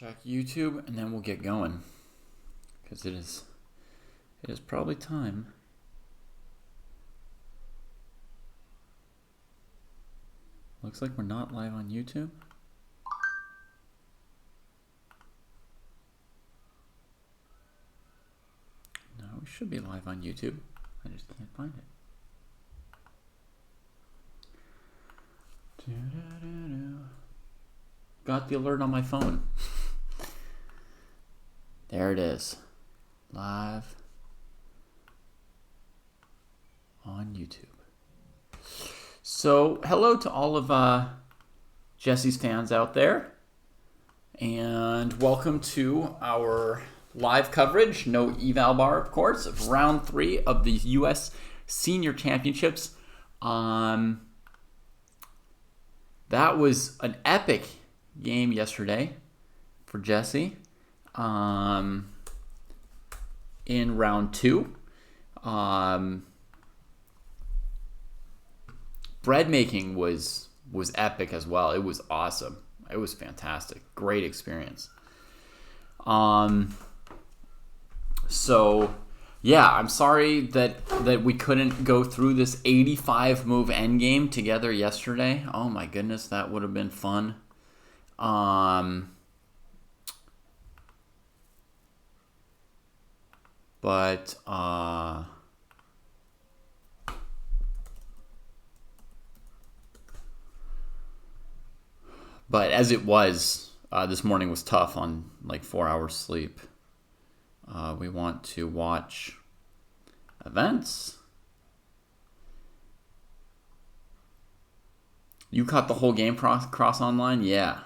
check YouTube and then we'll get going, because it is probably time. Looks like we're not live on YouTube. No, we should be live on YouTube. I just can't find it. Got the alert on my phone. There it is. Live on YouTube. So, hello to all of Jesse's fans out there. And welcome to our live coverage, no eval bar, of course, of round 3 of the U.S. Senior Championships. That was an epic game yesterday for Jesse in round 2. Bread making was epic as well. It was awesome. It was fantastic. Great experience. So yeah, I'm sorry that we couldn't go through this 85 move endgame together yesterday. Oh my goodness, that would have been fun. But as it was, this morning was tough on like 4 hours sleep. We want to watch events. You caught the whole game cross online? Yeah.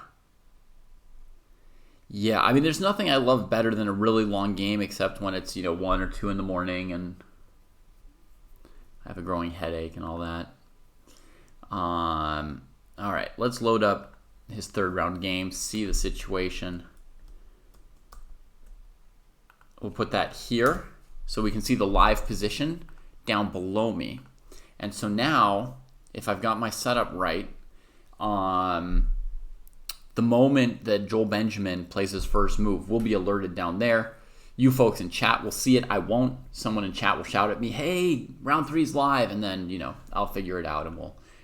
Yeah, I mean, there's nothing I love better than a really long game, except when it's, 1 or 2 in the morning and I have a growing headache and all that. All right, let's load up his third round game, see the situation. We'll put that here so we can see the live position down below me. And so now, if I've got my setup right, the moment that Joel Benjamin plays his first move, we'll be alerted down there. You folks in chat will see it. I won't. Someone in chat will shout at me, "Hey, round 3's live," and then I'll figure it out and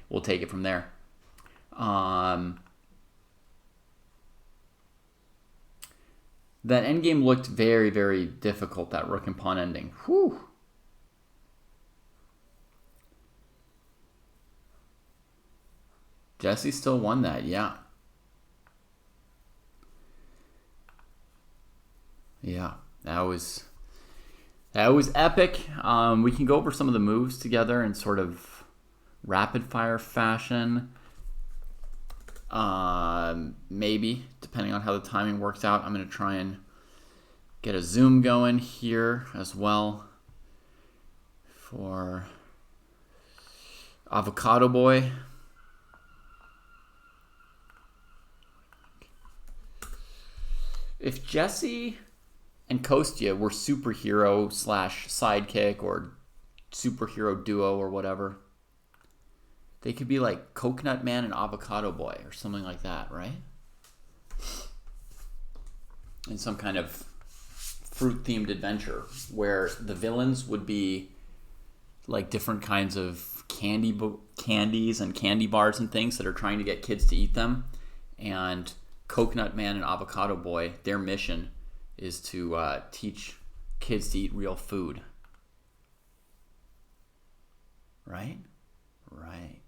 we'll take it from there. That endgame looked very, very difficult, that rook and pawn ending. Whew. Jesse still won that, yeah. Yeah, that was epic. We can go over some of the moves together in sort of rapid fire fashion. Maybe, depending on how the timing works out. I'm going to try and get a zoom going here as well for Avocado Boy. If Jesse and Kostya were superhero / sidekick or superhero duo or whatever, they could be like Coconut Man and Avocado Boy or something like that, right? In some kind of fruit-themed adventure where the villains would be like different kinds of candies and candy bars and things that are trying to get kids to eat them. And Coconut Man and Avocado Boy, their mission is to teach kids to eat real food. Right? Right.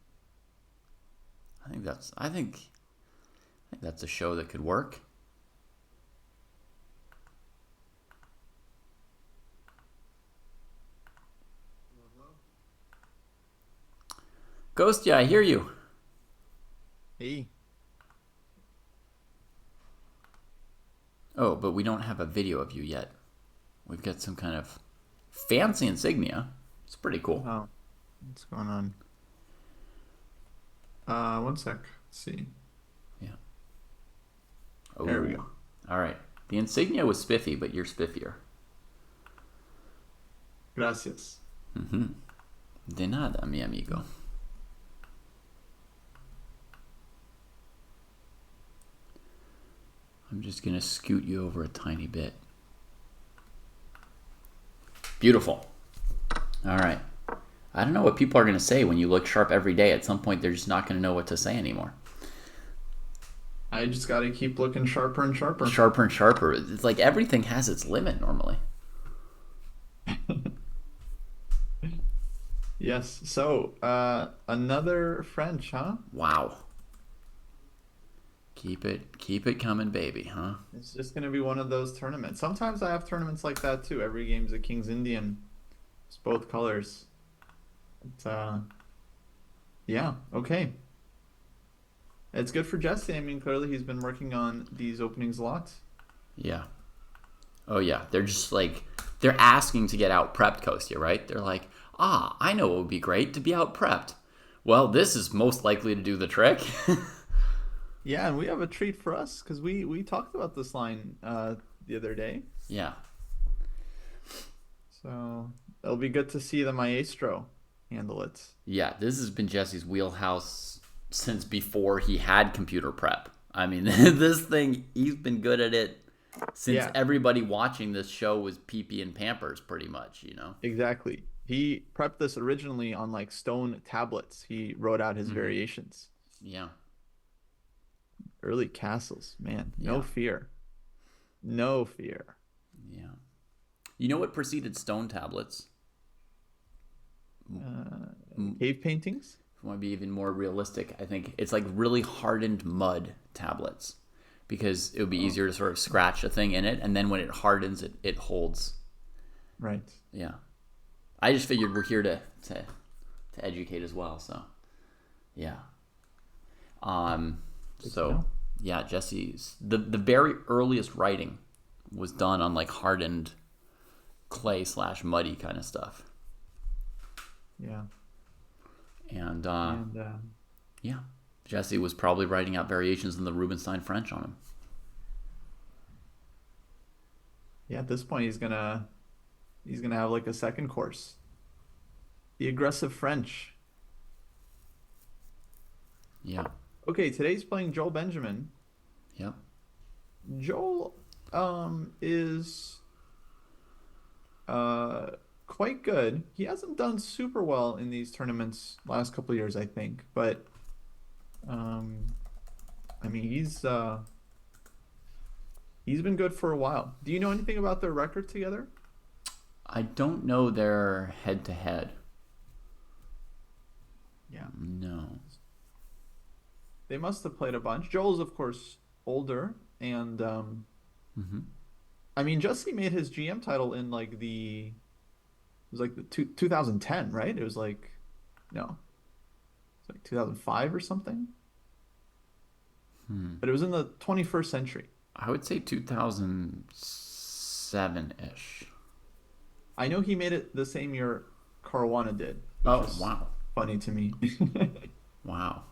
I think that's a show that could work. Kostya, I hear you. Hey. Oh, but we don't have a video of you yet. We've got some kind of fancy insignia. It's pretty cool. Oh, what's going on? 1 sec. Let's see. Yeah. There we go. All right. The insignia was spiffy, but you're spiffier. Gracias. De nada, mi amigo. I'm just going to scoot you over a tiny bit. Beautiful. All right. I don't know what people are going to say when you look sharp every day. At some point, they're just not going to know what to say anymore. I just got to keep looking sharper and sharper. Sharper and sharper. It's like everything has its limit normally. Yes. So, another French, huh? Wow. Keep it coming, baby, huh? It's just going to be one of those tournaments. Sometimes I have tournaments like that too. Every game's a King's Indian. It's both colors. But, yeah, okay. It's good for Jesse. I mean, clearly he's been working on these openings a lot. Yeah. Oh, yeah. They're just like, they're asking to get out prepped, Kostya, right? They're like, I know it would be great to be out prepped. Well, this is most likely to do the trick. Yeah, and we have a treat for us because we talked about this line the other day. Yeah. So it'll be good to see the maestro handle it. Yeah, this has been Jesse's wheelhouse since before he had computer prep. I mean, this thing, he's been good at it since everybody watching this show was pee-pee and Pampers, pretty much, you know? Exactly. He prepped this originally on like stone tablets. He wrote out his variations. Yeah. Early castles, man. No fear. No fear. Yeah. You know what preceded stone tablets? Cave paintings? If you want to be even more realistic, I think it's like really hardened mud tablets, because it would be easier to sort of scratch a thing in it, and then when it hardens, it holds. Right. Yeah. I just figured we're here to educate as well, so yeah. So yeah, Jesse's the very earliest writing was done on like hardened clay / muddy kind of stuff. Yeah. And yeah, Jesse was probably writing out variations in the Rubinstein French on him. Yeah, at this point he's gonna have like a second course. The aggressive French. Yeah. Okay, today's playing Joel Benjamin. Yep. Joel is quite good. He hasn't done super well in these tournaments last couple of years, I think, but I mean he's been good for a while. Do you know anything about their record together? I don't know their head-to-head. Yeah. No. They must have played a bunch. Joel's, of course, older, and I mean, Jesse made his GM title in like it was like the 2010, right? It was like, no, it's like 2005 or something. But it was in the 21st century. I would say 2007-ish. I know he made it the same year Caruana did. Oh, wow. Funny to me. Wow.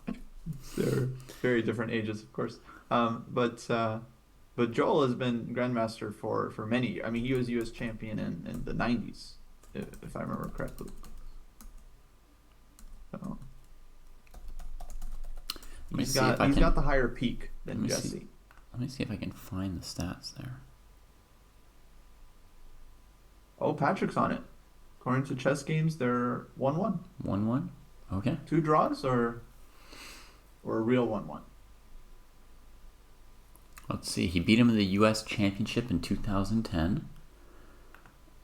They're very different ages, of course. But Joel has been Grandmaster for many years. I mean, he was U.S. champion in the 90s, if I remember correctly. So, he's got the higher peak than Jesse. Let me see if I can find the stats there. Oh, Patrick's on it. According to Chess Games, they're 1-1. 1-1? Okay. 2 draws or a real 1-1? Let's see. He beat him in the U.S. Championship in 2010.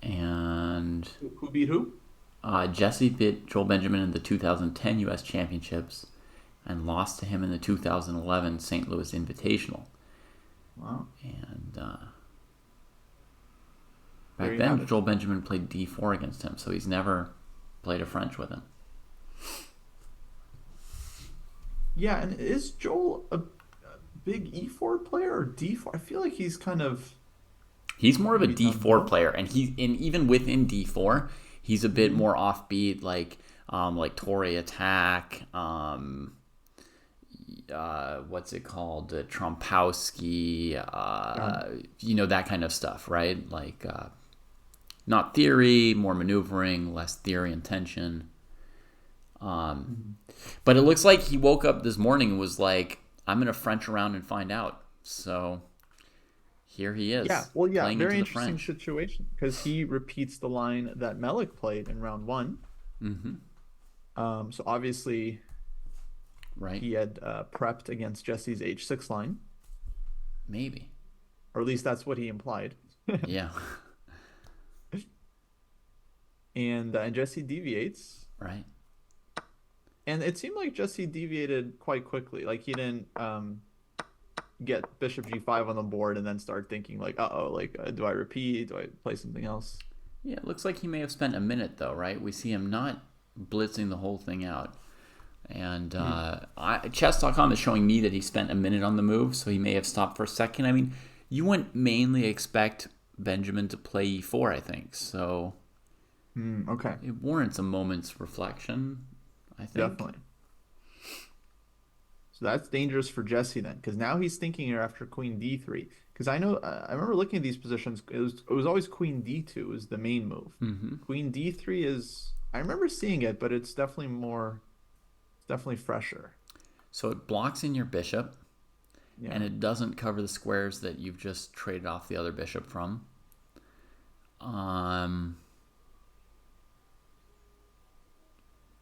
And who beat who? Jesse beat Joel Benjamin in the 2010 U.S. Championships and lost to him in the 2011 St. Louis Invitational. Wow. And back then, Joel Benjamin played D4 against him, so he's never played a French with him. Yeah, and is Joel a big E4 player or D4? I feel like he's kind of... He's more of a D4 player, and even within D4, he's a bit more offbeat, like Torre attack, what's it called, Trompowsky, that kind of stuff, right? Like, not theory, more maneuvering, less theory and tension. But it looks like he woke up this morning and was like, I'm going to French around and find out. So here he Yeah, is, well, yeah, playing into very the interesting French. situation because he repeats the line that Melik played in round one. Mm-hmm. So obviously Right? he had prepped against Jesse's H6 line, Maybe. or at least that's what he implied. Yeah. And Jesse deviates, Right. and it seemed like Jesse deviated quite quickly. Like he didn't get Bishop G5 on the board and then start thinking like, uh-oh, like do I repeat? Do I play something else? Yeah, it looks like he may have spent a minute though, right? We see him not blitzing the whole thing out. And Hmm. chess.com is showing me that he spent a minute on the move, so he may have stopped for a second. I mean, you wouldn't mainly expect Benjamin to play e4, I think. So Okay, it warrants a moment's reflection, I think. definitely. So that's dangerous for Jesse then, because now he's thinking here after Queen D3. Because I know I remember looking at these positions. It was always Queen D2 is the main move. Mm-hmm. Queen D3 is I remember seeing it, but it's definitely more. It's definitely fresher. So it blocks in your bishop, Yeah. and it doesn't cover the squares that you've just traded off the other bishop from.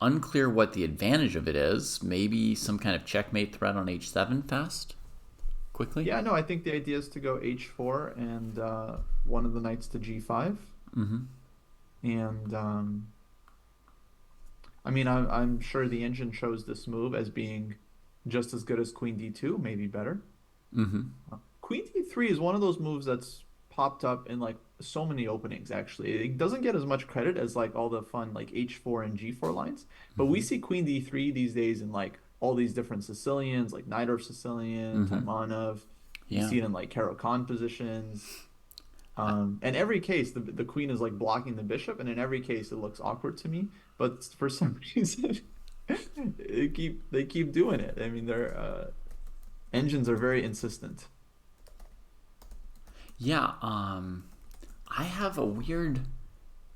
Unclear what the advantage of it is. Maybe some kind of checkmate threat on h7 fast, quickly. Yeah, no, I think the idea is to go H4 and one of the knights to G5. Mm-hmm. And I mean, I'm sure the engine shows this move as being just as good as Queen D2, maybe better. Mm-hmm. Queen D3 is one of those moves that's popped up in like so many openings actually. It doesn't get as much credit as like all the fun like H4 and G4 lines, but we Mm-hmm. see Queen D3 these days in like all these different Sicilians, like Najdorf Sicilian, Mm-hmm. Taimanov. You Yeah. see it in like Caro-Kann positions. And every case, the queen is like blocking the bishop, and in every case, it looks awkward to me. But for some reason, they keep doing it. I mean, their engines are very insistent. Yeah. I have a weird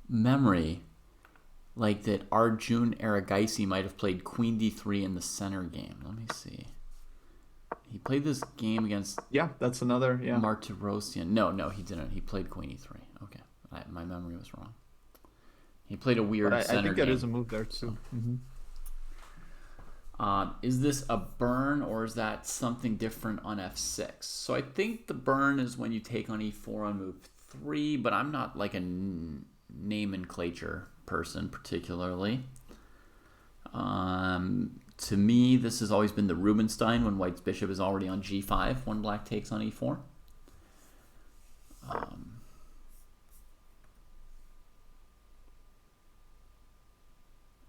memory, like that Arjun Erigaisi might have played Queen D3 in the center game. Let me see. He played this game against Yeah, that's another. Yeah, Martirosyan. No, he didn't. He played Queen E3. Okay, my memory was wrong. He played a but weird I center think that is game. a move there So, too. Hmm. is this a burn or is that something different on F6? So I think the burn is when you take on E4 on move 3, but I'm not like a nomenclature person particularly. To me, this has always been the Rubinstein when White's bishop is already on G5 when Black takes on E4.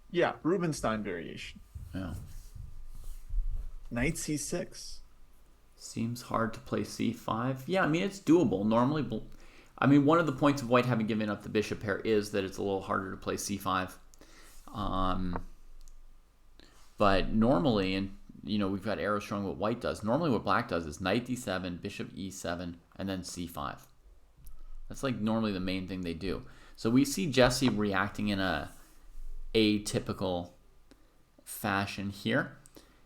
Yeah, Rubinstein variation. Yeah. Knight C6. Seems hard to play C5. Yeah, I mean, it's doable. Normally, I mean, one of the points of White having given up the bishop pair is that it's a little harder to play C5. But normally, and we've got arrows showing what White does. Normally, what Black does is Knight D7, Bishop E7, and then C5. That's like normally the main thing they do. So we see Jesse reacting in a atypical fashion here.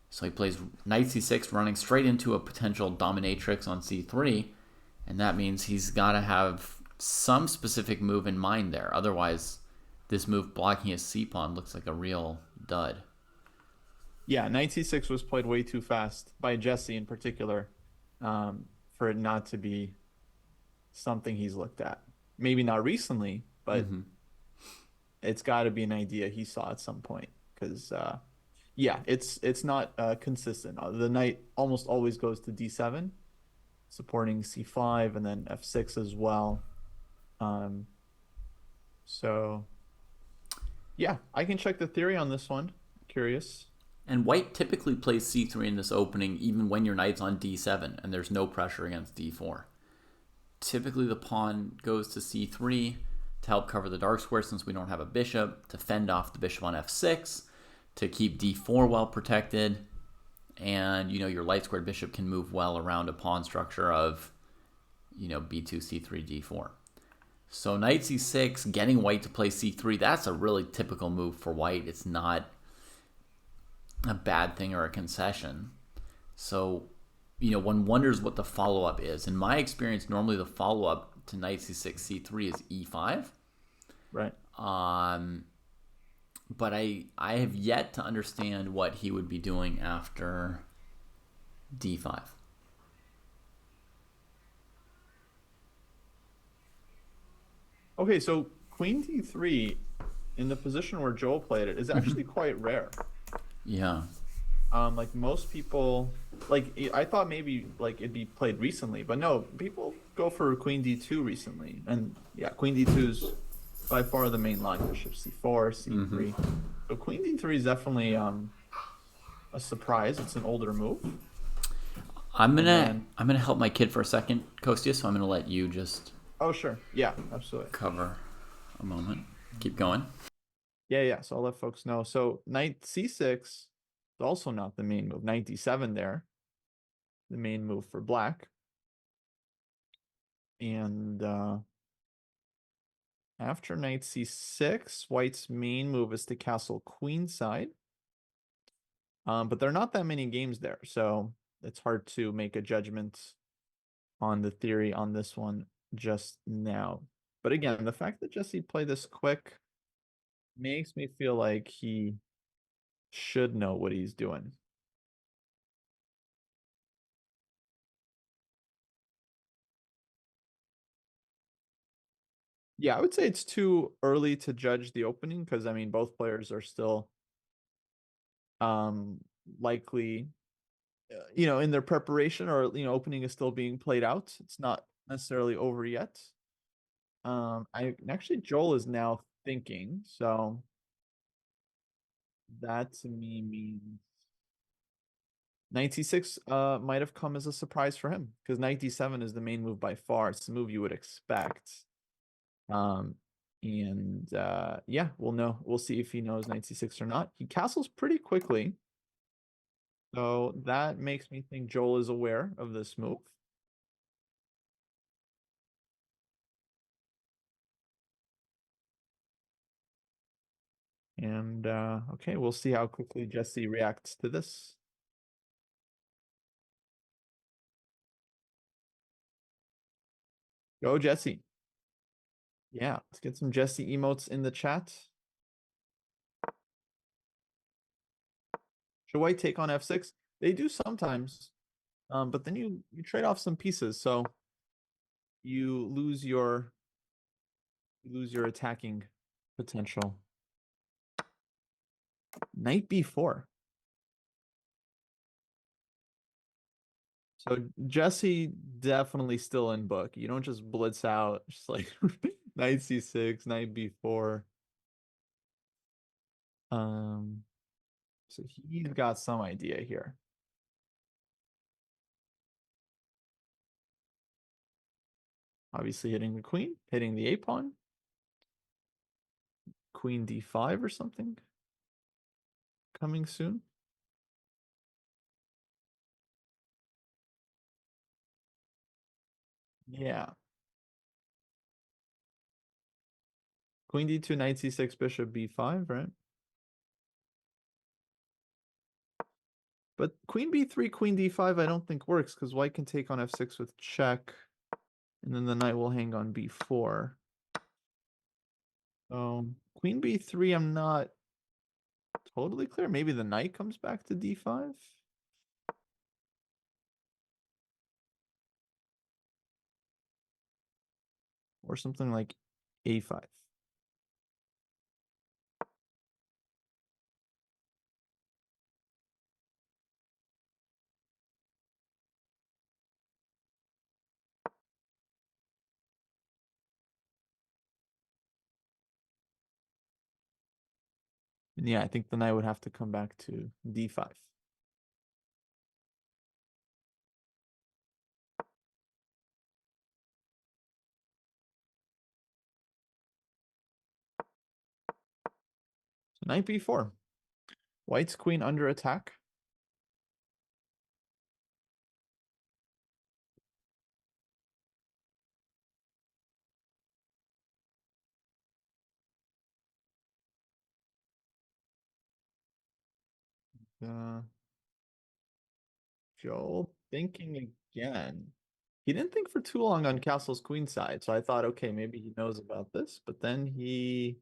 So he plays Knight C6, running straight into a potential dominatrix on C3, and that means he's got to have some specific move in mind there. Otherwise, this move blocking his C-pawn looks like a real dud. Yeah, Knight C6 was played way too fast by Jesse in particular, for it not to be something he's looked at. Maybe not recently, but Mm-hmm. it's got to be an idea he saw at some point. Because yeah, it's not consistent. The knight almost always goes to D7, supporting C5 and then F6 as well. Um, so yeah, I can check the theory on this one. Curious. And White typically plays C3 in this opening even when your knight's on D7 and there's no pressure against D4. Typically the pawn goes to C3 to help cover the dark square since we don't have a bishop, to fend off the bishop on F6, to keep D4 well protected, and your light squared bishop can move well around a pawn structure of B2, C3, D4. So Knight C6, getting White to play C3, that's a really typical move for White. It's not a bad thing or a concession. So one wonders what the follow up is. In my experience, normally the follow up to knight c6, c3 is e5. Right. Um, but I have yet to understand what he would be doing after d5. Okay, so Queen D3 in the position where Joel played it is actually quite rare. Yeah. Like most people, like I thought maybe like it'd be played recently, but no, people go for Queen D2 recently, and yeah, Queen D2 is by far the main line. Bishop C4, C3. So Queen D3 is definitely a surprise. It's an older move, I'm and gonna then I'm gonna help my kid for a second, Kostya. So I'm gonna let you just oh sure, yeah, absolutely, cover a moment. Keep going. yeah, yeah. So I'll let folks know. So Knight C6 is also not the main move. Knight D7 there, the main move for Black, and after knight c6, white's main move is to castle queenside. But there are not that many games there, so it's hard to make a judgment on the theory on this one just now. But again, the fact that Jesse played this quick makes me feel like he should know what he's doing. Yeah, I would say it's too early to judge the opening because I mean both players are still um likely in their preparation or opening is still being played out. It's not necessarily over yet. I actually Joel is now thinking, so that to me means 96 might have come as a surprise for him because 97 is the main move by far. It's the move you would expect. Um and yeah, we'll know. We'll see if he knows 96 or not. He castles pretty quickly. So that makes me think Joel is aware of this move. And okay, we'll see how quickly Jesse reacts to this. Go, Jesse. Yeah, let's get some Jesse emotes in the chat. Should white take on f6? They do sometimes, but then you trade off some pieces, so you lose your attacking potential. Knight b4. So Jesse definitely still in book. You don't just blitz out, just like knight c6, knight b4. Um, so he's got some idea here. Obviously hitting the queen, hitting the a pawn. Queen d5 or something coming soon. Yeah. Queen d2, knight c6, bishop b5, right? But queen b3, queen d5, I don't think works because white can take on f6 with check, and then the knight will hang on b4. So queen b3, I'm not totally clear. Maybe the knight comes back to d5? Or something like a5. And yeah, I think the knight would have to come back to d5. So knight b4. White's queen under attack. If Joel thinking again. He didn't think for too long on castle's queen side, so I thought, okay, maybe he knows about this, but then he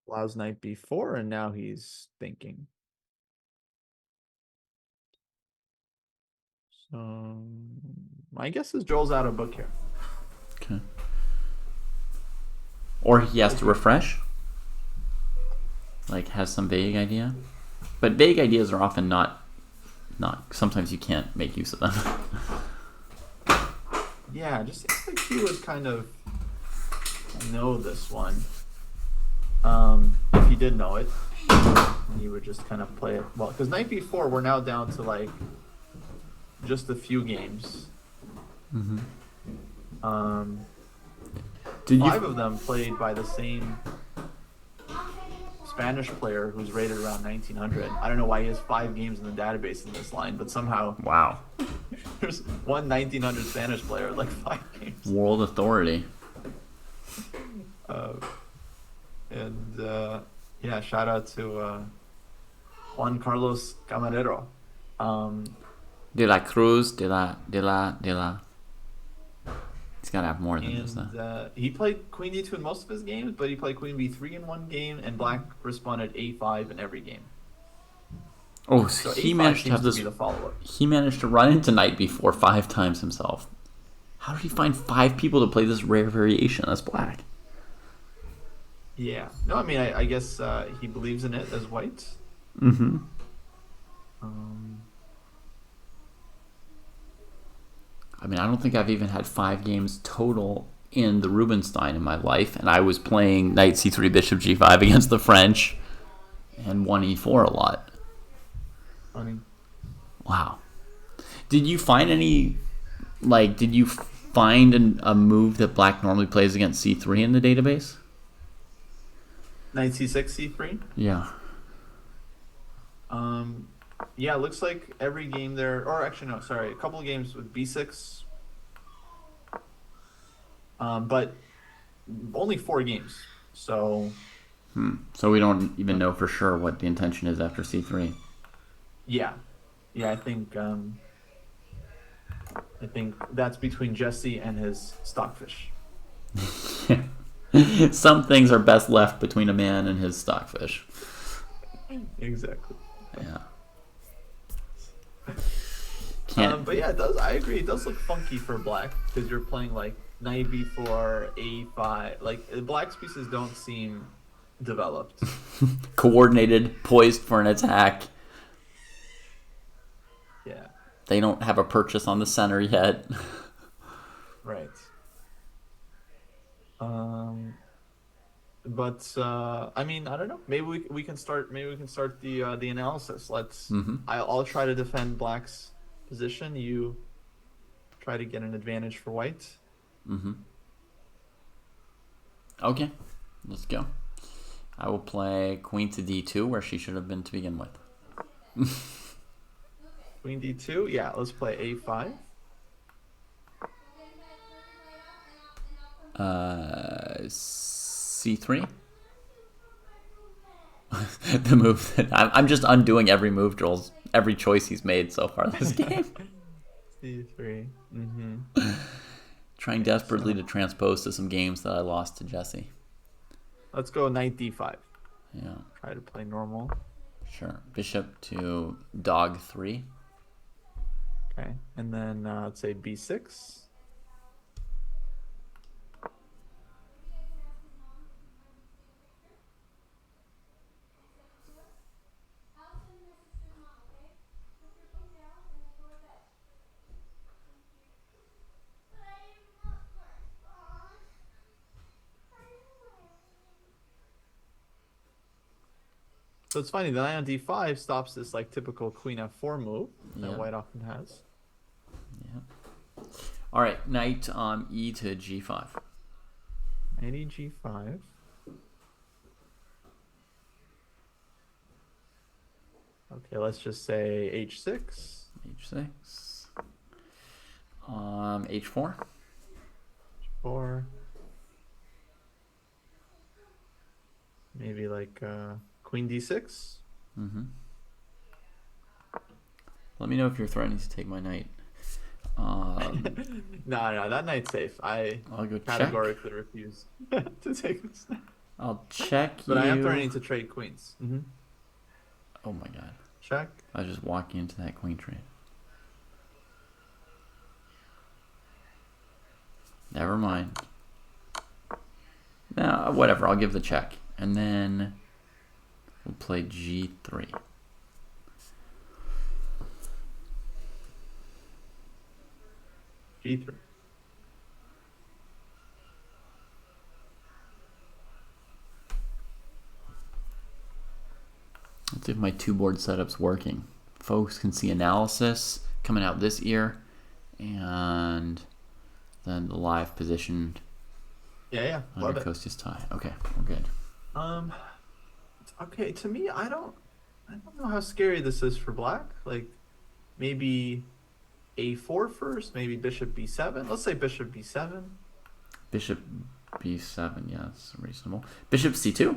allows knight b4, and now he's thinking. So my guess is Joel's out of book here. Okay. Or he has to refresh. Like, has some vague idea. But vague ideas are often not. Sometimes you can't make use of them. Yeah, it just seems like he would kind of know this one. If he did know it, he would just kind of play it well. Because knight b4, we're now down to like just a few games. Mm-hmm. 5 of them played by the same Spanish player who's rated around 1900. I don't know why he has 5 games in the database in this line, but somehow Wow. there's one 1900 Spanish player, like 5 games. World authority. Yeah, shout out to Juan Carlos Camarero. De la Cruz, de la. He's got to have more than just that. He played queen d2 in most of his games, but he played queen b3 in one game, and black responded a5 in every game. Oh, so he managed to have this. To be the follow-up. He managed to run into knight b4 5 times himself. How did he find 5 people to play this rare variation as black? Yeah. No, I mean, I guess he believes in it as white. Mm-hmm. I mean, I don't think I've even had 5 games total in the Rubinstein in my life, and I was playing knight c3, bishop g5 against the French, and won e4 a lot. Funny. Wow. Did you find any, like, a move that black normally plays against c3 in the database? Knight c6, c3? Yeah. Yeah, it looks like every game there, or actually no, sorry, a couple of games with b6. But only 4 games. So So we don't even know for sure what the intention is after c3. Yeah, I think that's between Jesse and his stockfish. Some things are best left between a man and his stockfish. Exactly. Yeah. But yeah, it does. I agree. It does look funky for black because you're playing like knight b4, a5. Like black's pieces don't seem developed. Coordinated, poised for an attack. Yeah. They don't have a purchase on the center yet. Right. But I mean, I don't know. Maybe we can start. Maybe we can start the analysis. Let's. Mm-hmm. I'll try to defend black's position. You try to get an advantage for white. Mm-hmm. Okay, let's go. I will play queen to d2 where she should have been to begin with. Queen d2. Yeah, let's play a5. C3. The move that I'm just undoing every move Joel's, every choice he's made so far this game. C3. Mm-hmm. Trying desperately to transpose to some games that I lost to Jesse. Let's go knight d5. Yeah. Try to play normal. Sure. Bishop to dog 3. Okay, and then let's say b6. So it's funny, the knight on d5 stops this like typical queen f4 move that white often has. Yeah. All right, knight on e to g5. Knight e g5. Okay, let's just say h6. H6. H4. H4. Maybe like queen d6. Mm-hmm. Let me know if you're threatening to take my knight. No, that knight's safe. I I'll go check. categorically refuse to take this knight. I'll check But I am you. threatening to trade queens. Oh my god. Check. I was just walking into that queen trade. Never mind. No, whatever. I'll give the check. And then we'll play G3. G3. Let's see if my two-board setup's working. Folks can see analysis coming out this ear, and then the live positioned Yeah. under Kostya's tie. Okay, we're good. Okay, to me, I don't know how scary this is for black. Like, maybe A4 first, maybe bishop B7. Let's say bishop B7. Bishop B7, yeah, that's reasonable. Bishop C2.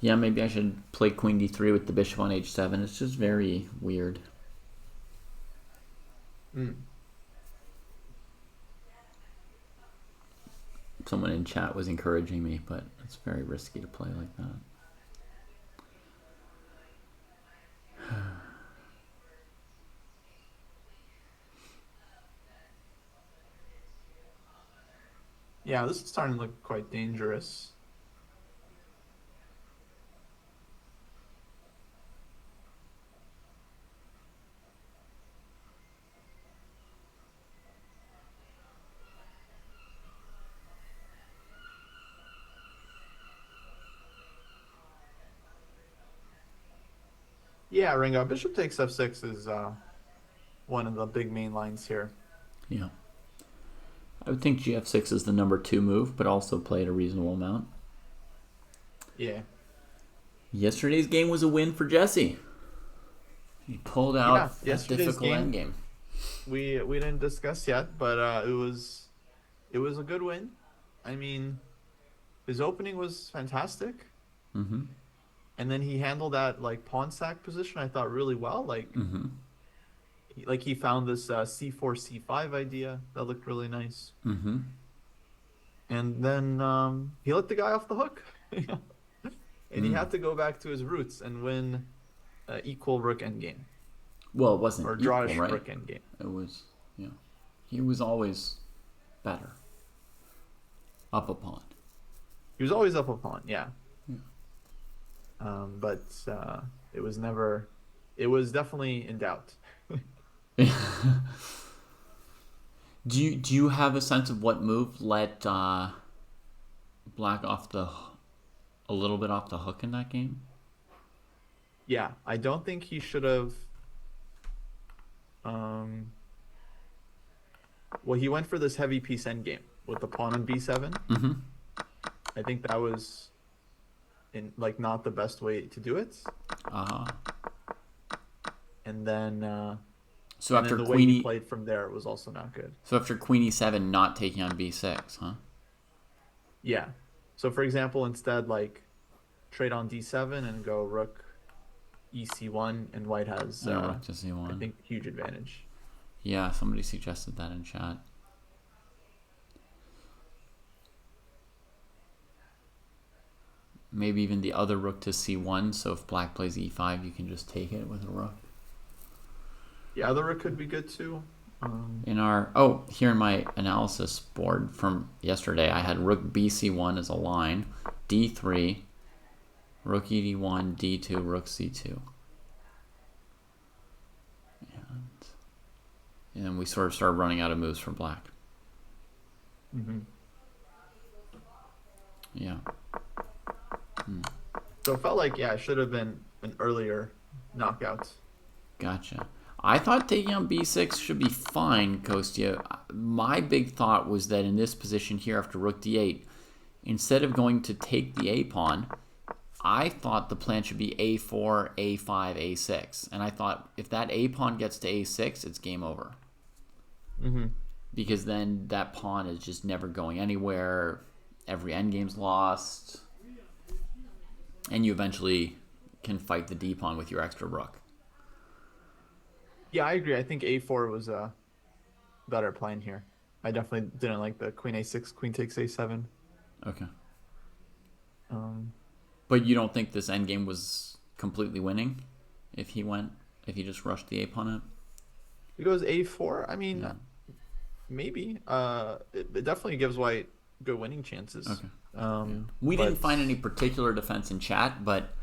Yeah, maybe I should play queen D3 with the bishop on H7. It's just very weird. Someone in chat was encouraging me, but it's very risky to play like that. Yeah, this is starting to look quite dangerous. Yeah, Ringo, bishop takes f6 is one of the big main lines here. Yeah. I would think GF6 is the number 2 move, but also played a reasonable amount. Yeah. Yesterday's game was a win for Jesse. He pulled out a difficult endgame. We didn't discuss yet, but it was a good win. I mean, his opening was fantastic. And then he handled that like pawn sack position, I thought, really well. Like, he found this C4 C5 idea that looked really nice. And then he let the guy off the hook, and he had to go back to his roots and win equal rook endgame. Well, it wasn't or equal, drawish right? rook endgame. It was, yeah. He was always better. Up a pawn. He was always up a pawn, yeah. But it was never. It was definitely in doubt. Do you have a sense of what move let black off a little bit off the hook in that game? Yeah, I don't think he should have. Well, he went for this heavy piece endgame with the pawn on b7. I think that was not the best way to do it. And then so after the queen way he played from there was also not good. So after queen e7 not taking on b6, huh? Yeah. So for example, instead trade on d7 and go rook ec1, and white has rook to c1. I think huge advantage. Yeah, somebody suggested that in chat. Maybe even the other rook to c1, so if black plays e5, you can just take it with a rook. Yeah, the rook could be good too. Here in my analysis board from yesterday, I had rook bc1 as a line, d3, rook ed1, d2, rook c2. And then we sort of started running out of moves for black. Yeah. So it felt like, it should have been an earlier knockout. Gotcha. I thought taking on b6 should be fine, Kostya. My big thought was that in this position here after rook d8, instead of going to take the a pawn, I thought the plan should be a4, a5, a6. And I thought if that a pawn gets to a6, it's game over. Mm-hmm. Because then that pawn is just never going anywhere. Every endgame's lost. And you eventually can fight the d pawn with your extra rook. Yeah, I agree. I think a4 was a better plan here. I definitely didn't like the queen a6, queen takes a7. Okay. Um, But you don't think this endgame was completely winning if he just rushed the a pawn out? it goes a4. I mean, Yeah. maybe. It definitely gives white good winning chances. Okay. We didn't find any particular defense in chat, but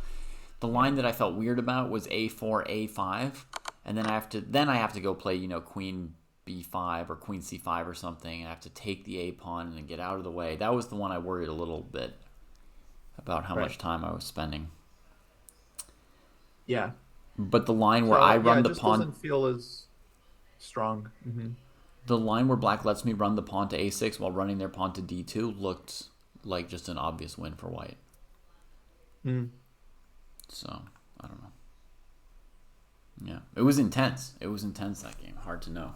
the line that I felt weird about was a4, a5, and then I have to go play, queen b5 or queen c5 or something, and I have to take the a pawn and then get out of the way. That was the one I worried a little bit about how much time I was spending. Yeah. But the line where I run the pawn doesn't feel as strong. Mm-hmm. The line where black lets me run the pawn to a6 while running their pawn to d2 looked like just an obvious win for white. Mm. So, I don't know. Yeah, it was intense. It was intense, that game. Hard to know.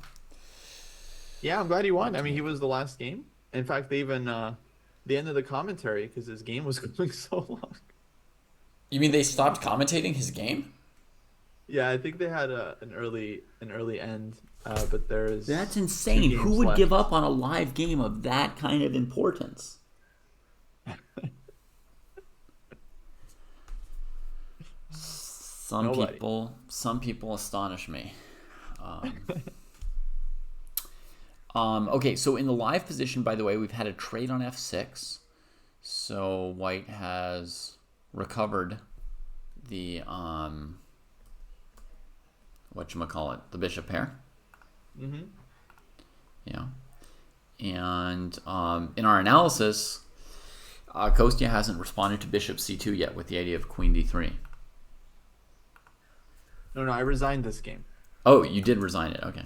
Yeah, I'm glad he won. I mean, he was the last game. In fact, they even the end of the commentary because his game was going so long. You mean they stopped commentating his game? Yeah, I think they had an early end, but there's That's insane. Who would give up on a live game of that kind of importance? Some people astonish me. Okay, so in the live position, by the way, we've had a trade on f6. So white has recovered the the bishop pair. Mm-hmm. Yeah. And in our analysis, Kostya hasn't responded to bishop c2 yet with the idea of queen d3. No, I resigned this game. Oh, you did resign it. Okay.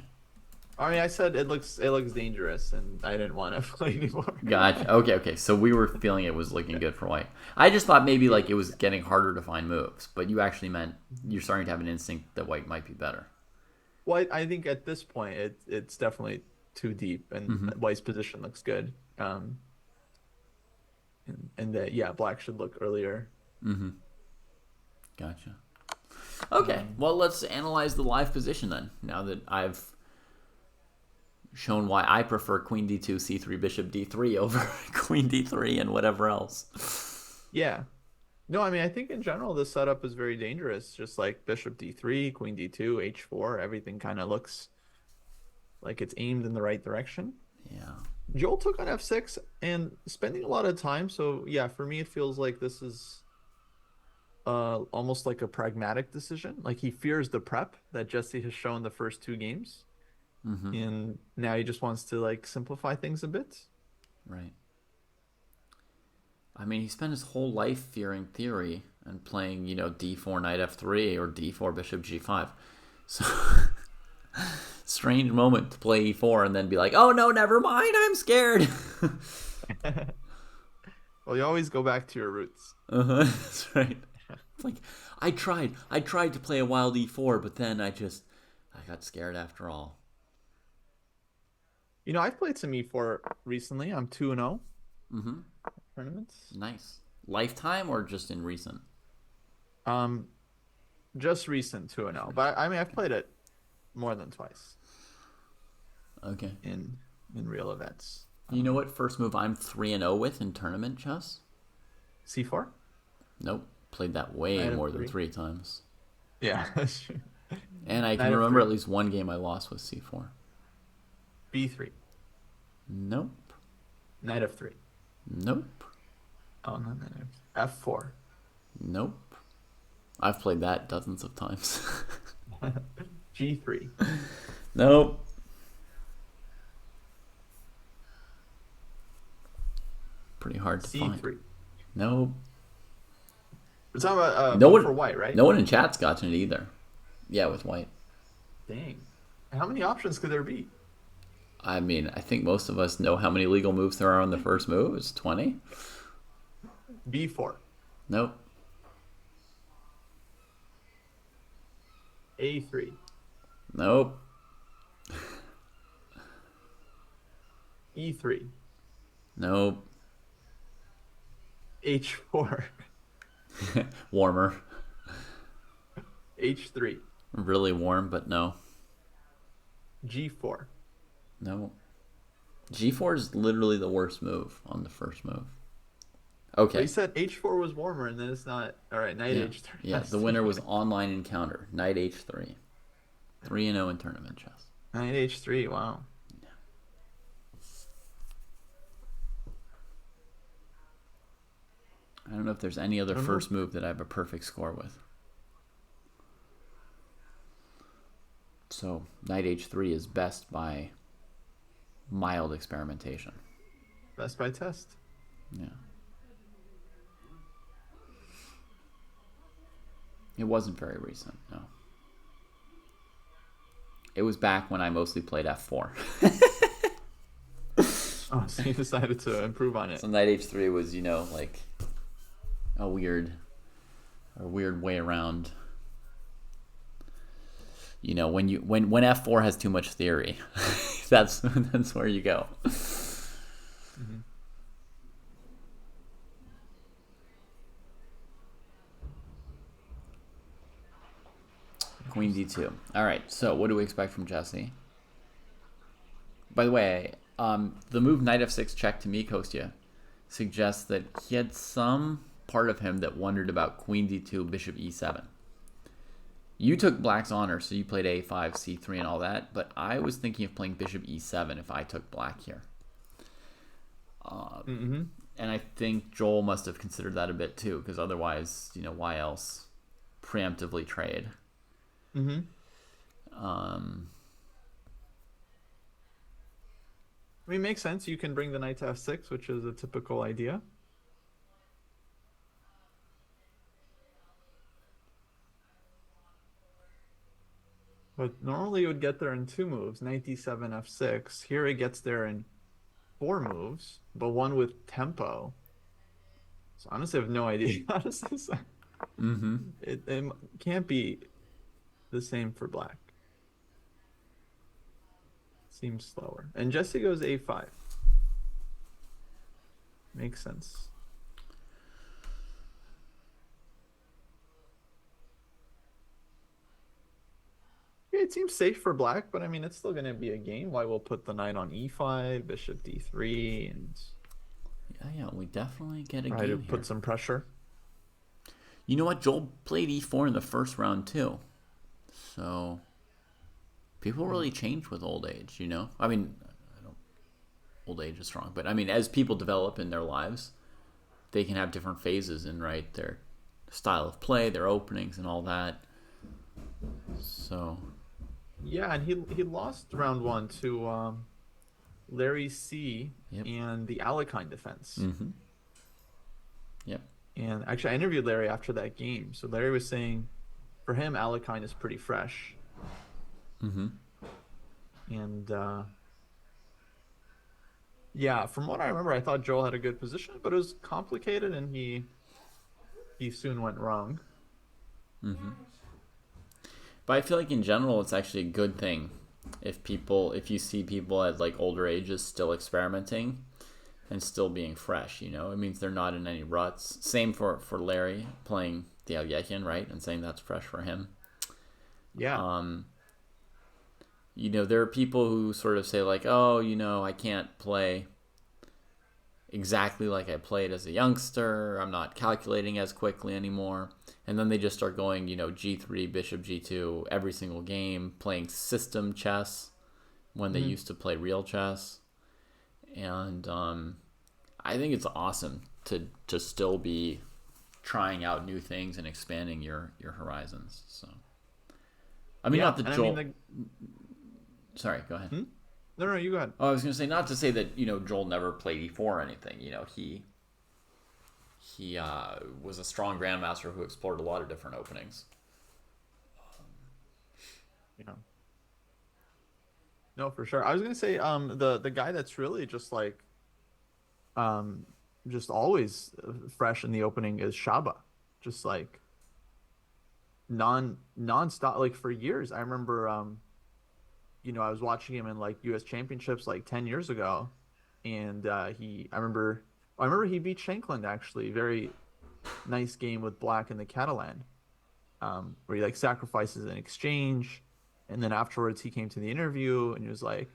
I mean, I said it looks dangerous, and I didn't want to play anymore. Gotcha. Okay. So we were feeling it was looking good for white. I just thought maybe like it was getting harder to find moves, but you actually meant you're starting to have an instinct that white might be better. Well, I think at this point it's definitely too deep, and white's position looks good. And that black should look earlier. Mm-hmm. Gotcha. Okay, well, let's analyze the live position then. Now that I've shown why I prefer queen d2, c3, bishop d3 over queen d3 and whatever else. Yeah. No, I mean, I think in general this setup is very dangerous. Just like bishop d3, queen d2, h4, everything kind of looks like it's aimed in the right direction. Yeah. Joel took on f6 and spending a lot of time. So, yeah, for me, it feels like this is almost like a pragmatic decision. Like he fears the prep that Jesse has shown the first two games. Mm-hmm. And now he just wants to like simplify things a bit. Right. I mean, he spent his whole life fearing theory and playing, d4 knight f3 or d4 bishop g5. So strange moment to play e4 and then be like, oh no, never mind, I'm scared. Well, you always go back to your roots. That's right. It's like I tried to play a wild e4, but then I got scared after all. I've played some e4 recently. I'm 2-0. Mm-hmm. Tournaments. Nice. Lifetime or just in recent? Just recent 2-0. But I mean, I've played it more than twice. Okay. In real events. You know what first move I'm 3-0 with in tournament chess? C4? Nope. Played that way more than 3 times. Yeah, that's true. And I can remember at least one game I lost with c4. B3. Nope. Knight f3. Nope. Oh, not knight f4. Nope. I've played that dozens of times. G3. Nope. Pretty hard to find. C3. Nope. We're talking about no one for white, right? No one in chat's gotten it either. Yeah, with white. Dang. How many options could there be? I mean, I think most of us know how many legal moves there are on the first move. It's 20. B4. Nope. A3. Nope. E3. Nope. H4. Warmer. H3. Really warm, but no. G4. No. G4 is literally the worst move on the first move. Well, you Okay. said H4 was warmer, and then it's not. All right, knight Yeah. H3 Yeah. has The to winner be. was online encounter. Knight H3. 3-0 in tournament chess. Knight H3. Wow. I don't know if there's any I other don't know. first move that I have a perfect score with. So knight H3 is best by mild experimentation. Best by test. Yeah. It wasn't very recent, no. It was back when I mostly played F4. Oh, so you decided to improve on it. So knight H3 was, like a weird way around. When F4 has too much theory, that's where you go. Hmm. Queen D2. All right. So what do we expect from Jesse? By the way, the move knight F6 check to me, Kostya, suggests that he had some part of him that wondered about Queen D2, Bishop E7. You took black's honor, so you played A5, C3, and all that, but I was thinking of playing Bishop E7 if I took black here. Hmm. And I think Joel must have considered that a bit too, because otherwise, why else preemptively trade? Hmm. Um, I mean, makes sense. You can bring the knight to F6, which is a typical idea. But normally it would get there in two moves, knight D7, F6. Here it gets there in four moves, but one with tempo. So honestly, I have no idea. Honestly, so mm-hmm. it can't be the same for black. Seems slower. And Jesse goes A5. Makes sense. Yeah, it seems safe for black, but I mean, it's still going to be a game. Why we'll put the knight on E5, bishop D3, and Yeah, we definitely get a try to game put here. some pressure. You know what? Joel played E4 in the first round too. So people Hmm. really change with old age, I mean, old age is strong, but I mean, as people develop in their lives, they can have different phases in their style of play, their openings, and all that. So, Yeah, and he lost round one to Larry C yep, and the Alekhine defense. mm-hmm, yep, And actually, I interviewed Larry after that game. So Larry was saying for him, Alekhine is pretty fresh. mm-hmm. And yeah, from what I remember, I thought Joel had a good position, but it was complicated and he soon went wrong. But I feel like in general, it's actually a good thing if you see people at like older ages still experimenting and still being fresh. It means they're not in any ruts. Same for Larry playing the Algekian, right, and saying that's fresh for him. Yeah. There are people who sort of say like, oh, I can't play exactly like I played as a youngster. I'm not calculating as quickly anymore. And then they just start going, G3, Bishop G2 every single game, playing system chess when they Hmm. used to play real chess. And I think it's awesome to still be trying out new things and expanding your horizons. So, I mean, not Yeah. that And I mean, Joel. Sorry, go ahead. hmm? No, no, you go ahead. Oh, I was going to say not to say that Joel never played E4 or anything. He was a strong grandmaster who explored a lot of different openings. Yeah. No, for sure. I was gonna say, the guy that's really just like, um, just always fresh in the opening is Shaba. Just like non-stop, like for years. I remember, I was watching him in like U.S. championships like 10 years ago, and I remember he beat Shankland actually. Very nice game with Black in the Catalan, where he like sacrifices an exchange, and then afterwards he came to the interview and he was like,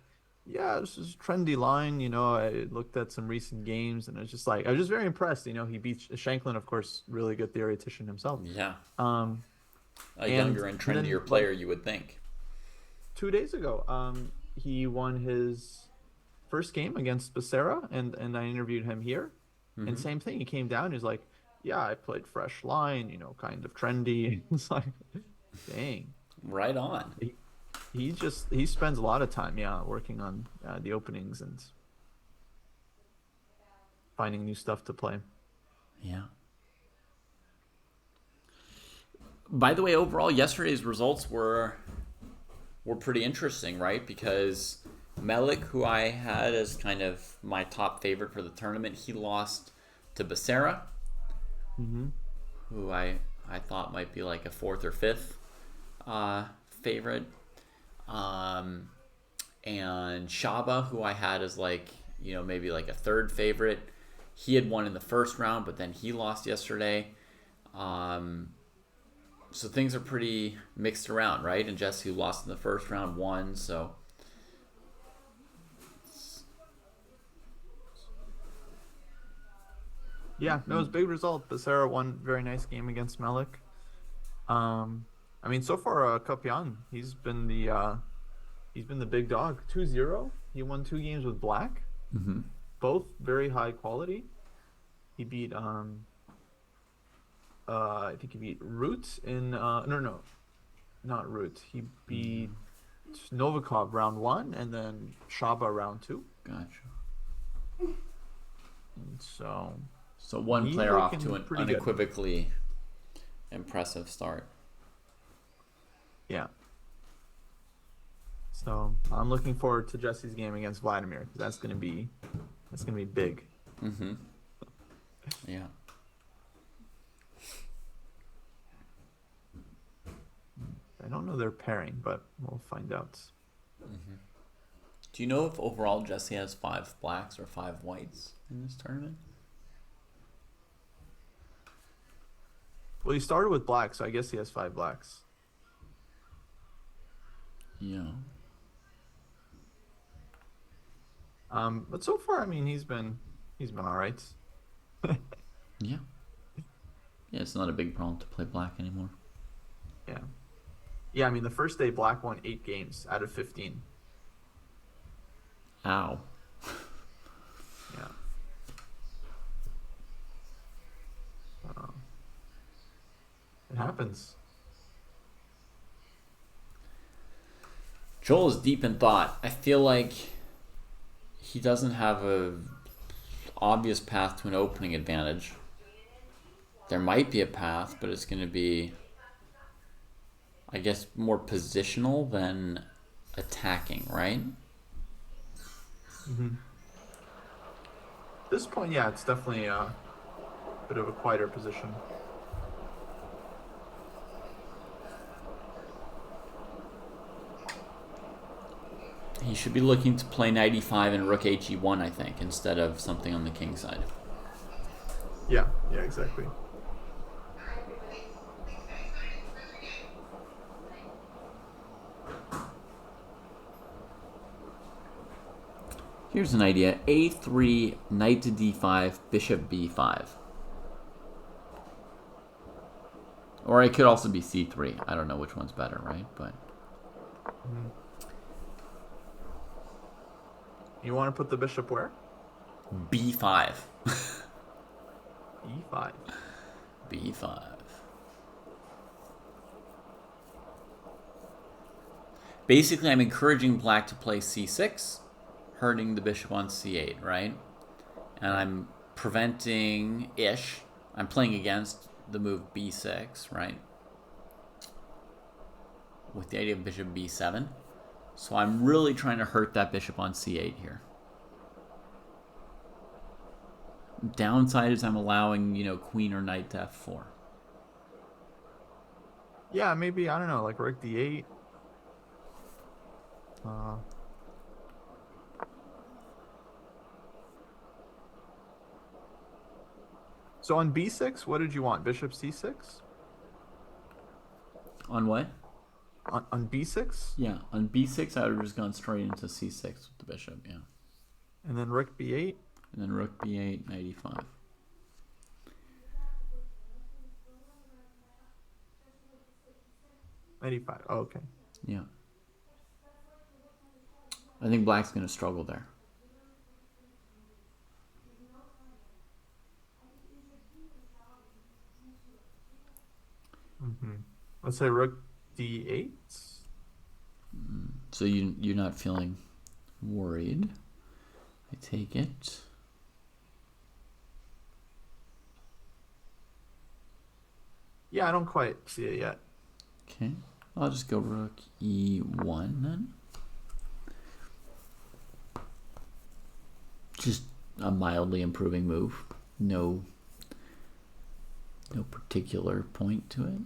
"Yeah, this is a trendy line. I looked at some recent games, and it's just like I was just very impressed. He beat Shankland, of course, really good theoretician himself. Yeah. Um, A and younger and and then trendier like player, you would think. 2 days ago, he won his first game against Becerra, and I interviewed him here, and Hmm. same thing. He came down. He's like, "Yeah, I played fresh line. Kind of trendy." It's like, dang. Right on. He spends a lot of time, yeah, working on the openings and finding new stuff to play. Yeah. By the way, overall, yesterday's results were pretty interesting, right? Because Melik, who I had as kind of my top favorite for the tournament, he lost to Becerra, Hmm. who I thought might be like a fourth or fifth favorite. Um, and Shaba, who I had as like, maybe like a third favorite. He had won in the first round, but then he lost yesterday. Um, so things are pretty mixed around, right? And Jesse, who lost in the first round, won. So Yeah, no, it was a big result. Becerra won very nice game against Melik. I mean, so far, Kopyan, he's been the big dog. 2-0. He won 2 games with Black, both very high quality. He beat I think he beat Root in no, not Root. He beat Novikov round one, and then Shaba round two. gotcha. And so So one he's player off to looking an pretty good. unequivocally impressive start. Yeah. So I'm looking forward to Jesse's game against Vladimir, because that's gonna be big. Mm-hmm. Yeah. I don't know their pairing, but we'll find out. Do you know if overall Jesse has 5 blacks or 5 whites in this tournament? Well, he started with Black, so I guess he has 5 blacks. Yeah. But so far, I mean, he's been all right. Yeah. Yeah, it's not a big problem to play black anymore. Yeah. Yeah, I mean, the first day Black won 8 games out of 15. Ow. Yeah. Uh, it happens. Joel is deep in thought. I feel like he doesn't have a obvious path to an opening advantage. There might be a path, but it's going to be, I guess, more positional than attacking, right? Hmm. At this point, yeah, it's definitely a bit of a quieter position. He should be looking to play knight e5 and rook he1, I think, instead of something on the king side. Yeah, yeah, exactly. Here's an idea. a3, knight to d5, bishop b5. Or it could also be c3. I don't know which one's better, right? But Mhm. You want to put the bishop where? b5. E5. b5. Basically, I'm encouraging black to play c6, hurting the bishop on c8, right? And I'm preventing-ish. I'm playing against the move b6, right? With the idea of bishop b7. So I'm really trying to hurt that bishop on c8 here. Downside is I'm allowing, queen or knight to f4. Yeah, maybe, I don't know, like rook d8. So on b6, what did you want? Bishop c6? On what? On b6? Yeah, on b6, I would have just gone straight into c6 with the bishop, yeah. And then rook b8? And then rook b8, knight e5. 95. Oh, okay. Yeah. I think black's going to struggle there. Let's say rook d8. So you're not feeling worried. I take it. Yeah, I don't quite see it yet. Okay. I'll just go rook e1 then. Just a mildly improving move. No particular point to it.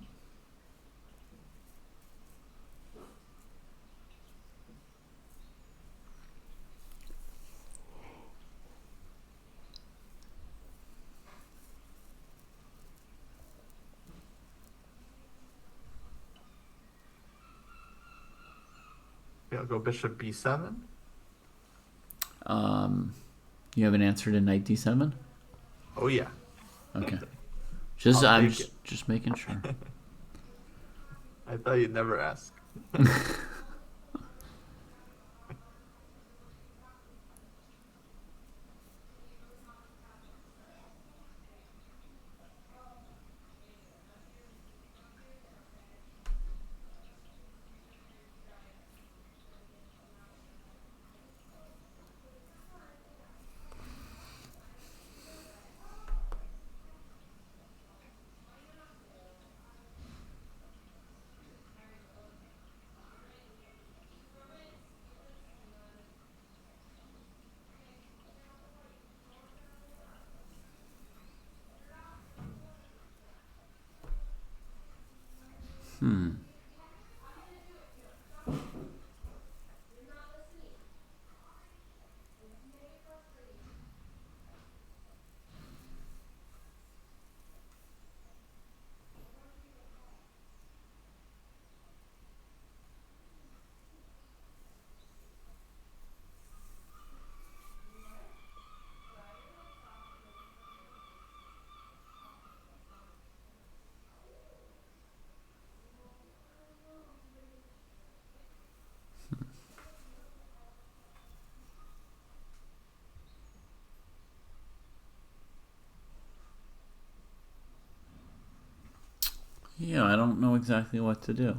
Okay, I'll go bishop b7. You have an answer to knight d7? Oh yeah. Okay. I'm just making sure. I thought you'd never ask. Yeah, I don't know exactly what to do.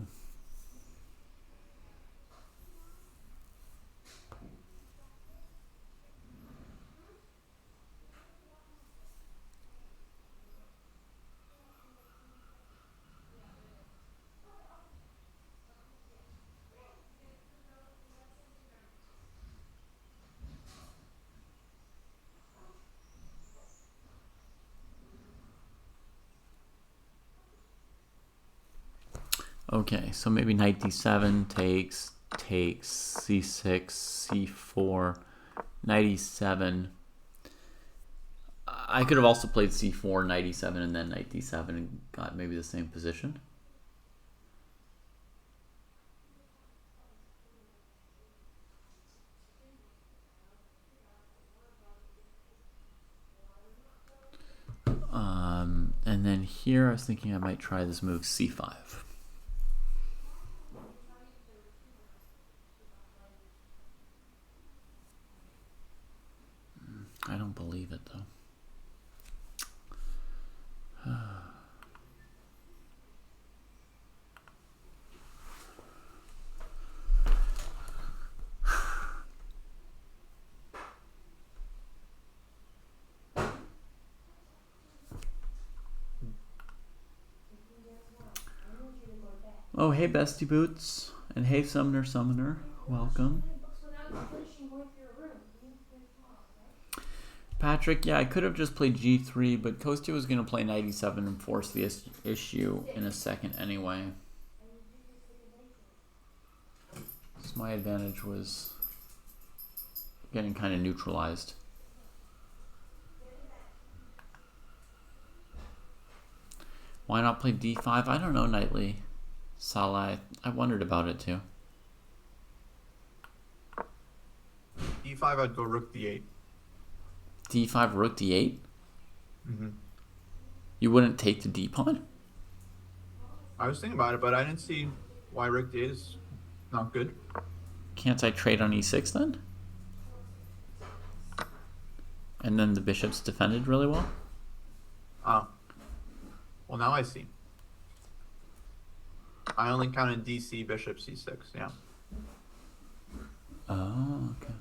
Okay, so maybe knight d7 takes c6, c4, knight e7. I could have also played c4, knight e7, and then knight d7 and got maybe the same position. And then here I was thinking I might try this move c5. I don't believe it though. Oh, hey, Bestie Boots. And hey, Summoner. Welcome. Patrick, yeah, I could have just played g3, but Kostya was going to play knight e7 and force the issue in a second anyway. Because my advantage was getting kind of neutralized. Why not play d5? I don't know, Knightley Salah. I wondered about it too. E5, I'd go rook d8. d5, rook d8? Mm-hmm. You wouldn't take the d pawn? I was thinking about it, but I didn't see why rook d8 is not good. Can't I trade on e6 then? And then the bishop's defended really well? Oh. Well, now I see. I only counted DC, bishop, c6, yeah. Oh, okay.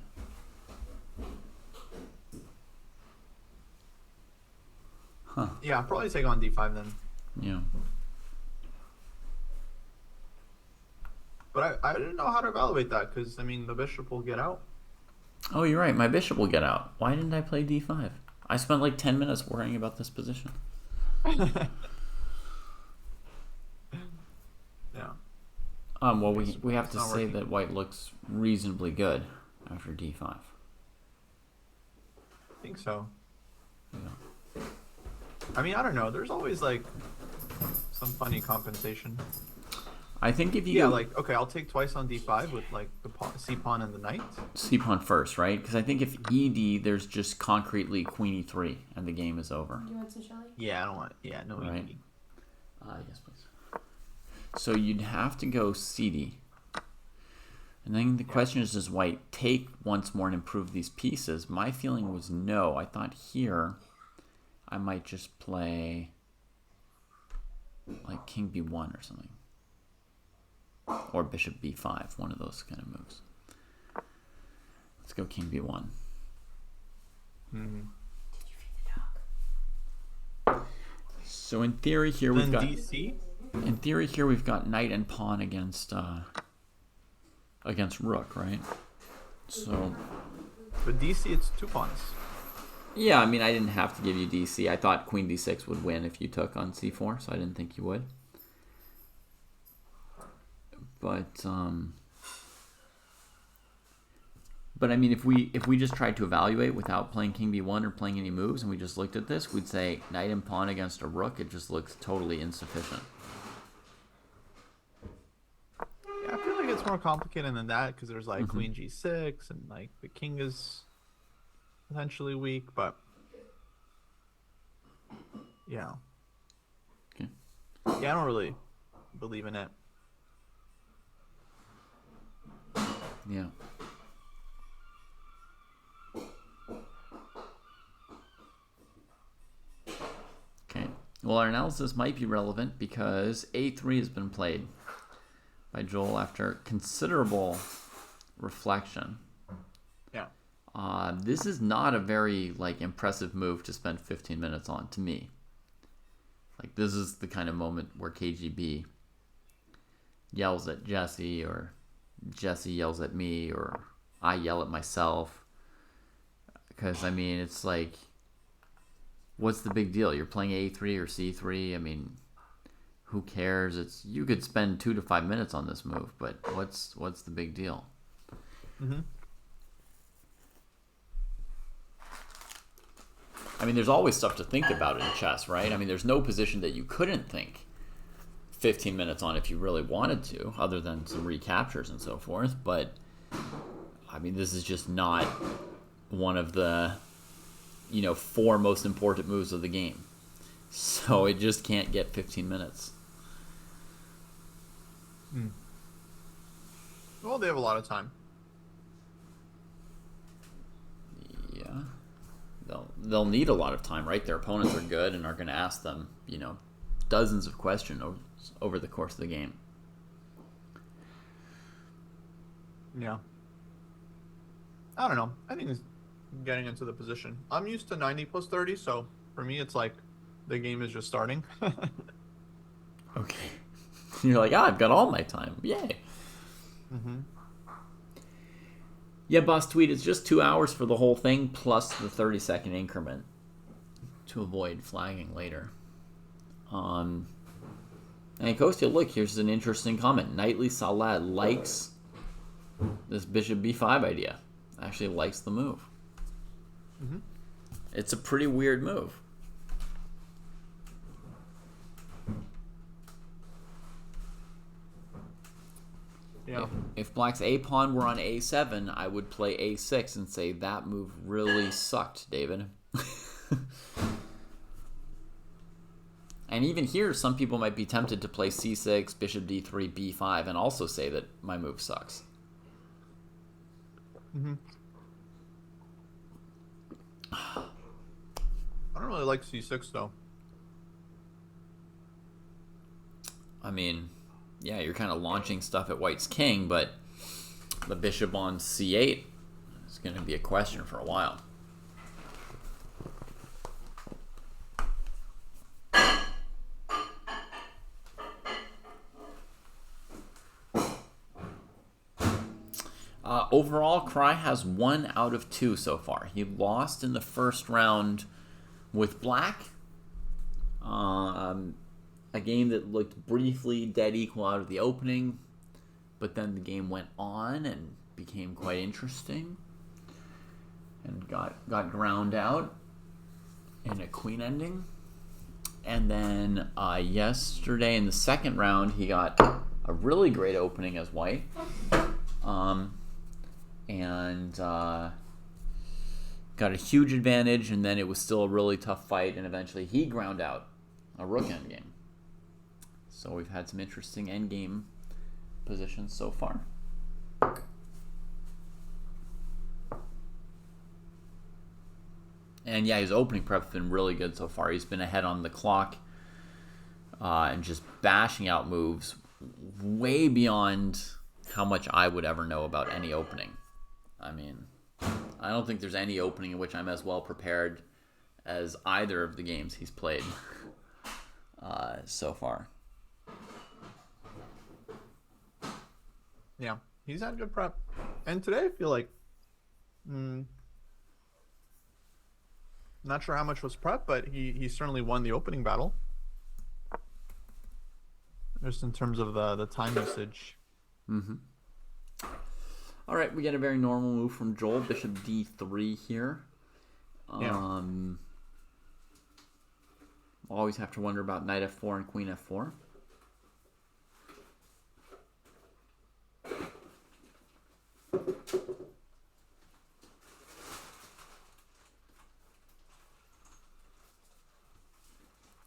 Huh. Yeah, I'll probably take on d5 then. Yeah. But I didn't know how to evaluate that, because, I mean, the bishop will get out. Oh, you're right. My bishop will get out. Why didn't I play d5? I spent like 10 minutes worrying about this position. Yeah. Well, we have to say that white looks reasonably good after d5. I think so. Yeah. I mean, I don't know. There's always, like, some funny compensation. I think if you Yeah, like, okay, I'll take twice on d5 with, like, the c-pawn and the knight. c-pawn first, right? Because I think if ed, there's just concretely queen e3, and the game is over. Do you want some, Shelly? Yeah, I don't want... Yeah, no Right. ed. Yes, please. So you'd have to go cd. And then the question is, does white take once more and improve these pieces? My feeling was no. I thought here I might just play like king b1 or something. Or bishop b5, one of those kind of moves. Let's go king b1. Mm-hmm. So in theory here Then we've got DC? in theory here we've got knight and pawn against rook, right? So But DC, it's 2 pawns. yeah, I mean I didn't have to give you DC. I thought queen d6 would win if you took on c4, so I didn't think you would. But I mean, if we just tried to evaluate without playing king b1 or playing any moves, and we just looked at this, we'd say knight and pawn against a rook. It just looks totally insufficient. Yeah, I feel like it's more complicated than that, because there's, like, queen g6, and, like, the king is potentially weak, but... Yeah. Okay. Yeah, I don't really believe in it. Yeah. Okay. Well, our analysis might be relevant because a3 has been played by Joel after considerable reflection. Yeah. This is not a very impressive move to spend 15 minutes on to me. Like, this is the kind of moment where KGB yells at Jesse, or Jesse yells at me, or I yell at myself. Because, I mean, it's like, what's the big deal? You're playing A3 or C3. I mean, who cares? You could spend 2 to 5 minutes on this move, but what's the big deal? Mm-hmm. I mean, there's always stuff to think about in chess, right? I mean, there's no position that you couldn't think 15 minutes on if you really wanted to, other than some recaptures and so forth. But, I mean, this is just not one of the, 4 most important moves of the game. So it just can't get 15 minutes. Well, they have a lot of time. Yeah. They'll need a lot of time, right? Their opponents are good and are going to ask them, dozens of questions over the course of the game. Yeah. I don't know. I think it's getting into the position. I'm used to 90 plus 30, so for me it's like the game is just starting. Okay. You're like, I've got all my time. Yay. Mm-hmm. Yeah, Boss Tweet, it's just 2 hours for the whole thing, plus the 30-second increment to avoid flagging later. And Kostya, look, here's an interesting comment. Nightly Salad likes this bishop b5 idea. Actually likes the move. Mm-hmm. It's a pretty weird move. Yeah. If black's a pawn were on a7, I would play a6 and say that move really sucked, David. And even here, some people might be tempted to play c6, bishop d3, b5, and also say that my move sucks. Mm-hmm. I don't really like c6 though. I mean, yeah, you're kind of launching stuff at white's king, but the bishop on c8 is going to be a question for a while. Overall, Kraai has 1 out of 2 so far. He lost in the first round with black. A game that looked briefly dead equal out of the opening, but then the game went on and became quite interesting and got ground out in a queen ending. And then yesterday in the second round, he got a really great opening as white. And got a huge advantage, and then it was still a really tough fight, and eventually he ground out a rook endgame. So we've had some interesting endgame positions so far. And yeah, his opening prep's been really good so far. He's been ahead on the clock and just bashing out moves way beyond how much I would ever know about any opening. I mean, I don't think there's any opening in which I'm as well prepared as either of the games he's played so far. Yeah, he's had good prep. And today I feel like, not sure how much was prep, but he certainly won the opening battle. Just in terms of the time usage. Mm-hmm. All right, we get a very normal move from Joel, bishop d3 here. Yeah. Always have to wonder about knight f4 and queen f4.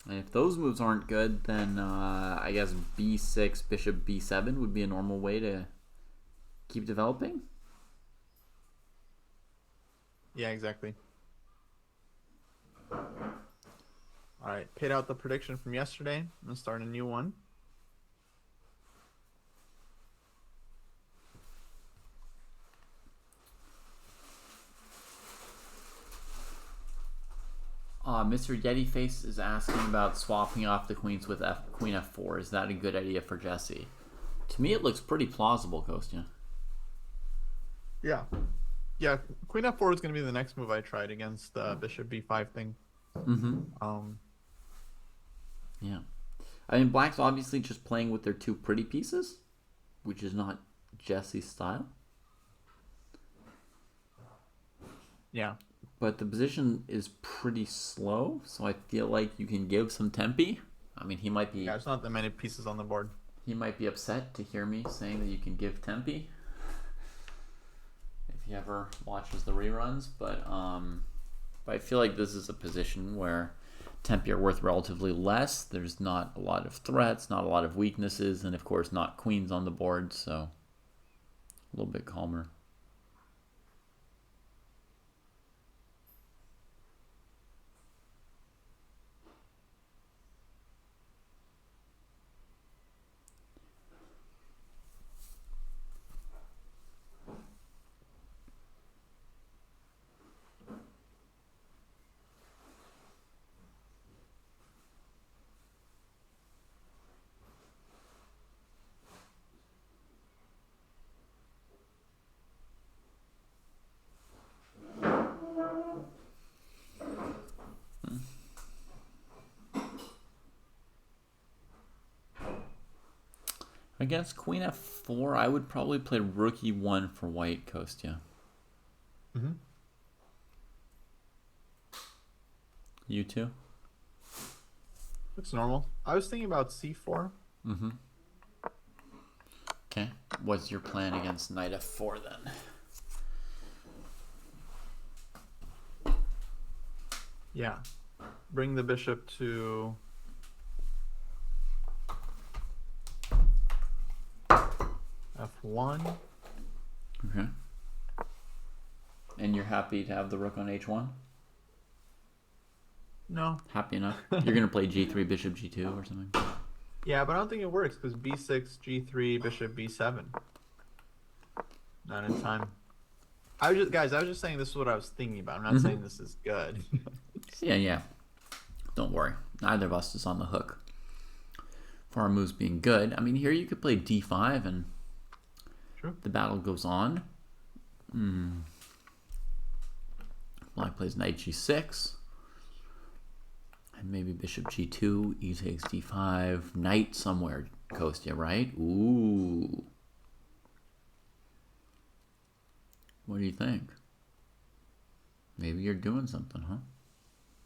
And if those moves aren't good, then I guess b6, bishop b7 would be a normal way to keep developing. Yeah, exactly. All right, paid out the prediction from yesterday. I'm going to start a new one. Mr. Yetiface is asking about swapping off the queens with queen f4. Is that a good idea for Jesse? To me, it looks pretty plausible, Kostya. Yeah. Yeah, queen f4 is going to be the next move I tried against the bishop b5 thing. Mm-hmm. Yeah. I mean, black's obviously just playing with their two pretty pieces, which is not Jesse's style. Yeah. But the position is pretty slow, so I feel like you can give some tempi. I mean, he might be... Yeah, there's not that many pieces on the board. He might be upset to hear me saying that you can give tempi if he ever watches the reruns, but I feel like this is a position where tempi are worth relatively less. There's not a lot of threats, not a lot of weaknesses, and of course not queens on the board, so a little bit calmer. Against queen f4, I would probably play rook e1 for white, Kostya. Mm-hmm. You too? Looks normal. I was thinking about c4. Mm-hmm. Okay. What's your plan against knight f4 then? Yeah. Bring the bishop to f1. Okay. And you're happy to have the rook on h1? No. Happy enough? You're going to play g3, bishop g2 or something? Yeah, but I don't think it works because b6, g3, bishop b7. Not in time. I was just saying this is what I was thinking about. I'm not saying this is good. Yeah. Don't worry. Neither of us is on the hook for our moves being good. I mean, here you could play d5 and True. The battle goes on. Black plays knight g6. And maybe bishop g2, e takes d5, knight somewhere, Kostya, right? Ooh. What do you think? Maybe you're doing something,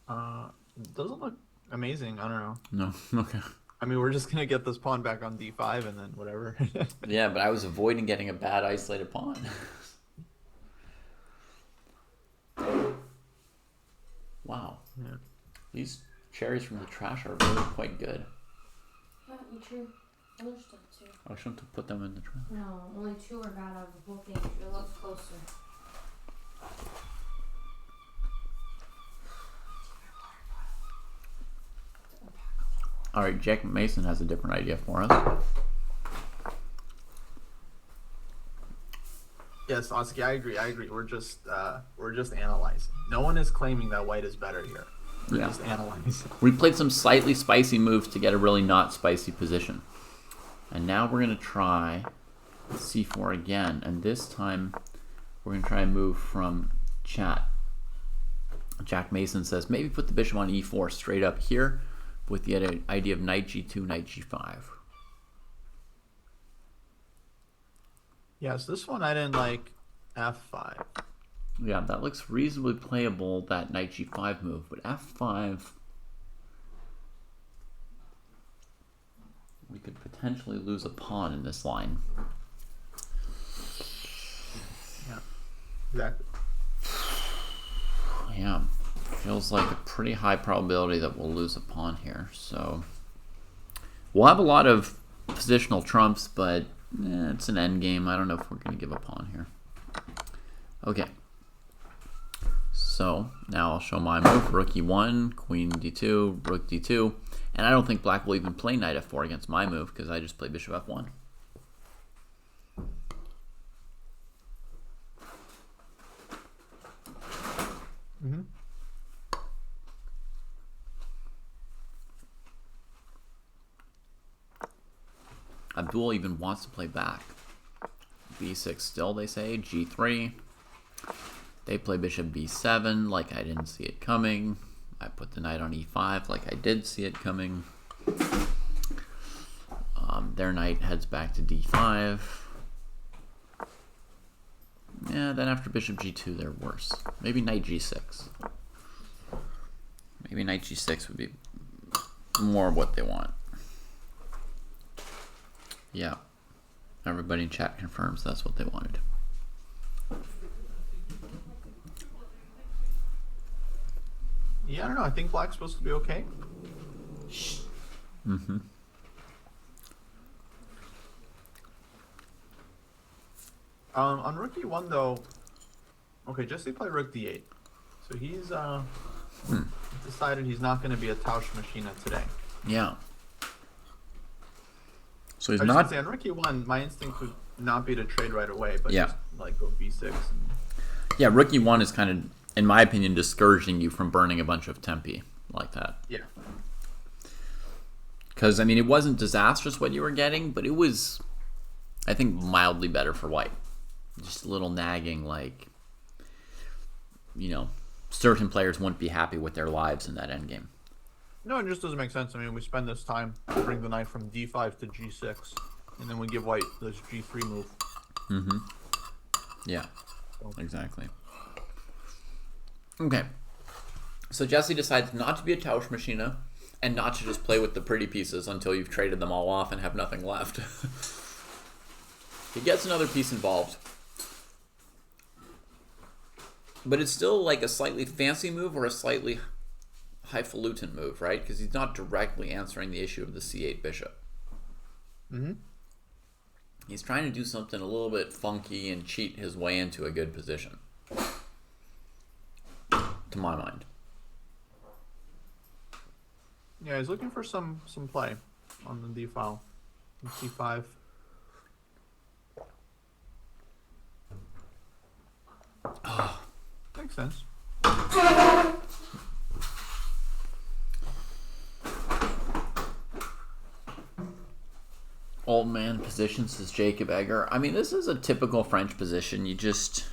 huh? Doesn't look amazing. I don't know. No? Okay. I mean, we're just going to get this pawn back on d5 and then whatever. Yeah, but I was avoiding getting a bad isolated pawn. Wow. Yeah. These cherries from the trash are really quite good. Yeah, you true. Other stuff too. I shouldn't have put them in the trash. No, only 2 are bad out of the whole thing. It looks closer. All right, Jack Mason has a different idea for us. Yes, Oski, I agree. We're just analyzing. No one is claiming that white is better here. We're just analyzing. We played some slightly spicy moves to get a really not spicy position. And now we're going to try c4 again. And this time we're going to try and move from chat. Jack Mason says, maybe put the bishop on e4 straight up here with the idea of knight g2, knight g5. Yes, this one I didn't like f5. Yeah, that looks reasonably playable, that knight g5 move. But f5, we could potentially lose a pawn in this line. Yeah, exactly. Yeah, feels like a pretty high probability that we'll lose a pawn here. So we'll have a lot of positional trumps, but it's an endgame. I don't know if we're going to give a pawn here. Okay. So now I'll show my move. Rook e1, queen d2, rook d2. And I don't think black will even play knight f4 against my move because I just play bishop f1. Mm-hmm. Abdul even wants to play back. b6 still, they say. g3. They play bishop b7 like I didn't see it coming. I put the knight on e5 like I did see it coming. Their knight heads back to d5. Yeah, then after bishop g2, they're worse. Maybe knight g6. Maybe knight g6 would be more of what they want. Yeah. Everybody in chat confirms that's what they wanted. Yeah, I don't know. I think black's supposed to be okay. Mm-hmm. On rook e1 though, okay, Jesse played rook d8, so he's decided he's not going to be a Tausch machine today. Yeah. So he's I was not. gonna say, on rook e1, my instinct would not be to trade right away, but Yeah. just like go b6. And... Yeah, rook e1 is kind of, in my opinion, discouraging you from burning a bunch of tempi like that. Yeah. Because, I mean, it wasn't disastrous what you were getting, but it was, I think, mildly better for white. Just a little nagging, like, you know, certain players wouldn't be happy with their lives in that endgame. No, it just doesn't make sense. I mean, we spend this time to bring the knight from d5 to g6. And then we give white this g3 move. Mm-hmm. Yeah, So. exactly. Okay. So Jesse decides not to be a Tausch Machina and not to just play with the pretty pieces until you've traded them all off and have nothing left. He gets another piece involved. But it's still like a slightly fancy move or a slightly highfalutin move, right? Because he's not directly answering the issue of the c8 bishop. Mm-hmm. He's trying to do something a little bit funky and cheat his way into a good position. To my mind. Yeah, he's looking for some play on the d file. c5. Makes sense. Old man position, says Jacob Egger. I mean, this is a typical French position. It's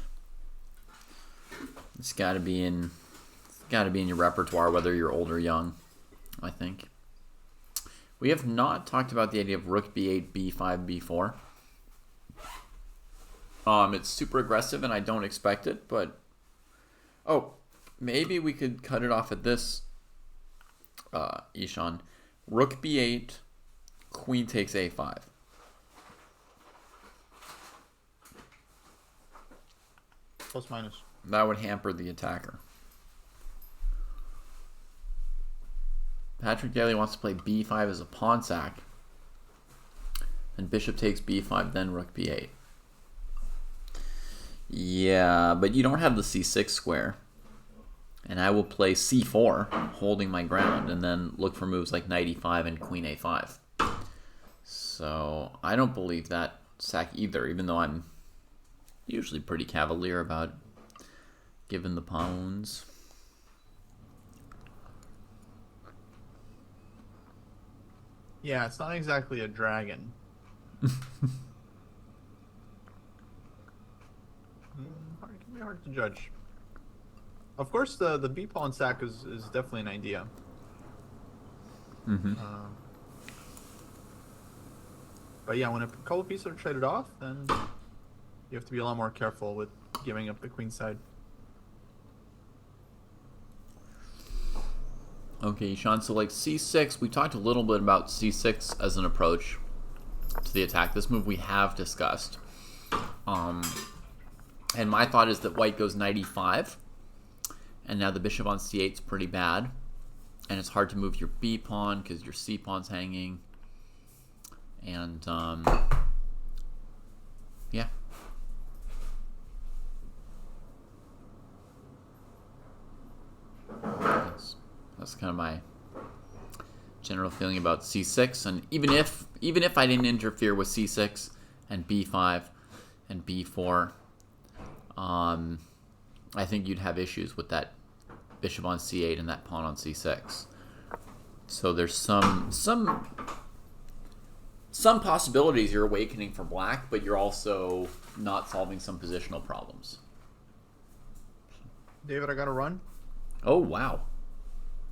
got to be in your repertoire, whether you're old or young, I think. We have not talked about the idea of rook b8, b5, b4. It's super aggressive, and I don't expect it, but... Oh, maybe we could cut it off at this, Ishan. Rook b8, queen takes a5. Plus minus. That would hamper the attacker. Patrick Daly wants to play b5 as a pawn sack. And bishop takes b5, then rook b8. Yeah, but you don't have the c6 square. And I will play c4, holding my ground, and then look for moves like knight e5 and queen a5. So I don't believe that sack either, even though I'm usually pretty cavalier about giving the pawns. Yeah, it's not exactly a dragon. It can be hard to judge. Of course, the b pawn sack is definitely an idea. Mm-hmm. But yeah, when a couple pieces are traded off, then you have to be a lot more careful with giving up the queen side. Okay, Sean, so like c6, we talked a little bit about c6 as an approach to the attack. This move we have discussed. And my thought is that white goes knight e5. And now the bishop on c8 is pretty bad. And it's hard to move your b pawn because your c pawn's hanging. And, yeah. That's kind of my general feeling about c6. And even if I didn't interfere with c6 and b5 and b4, I think you'd have issues with that bishop on c8 and that pawn on c6. So there's some possibilities you're awakening for black, but you're also not solving some positional problems. David, I gotta run. Oh, wow.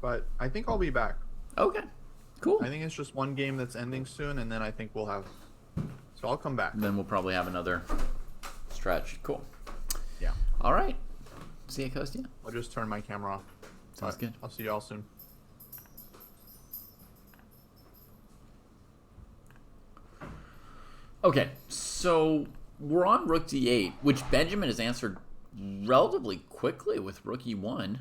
But I think I'll be back. Okay, cool. I think it's just one game that's ending soon, and then I think we'll have... So I'll come back. Then we'll probably have another stretch. Cool. Yeah. All right. See you, Kostya. I'll just turn my camera off. Sounds good. I'll see you all soon. Okay, so we're on rook d8, which Benjamin has answered relatively quickly with rook e1.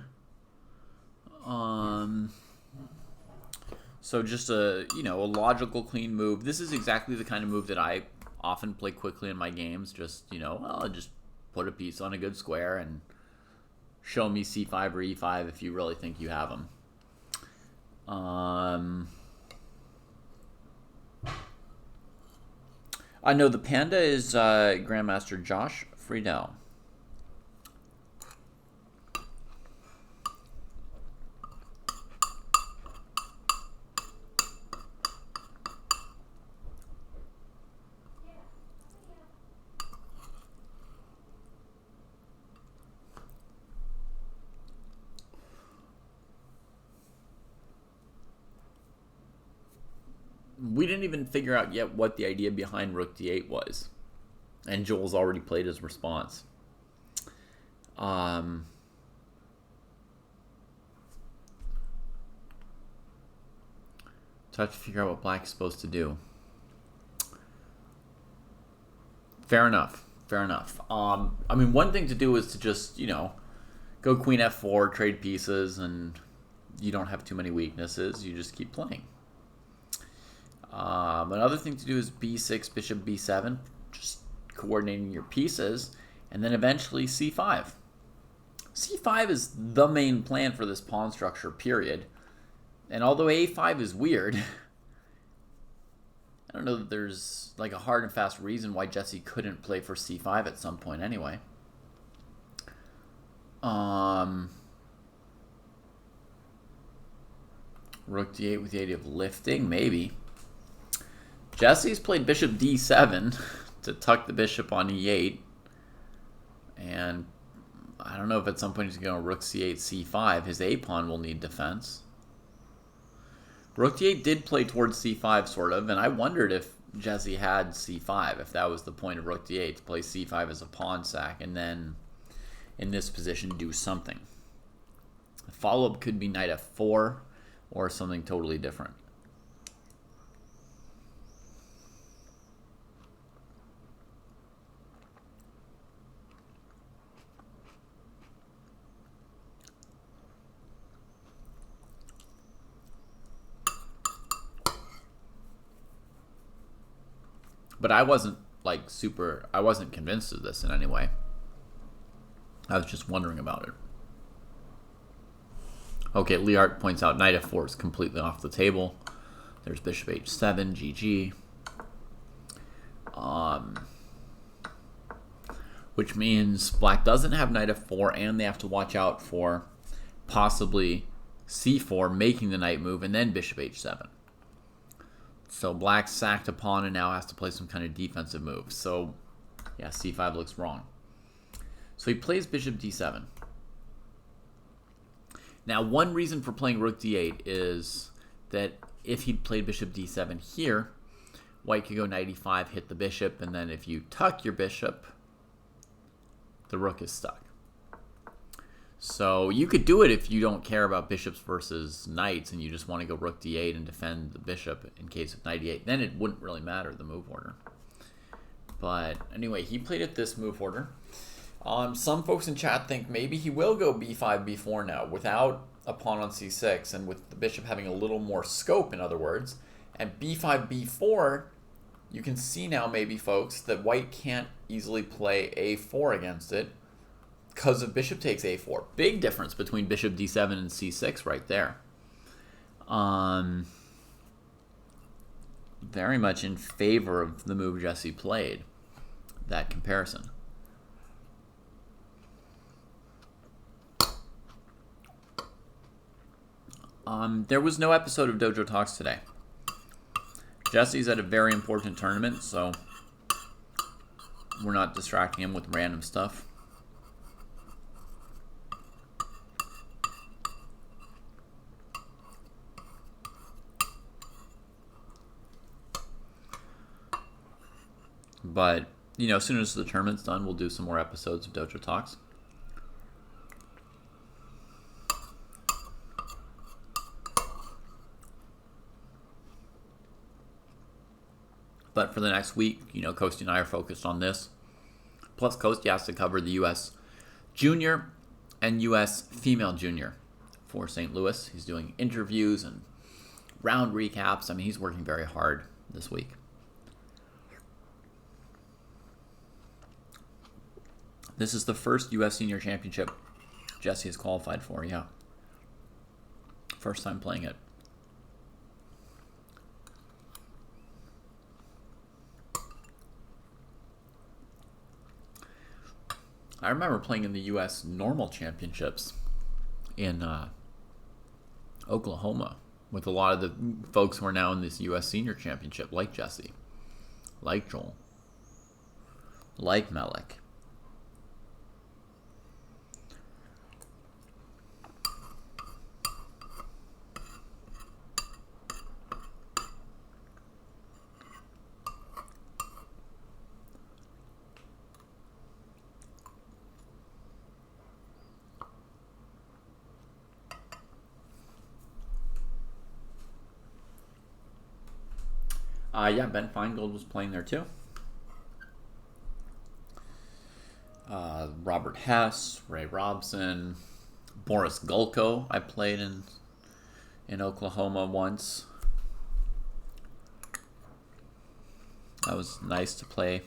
So just a logical, clean move. This is exactly the kind of move that I often play quickly in my games. Just, I'll just put a piece on a good square and show me c5 or e5 if you really think you have them. I know the panda is Grandmaster Josh Friedel. we didn't even figure out yet what the idea behind rook d8 was. And Joel's already played his response. Try to figure out what black is supposed to do. Fair enough. Fair enough. I mean, one thing to do is to just, go queen f4, trade pieces, and you don't have too many weaknesses. You just keep playing. Another thing to do is b6, bishop b7, just coordinating your pieces, and then eventually c5. c5 is the main plan for this pawn structure, period. And although a5 is weird, I don't know that there's like a hard and fast reason why Jesse couldn't play for c5 at some point anyway. Rook d8 with the idea of lifting, maybe. Jesse's played bishop d7 to tuck the bishop on e8. And I don't know if at some point he's going to rook c8, c5. His a-pawn will need defense. Rook d8 did play towards c5, sort of, and I wondered if Jesse had c5, if that was the point of rook d8, to play c5 as a pawn sack, and then in this position do something. The follow-up could be knight f4, or something totally different. But I wasn't I wasn't convinced of this in any way. I was just wondering about it. Okay, Liart points out knight f4 is completely off the table. There's bishop h7, GG. Which means black doesn't have knight f4, and they have to watch out for possibly c4, making the knight move, and then bishop h7. So black sacked a pawn and now has to play some kind of defensive move. So, yeah, c5 looks wrong. So he plays bishop d7. Now, one reason for playing rook d8 is that if he'd played bishop d7 here, white could go knight e5, hit the bishop, and then if you tuck your bishop, the rook is stuck. So you could do it if you don't care about bishops versus knights and you just want to go rook d8 and defend the bishop in case of knight e8. Then it wouldn't really matter, the move order. But anyway, he played it this move order. Some folks in chat think maybe he will go b5, b4 now without a pawn on c6 and with the bishop having a little more scope, in other words. And b5, b4, you can see now maybe, folks, that white can't easily play a4 against it because of bishop takes a4. Big difference between bishop d7 and c6 right there. Very much in favor of the move Jesse played, that comparison. There was no episode of Dojo Talks today. Jesse's at a very important tournament, so we're not distracting him with random stuff. But, as soon as the tournament's done, we'll do some more episodes of Dojo Talks. But for the next week, Kostya and I are focused on this. Plus, Kostya has to cover the U.S. Junior and U.S. Female Junior for St. Louis. He's doing interviews and round recaps. I mean, he's working very hard this week. This is the first U.S. Senior Championship Jesse has qualified for, yeah. First time playing it. I remember playing in the U.S. Normal Championships in Oklahoma with a lot of the folks who are now in this U.S. Senior Championship, like Jesse, like Joel, like Melik. Yeah, Ben Feingold was playing there too. Robert Hess, Ray Robson, Boris Gulko. I played in Oklahoma once. That was nice to play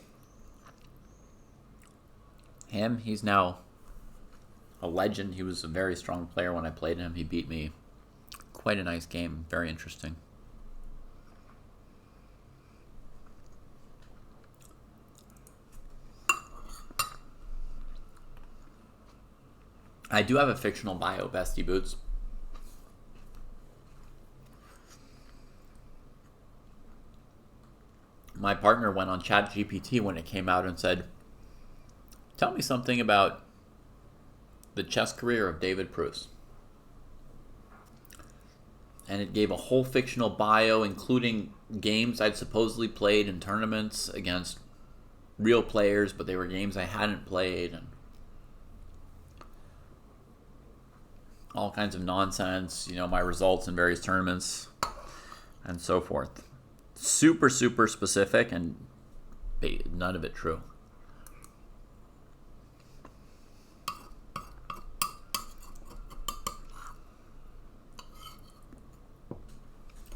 him. He's now a legend. He was a very strong player when I played him. He beat me. Quite a nice game. Very interesting. I do have a fictional bio, Bestie Boots. My partner went on ChatGPT when it came out and said, tell me something about the chess career of David Pruess. And it gave a whole fictional bio, including games I'd supposedly played in tournaments against real players, but they were games I hadn't played, and all kinds of nonsense, you know, my results in various tournaments, and so forth. Super, super specific, and none of it true.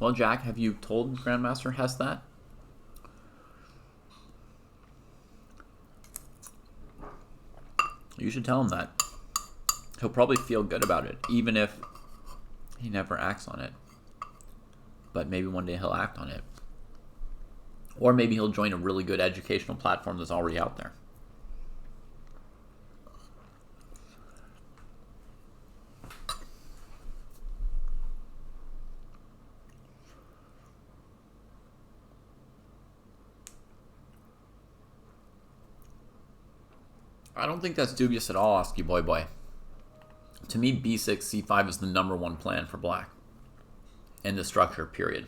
Well, Jack, have you told Grandmaster Hess that? You should tell him that. He'll probably feel good about it, even if he never acts on it. But maybe one day he'll act on it. Or maybe he'll join a really good educational platform that's already out there. I don't think that's dubious at all, Oski Boy Boy. To me, b6, c5 is the number one plan for black in the structure, period.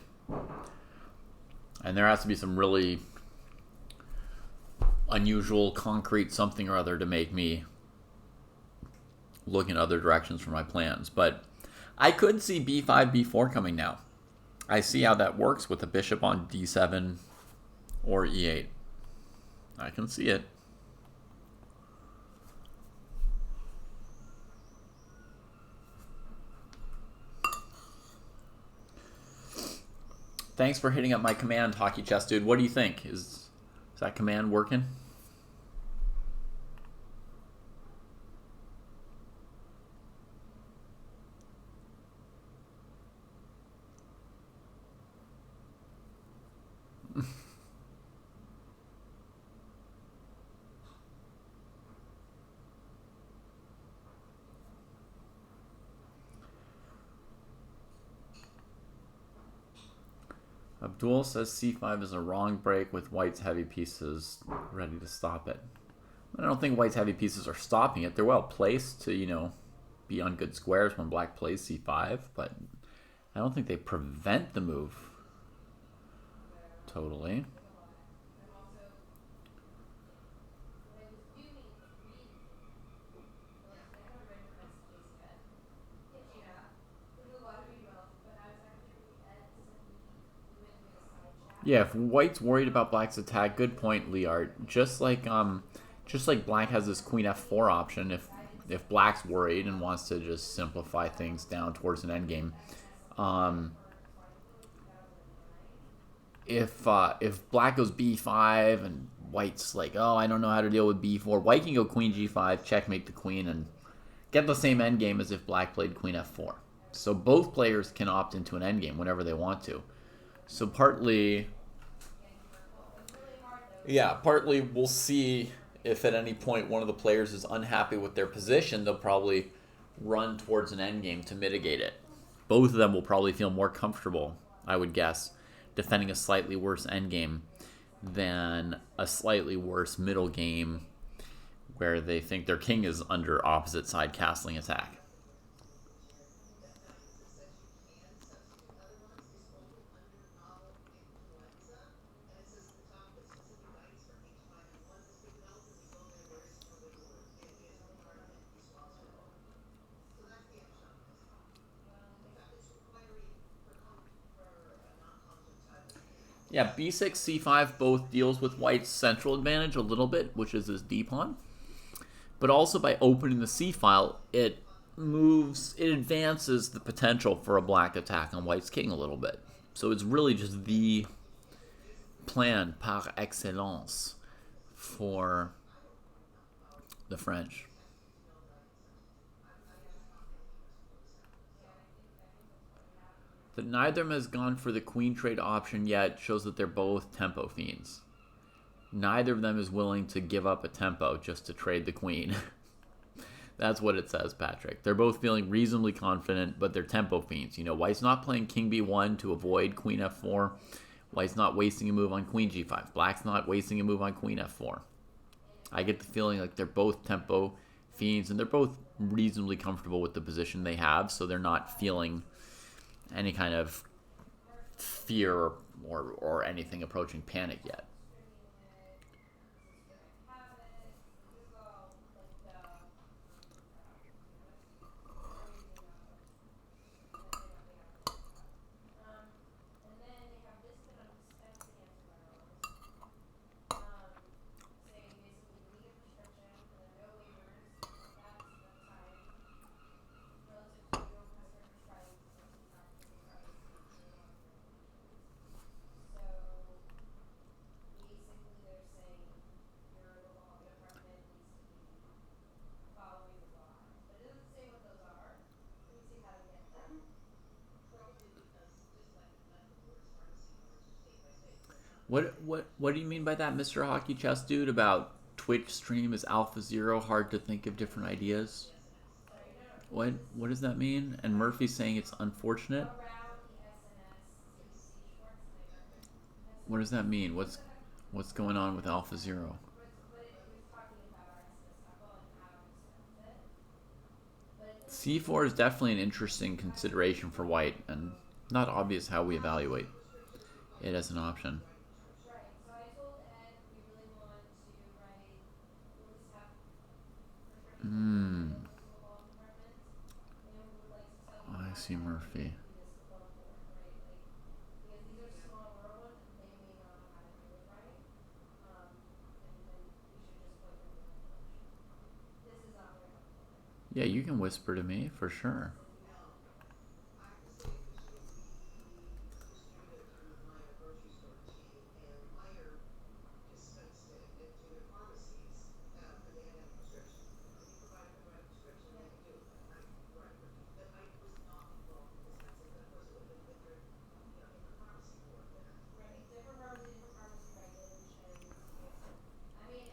And there has to be some really unusual, concrete something or other to make me look in other directions for my plans. But I could see b5, b4 coming now. I see how that works with the bishop on d7 or e8. I can see it. Thanks for hitting up my command, Hockey Chess Dude. What do you think? Is that command working? Abdul says c5 is a wrong break with white's heavy pieces ready to stop it. I don't think white's heavy pieces are stopping it. They're well placed to, you know, be on good squares when black plays c5, but I don't think they prevent the move totally. Yeah, if white's worried about black's attack, good point, Liart. Just like black has this queen f4 option, if black's worried and wants to just simplify things down towards an endgame. If black goes b5 and white's like, oh, I don't know how to deal with b4, white can go queen g5, checkmate the queen, and get the same endgame as if black played queen f4. So both players can opt into an endgame whenever they want to. So partly we'll see if at any point one of the players is unhappy with their position, they'll probably run towards an endgame to mitigate it. Both of them will probably feel more comfortable, I would guess, defending a slightly worse endgame than a slightly worse middle game where they think their king is under opposite side castling attack. Yeah, b6, c5 both deals with white's central advantage a little bit, which is his d-pawn. But also by opening the c-file, it advances the potential for a black attack on white's king a little bit. So it's really just the plan par excellence for the French. That neither of them has gone for the queen trade option yet shows that they're both tempo fiends. Neither of them is willing to give up a tempo just to trade the queen. That's what it says, Patrick. They're both feeling reasonably confident, but they're tempo fiends. You know, white's not playing king b1 to avoid queen f4. White's not wasting a move on queen g5. Black's not wasting a move on queen f4. I get the feeling like they're both tempo fiends, and they're both reasonably comfortable with the position they have, so they're not feeling any kind of fear or anything approaching panic yet. What do you mean by that, Mr. Hockey Chess Dude, about Twitch stream is Alpha Zero, hard to think of different ideas? What does that mean? And Murphy's saying it's unfortunate? What does that mean? What's going on with Alpha Zero? C4 is definitely an interesting consideration for white, and not obvious how we evaluate it as an option. I see Murphy. Yeah, you can whisper to me, for sure.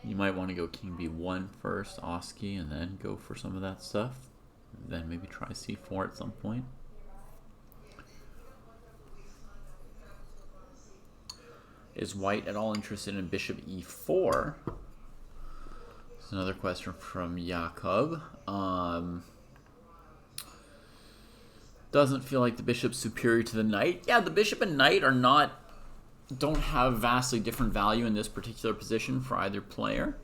You might want to go king b1 first, Oski, and then go for some of that stuff. Then maybe try c4 at some point. Is white at all interested in bishop e4? That's another question from Jakob. Doesn't feel like the bishop's superior to the knight. Yeah, the bishop and knight don't have vastly different value in this particular position for either player.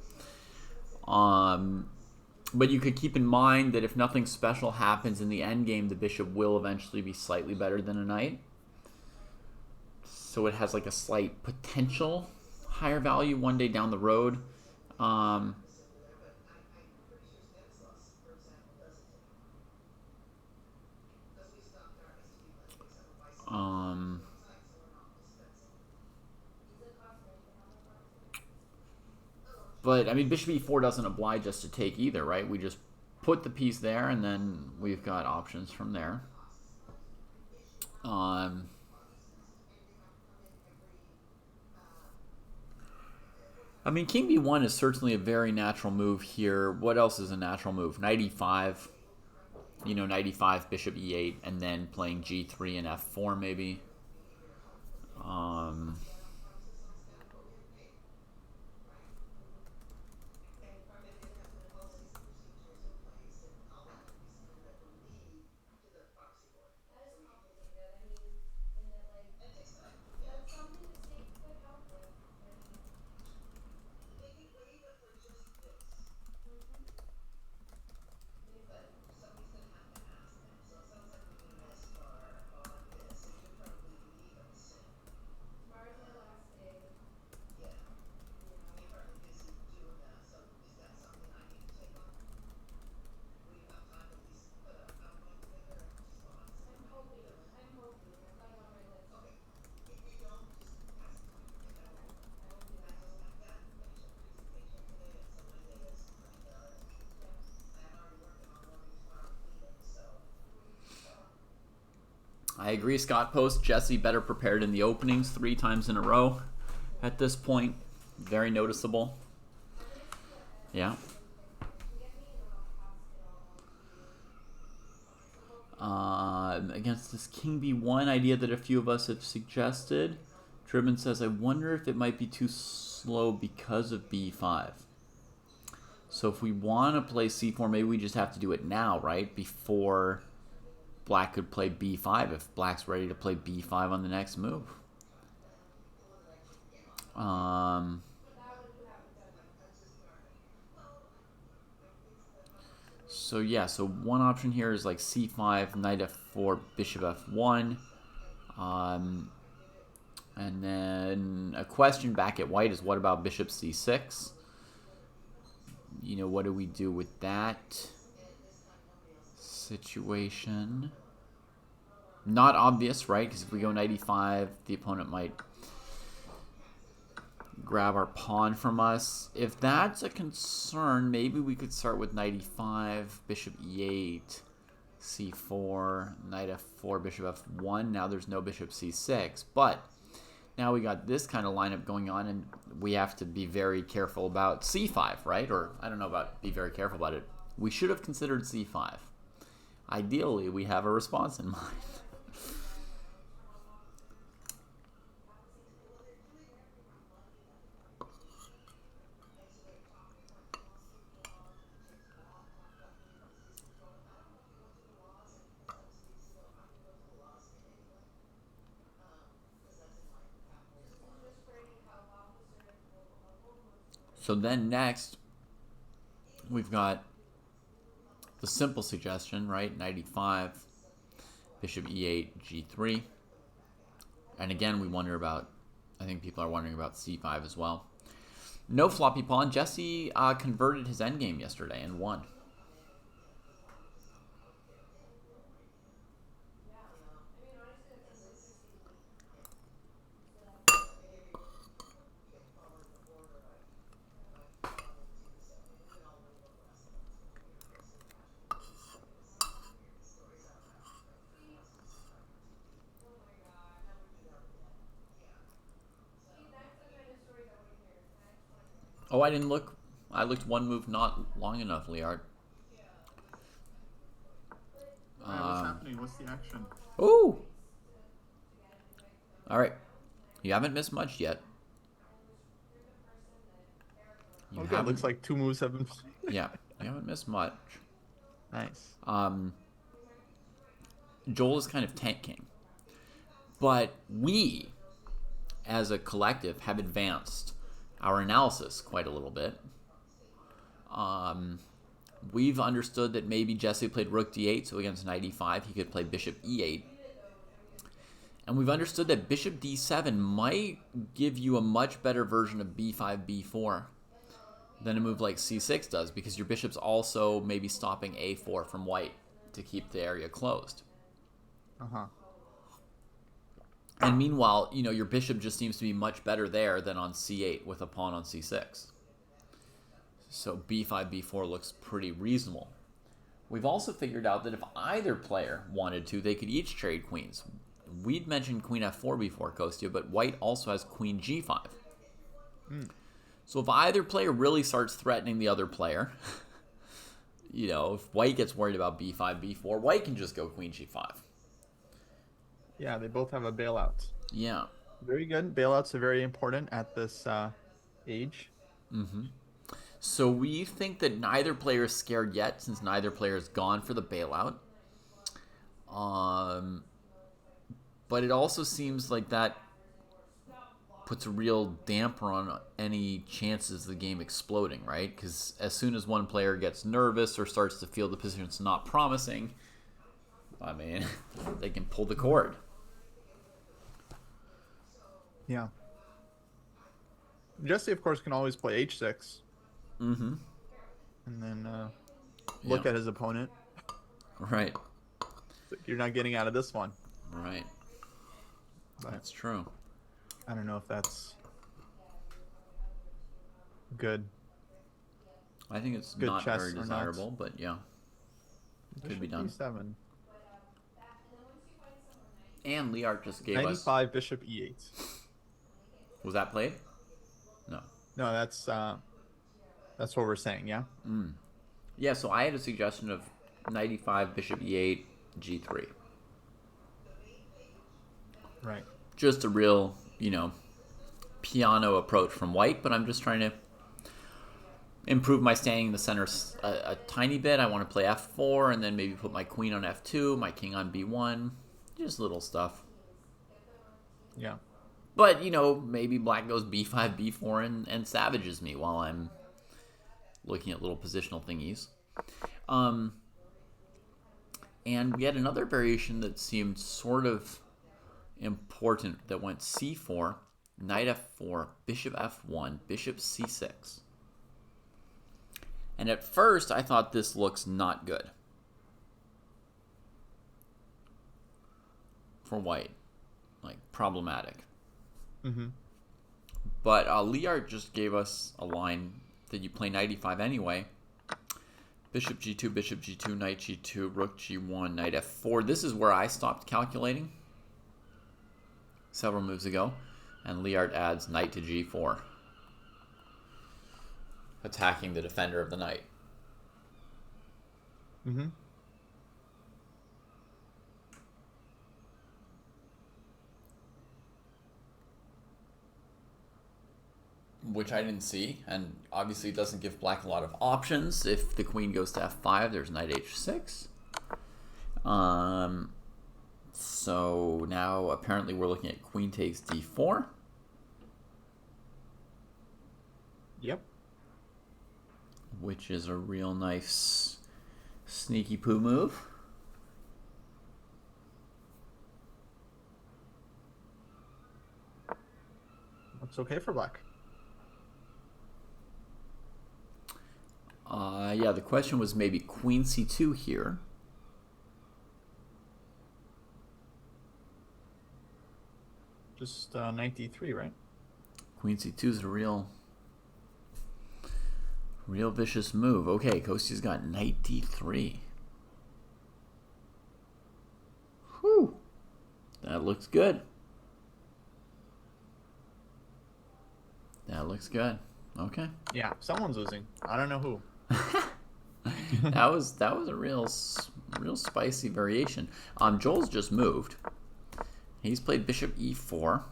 But you could keep in mind that if nothing special happens in the endgame, the bishop will eventually be slightly better than a knight. So it has like a slight potential higher value one day down the road. But, I mean, bishop e4 doesn't oblige us to take either, right? We just put the piece there, and then we've got options from there. I mean, king b1 is certainly a very natural move here. What else is a natural move? Knight e5. You know, knight e5, bishop e8, and then playing g3 and f4 maybe. I agree, Scott Post. Jesse better prepared in the openings 3 times in a row at this point. Very noticeable. Yeah. Against this King B1 idea that a few of us have suggested, Driven says, I wonder if it might be too slow because of B5. So if we want to play C4, maybe we just have to do it now, right? Before Black could play B5, if Black's ready to play B5 on the next move. So yeah, so one option here is like C5, Knight F4, Bishop F1. And then a question back at White is, what about Bishop C6? You know, what do we do with that situation? Not obvious, right? Because if we go Knight E5, the opponent might grab our pawn from us. If that's a concern, maybe we could start with Knight E5, Bishop E8, C4, Knight F4, Bishop F1. Now there's no Bishop C6, but now we got this kind of lineup going on, and we have to be very careful about C5, right? Or I don't know about be very careful about it. We should have considered C5. Ideally, we have a response in mind. So then next, we've got the simple suggestion, right? Knight E5, Bishop E8, G3. And again, we wonder about, I think people are wondering about C5 as well. No floppy pawn. Jesse converted his endgame yesterday and won. Oh, I didn't look. I looked one move not long enough, Liard. Alright, what's happening? What's the action? Ooh! Alright. You haven't missed much yet. Okay, it looks like 2 moves have been played. Yeah, you haven't missed much. Nice. Joel is kind of tanking. But we, as a collective, have advanced our analysis quite a little bit. We've understood that maybe Jesse played Rook D8, so against Knight E5, he could play Bishop E8. And we've understood that Bishop D7 might give you a much better version of B5, B4 than a move like C6 does, because your bishop's also maybe stopping A4 from White to keep the area closed. Uh-huh. And meanwhile, you know, your bishop just seems to be much better there than on C8 with a pawn on C6. So B5, B4 looks pretty reasonable. We've also figured out that if either player wanted to, they could each trade queens. We'd mentioned Queen F4 before, Kostya, but White also has Queen G5. So if either player really starts threatening the other player, you know, if White gets worried about B5, B4, White can just go Queen G5. Yeah, they both have a bailout. Yeah. Very good. Bailouts are very important at this age. So we think that neither player is scared yet, since neither player has gone for the bailout. But it also seems like that puts a real damper on any chances of the game exploding, right? Because as soon as one player gets nervous or starts to feel the position's not promising, I mean, they can pull the cord. Yeah. Jesse, of course, can always play H6. Mm-hmm. And then look at his opponent. Right. It's like, you're not getting out of this one. Right. But That's true. I don't know if that's good. I think it's Good not chess very or not. desirable, but yeah. Could be done. D7. And Liart just gave us... 95 bishop e8. Was that played? No. No, that's what we're saying, yeah? Yeah, so I had a suggestion of knight e5, bishop e8, g3. Right. Just a real, piano approach from white, but I'm just trying to improve my standing in the center a tiny bit. I want to play f4 and then maybe put my queen on f2, my king on b1. Just little stuff. Yeah. But, maybe black goes b5, b4 and savages me while I'm looking at little positional thingies. And we had another variation that seemed sort of important that went c4, knight f4, bishop f1, bishop c6. And at first, I thought this looks not good for white, like problematic. Mm-hmm. But Liart just gave us a line that you play knight e5 anyway. Bishop g2, knight g2, rook g1, knight f4. This is where I stopped calculating several moves ago. And Liart adds knight to g4, attacking the defender of the knight. Mm-hmm. Which I didn't see, and obviously doesn't give black a lot of options. If the queen goes to f5, there's knight h6. So now apparently we're looking at queen takes d4. Yep. Which is a real nice sneaky poo move. Looks okay for black. Yeah, the question was maybe queen c2 here. Just knight d3, right? Queen c2 is a real vicious move. Okay, Kostya's got knight d3. Whew. That looks good. That looks good. Okay. Yeah, someone's losing. I don't know who. that was a real spicy variation. Joel's just moved. He's played bishop e4,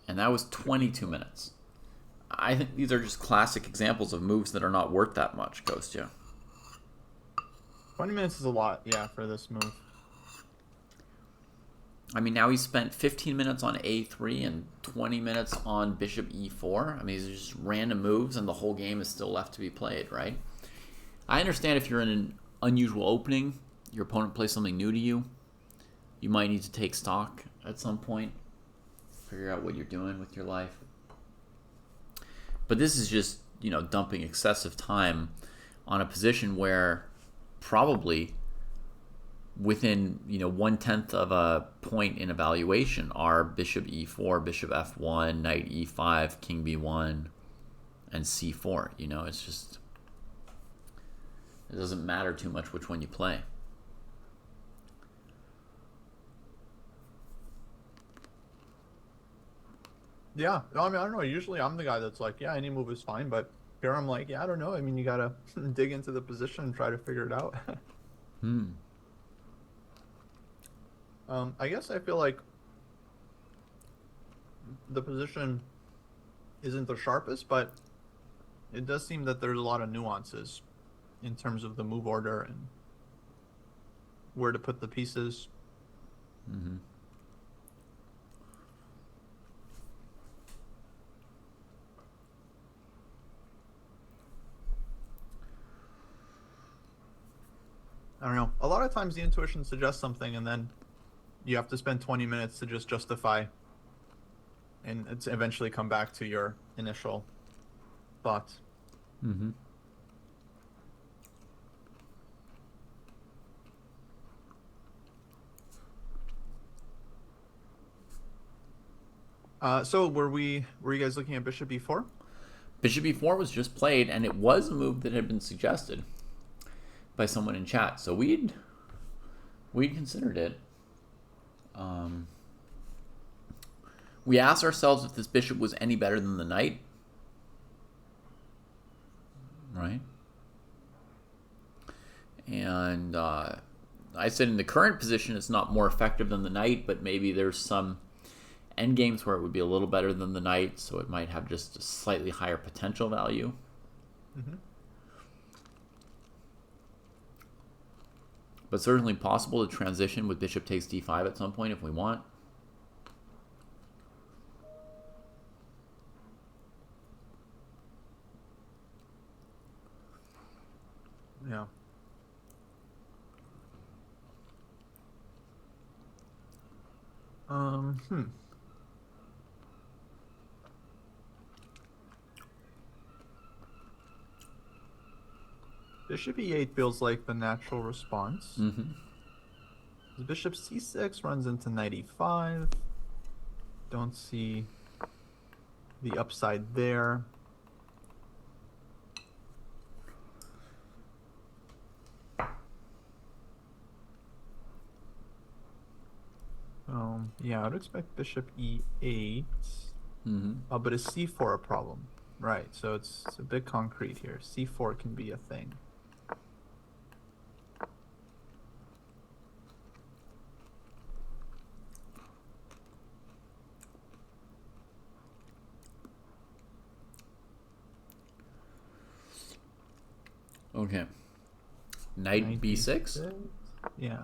and that was 22 minutes. I think these are just classic examples of moves that are not worth that much, Kostya. 20 minutes is a lot, yeah, for this move. I mean, now he's spent 15 minutes on a3 and 20 minutes on bishop e4. I mean, these are just random moves, and the whole game is still left to be played, right? I understand if you're in an unusual opening, your opponent plays something new to you, you might need to take stock at some point, figure out what you're doing with your life. But this is just, dumping excessive time on a position where probably within 1/10 of a point in evaluation are bishop e4, bishop f1, knight e5, king b1, and c4. It's just, it doesn't matter too much which one you play. Yeah, no, I mean, I don't know. Usually I'm the guy that's like, yeah, any move is fine, but here I'm like, yeah, I don't know. I mean, you gotta dig into the position and try to figure it out. I guess I feel like the position isn't the sharpest, but it does seem that there's a lot of nuances in terms of the move order and where to put the pieces. Mm-hmm. I don't know. A lot of times the intuition suggests something and then you have to spend 20 minutes to just justify and it's eventually come back to your initial thoughts. Mm-hmm. So were you guys looking at bishop e4? Bishop e4 was just played, and it was a move that had been suggested by someone in chat, so we'd considered it. We asked ourselves if this bishop was any better than the knight. Right? And I said in the current position it's not more effective than the knight, but maybe there's some endgames where it would be a little better than the knight, so it might have just a slightly higher potential value. Mm-hmm. But certainly possible to transition with bishop takes d5 at some point if we want. Yeah. Bishop e8 feels like the natural response. Mm-hmm. The bishop c6 runs into knight e5. Don't see the upside there. Yeah, I'd expect bishop e8. Mm-hmm. But is c4 a problem? Right, so it's a bit concrete here. c4 can be a thing. Okay. Knight b6? Yeah.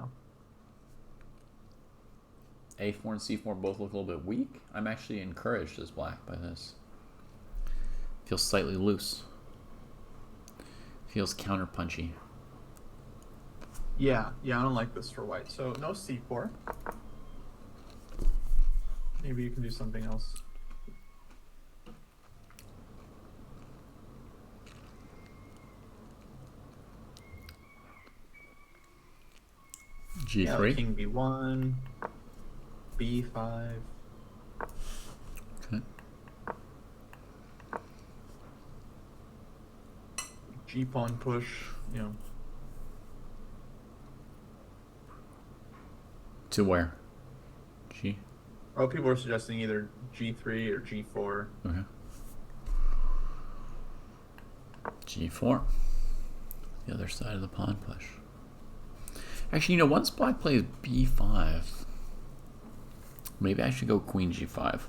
a4 and c4 both look a little bit weak. I'm actually encouraged as black by this. Feels slightly loose. Feels counter-punchy. Yeah, I don't like this for white. So no c4. Maybe you can do something else. g3. Yeah, king b1, b5. Okay. G pawn push, you know. To where? G? Oh, people are suggesting either g3 or g4. Okay. g4. The other side of the pawn push. Actually, you know, once black plays b5, maybe I should go queen g5.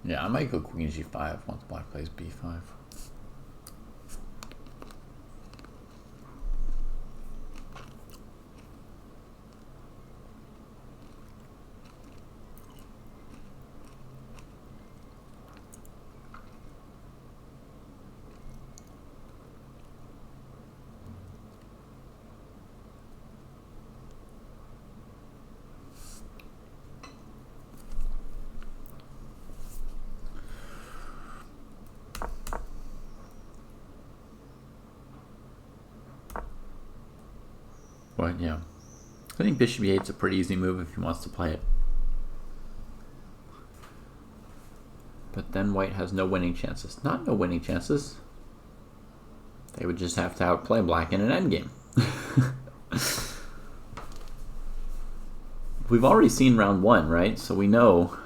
Yeah, I might go queen g5 once black plays b5. But yeah, I think bishop e8 is a pretty easy move if he wants to play it. But then white has no winning chances. Not no winning chances. They would just have to outplay black in an endgame. We've already seen round one, right? So we know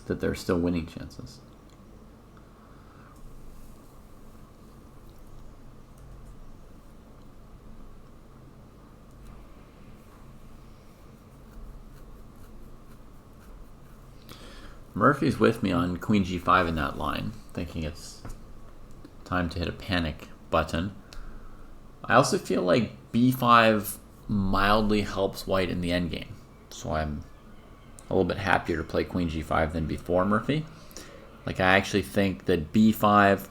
that there's still winning chances. Murphy's with me on queen g5 in that line, thinking it's time to hit a panic button. I also feel like b5 mildly helps white in the endgame, so I'm a little bit happier to play queen g5 than before Murphy. Like, I actually think that b5,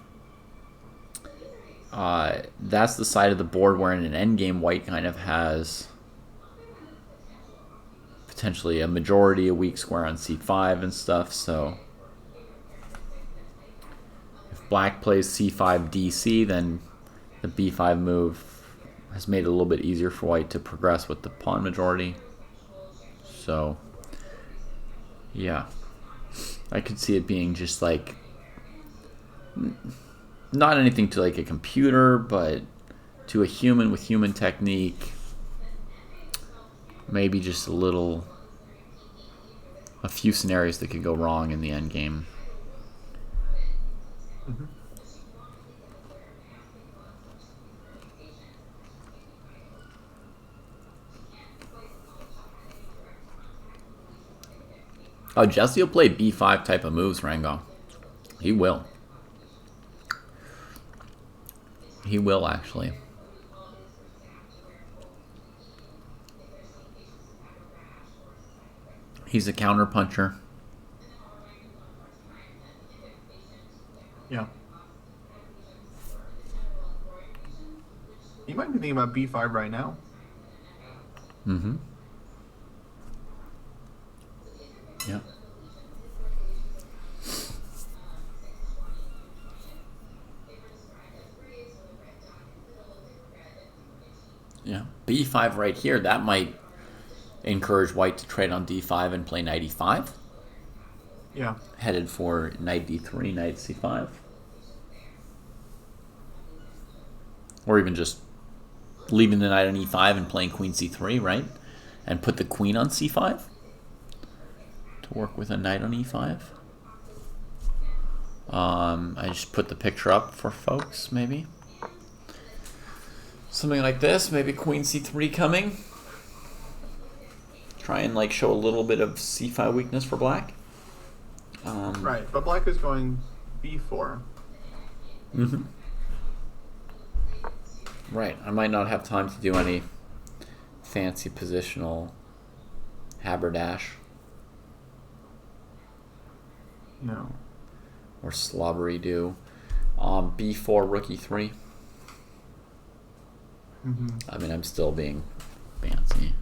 that's the side of the board where in an endgame white kind of has potentially a majority, a weak square on c5 and stuff. So if black plays c5 dc, then the b5 move has made it a little bit easier for white to progress with the pawn majority. So Yeah. I could see it being just like not anything to like a computer, but to a human with human technique. Maybe just a few scenarios that could go wrong in the end game. Mm-hmm. Oh, Jesse will play b5 type of moves, Rango. He will. He will, actually. He's a counter puncher. Yeah. He might be thinking about b5 right now. Mm-hmm. Yeah. Yeah. b5 right here, that might encourage white to trade on d5 and play knight e5. Yeah. Headed for knight d3, knight c5. Or even just leaving the knight on e5 and playing queen c3, right? And put the queen on c5 to work with a knight on e5. I just put the picture up for folks, maybe. Something like this, maybe queen c3 coming. Try and like show a little bit of c5 weakness for black. Right, but black is going b4. Mm-hmm. Right, I might not have time to do any fancy positional haberdash. No. Or slobbery do. b4, rook e3. Mm-hmm. I mean, I'm still being fancy.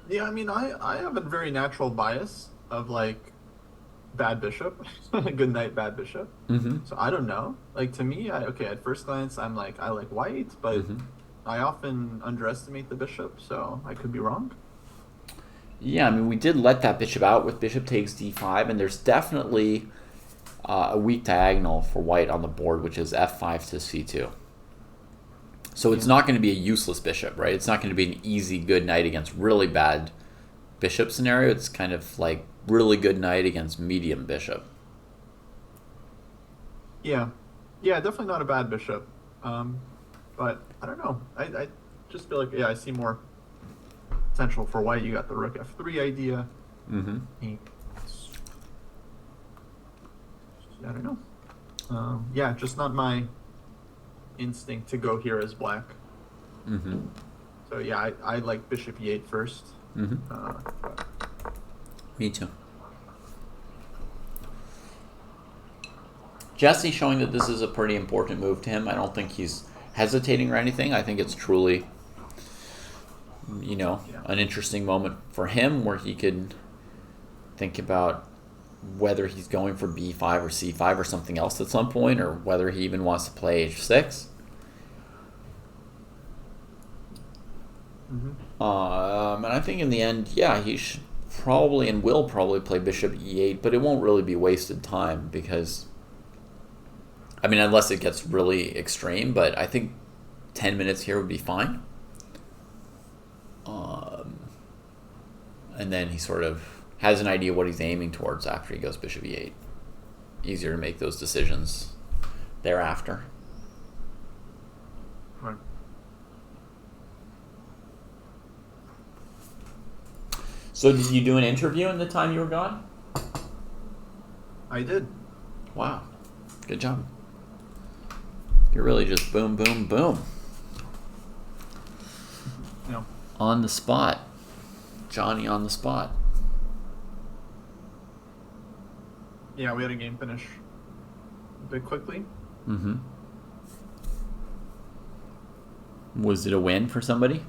Yeah, I mean, I have a very natural bias of like bad bishop, good knight, bad bishop. Mm-hmm. So I don't know. Like to me, okay, at first glance, I like white, but Mm-hmm. I often underestimate the bishop, so I could be wrong. Yeah, I mean, we did let that bishop out with bishop takes d5, and there's definitely a weak diagonal for white on the board, which is f5 to c2. So it's not going to be a useless bishop, right? It's not going to be an easy good knight against really bad bishop scenario. It's kind of like really good knight against medium bishop. Yeah, definitely not a bad bishop. But I don't know. I just feel like I see more potential for white. You got the rook f3 idea. Mm-hmm. I don't know. Yeah, just not my instinct to go here as black. Mm-hmm. So yeah, I like bishop e8 first. Mm-hmm. Me too. Jesse showing that this is a pretty important move to him. I don't think he's hesitating or anything. I think it's truly, an interesting moment for him where he could think about whether he's going for b5 or c5 or something else at some point, or whether he even wants to play h6. Mm-hmm. And I think in the end, he should probably and will probably play bishop e8, but it won't really be wasted time because, I mean, unless it gets really extreme, but I think 10 minutes here would be fine. And then he sort of has an idea what he's aiming towards after he goes bishop e8. Easier to make those decisions thereafter. Right. So did you do an interview in the time you were gone? I did. Wow. Good job. You're really just boom, boom, boom. Yeah. On the spot. Johnny on the spot. Yeah, we had a game finish a bit quickly. Mm-hmm. Was it a win for somebody?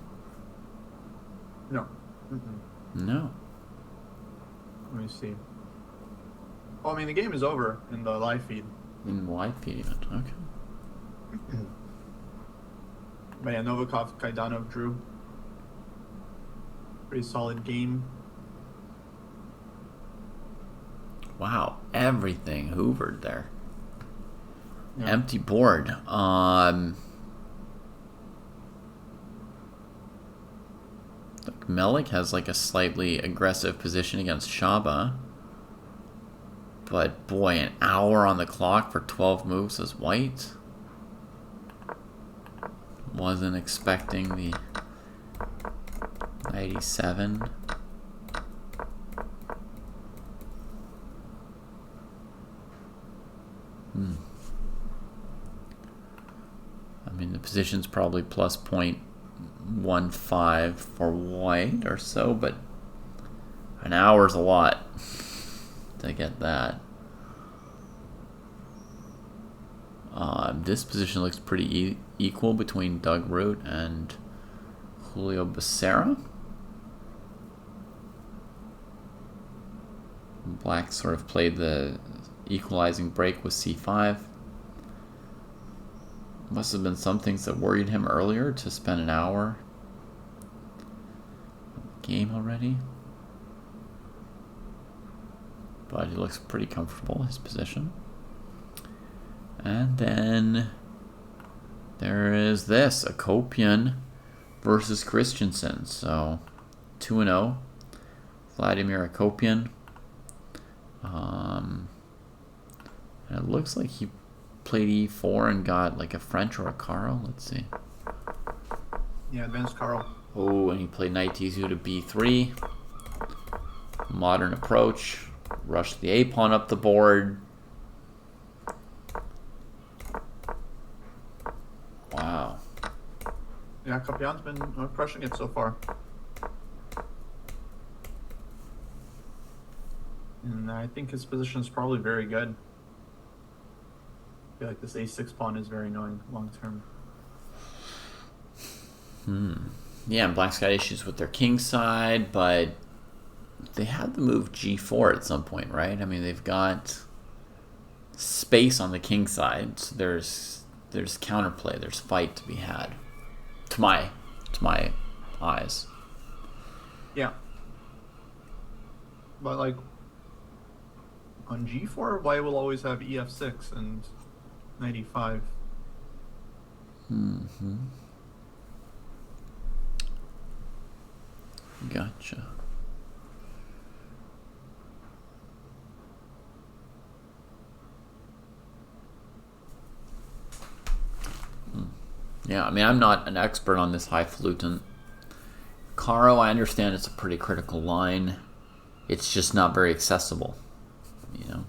No. Mm-mm. No. Let me see. Oh, I mean, the game is over in the live feed. In the live feed event. Okay. But yeah, Novikov, Kaidanov drew. Pretty solid game. Wow, everything hoovered there. Yeah. Empty board. Look, Melik has like a slightly aggressive position against Shaba. But boy, an hour on the clock for 12 moves as white. Wasn't expecting the 97. I mean, the position's probably plus 0.15 for white or so, but an hour's a lot to get that. This position looks pretty equal between Doug Root and Julio Becerra. Black sort of played the equalizing break with c5. Must have been some things that worried him earlier to spend an hour game already. But he looks pretty comfortable in his position. And then there is this, Akopian versus Christensen. So 2-0, Vladimir Akopian. And it looks like he played e4 and got like a French or a Carl. Let's see. Yeah, advanced Carl. Oh, and he played knight d2 to b3. Modern approach. Rush the a pawn up the board. Wow. Yeah, Akopian's been crushing it so far. And I think his position is probably very good. I feel like this a6 pawn is very annoying long term. Yeah, and Black's got issues with their king side, but they had the move g4 at some point, right? I mean, they've got space on the king side, so there's counterplay, there's fight to be had. To my eyes. Yeah. But like on g4, white will always have ef6 and knight e5. Gotcha. Yeah, I mean, I'm not an expert on this highfalutin. Caro, I understand it's a pretty critical line. It's just not very accessible, you know?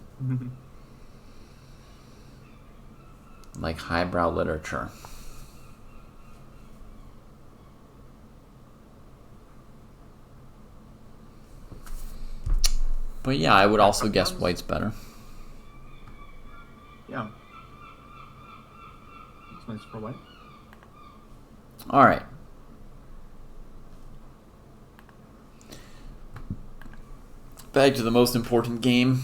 Like highbrow literature. But yeah, I would also guess white's better. Yeah. It's nice for white. All right. Back to the most important game.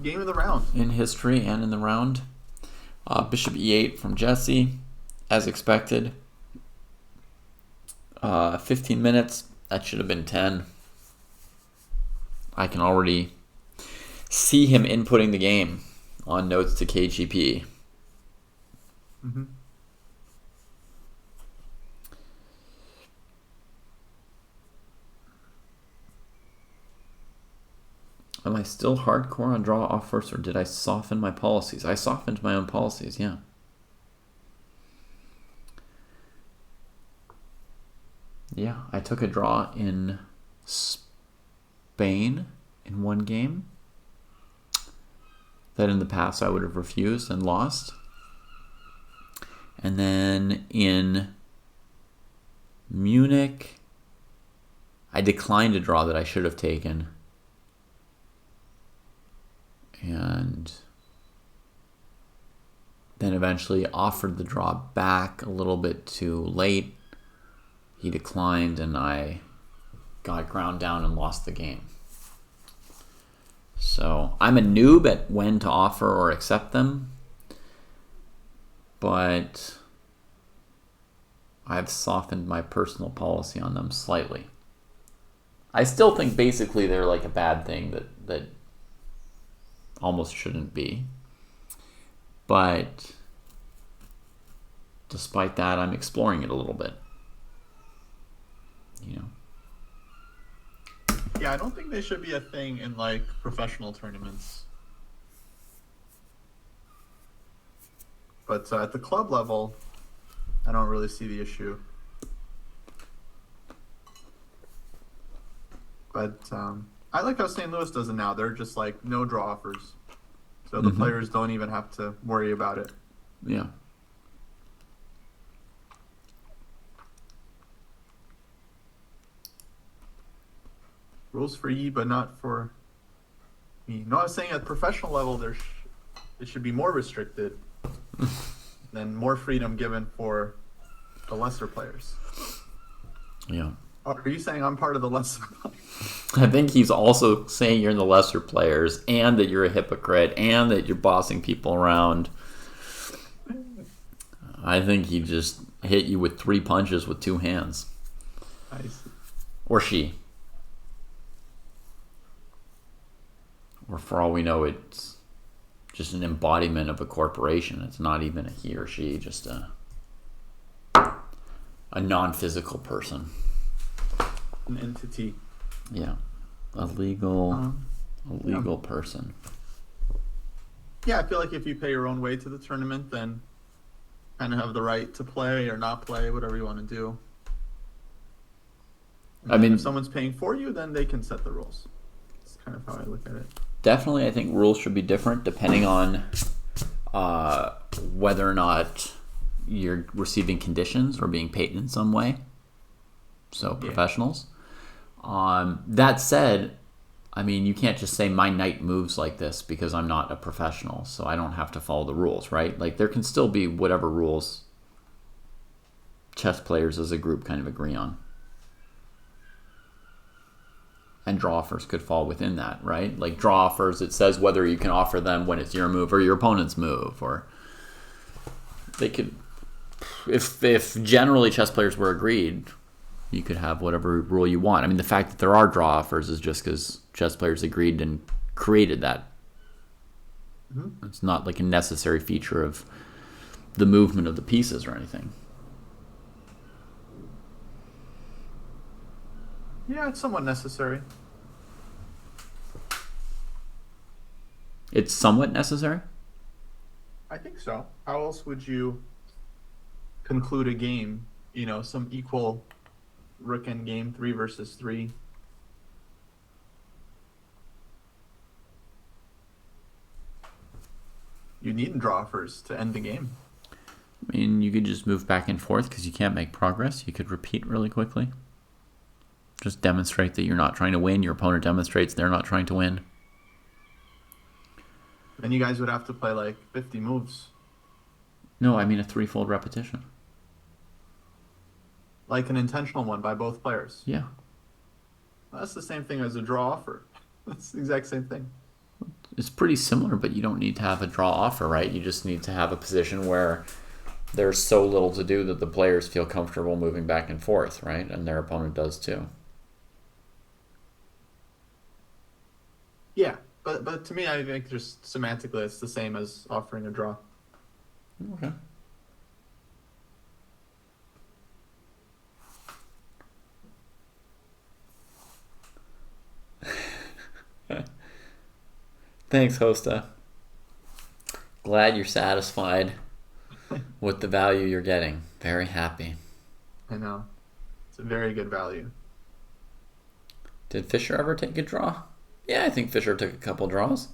Game of the round. In history and in the round. Bishop e8 from Jesse, as expected. 15 minutes. That should have been 10. I can already see him inputting the game on notes to KGP. Am I still hardcore on draw off first, or did I soften my policies? I softened my own policies, yeah. Yeah, I took a draw in Spain in one game that in the past I would have refused and lost. And then in Munich, I declined a draw that I should have taken. And then eventually offered the draw back a little bit too late. He declined and I got ground down and lost the game. So I'm a noob at when to offer or accept them. But I've softened my personal policy on them slightly. I still think basically they're like a bad thing that almost shouldn't be. But despite that, I'm exploring it a little bit. You know. Yeah, I don't think they should be a thing in like professional tournaments. But at the club level, I don't really see the issue. But I like how St. Louis does it now. They're just like no draw offers. So the players don't even have to worry about it. Yeah. Rules for ye, but not for me. No, I was saying at professional level, it should be more restricted than more freedom given for the lesser players. Yeah. Are you saying I'm part of the lesser players? I think he's also saying you're in the lesser players and that you're a hypocrite and that you're bossing people around. I think he just hit you with 3 punches with 2 hands. I see. Or she. Or for all we know, it's just an embodiment of a corporation. It's not even a he or she, just a non-physical person. An entity. Yeah. A legal person. Yeah, I feel like if you pay your own way to the tournament, then kind of have the right to play or not play, whatever you want to do. And if someone's paying for you, then they can set the rules. That's kind of how I look at it. Definitely, I think rules should be different depending on whether or not you're receiving conditions or being paid in some way. So, professionals. That said, I mean, you can't just say my knight moves like this because I'm not a professional, so I don't have to follow the rules, right? Like, there can still be whatever rules chess players as a group kind of agree on. And draw offers could fall within that, right? Like draw offers, it says whether you can offer them when it's your move or your opponent's move, or they could, if generally chess players were agreed, you could have whatever rule you want. I mean, the fact that there are draw offers is just because chess players agreed and created that. It's not like a necessary feature of the movement of the pieces or anything. Yeah, it's somewhat necessary. It's somewhat necessary? I think so. How else would you conclude a game? You know, some equal rook endgame, 3 versus 3. You need draw offers to end the game. I mean, you could just move back and forth because you can't make progress. You could repeat really quickly. Just demonstrate that you're not trying to win. Your opponent demonstrates they're not trying to win. Then you guys would have to play like 50 moves. No, I mean a threefold repetition. Like an intentional one by both players. Yeah. Well, that's the same thing as a draw offer. That's the exact same thing. It's pretty similar, but you don't need to have a draw offer, right? You just need to have a position where there's so little to do that the players feel comfortable moving back and forth, right? And their opponent does too. Yeah, but to me, I think just semantically, it's the same as offering a draw. Okay. Thanks, Hosta. Glad you're satisfied with the value you're getting. Very happy. I know. It's a very good value. Did Fischer ever take a draw? Yeah, I think Fischer took a couple draws.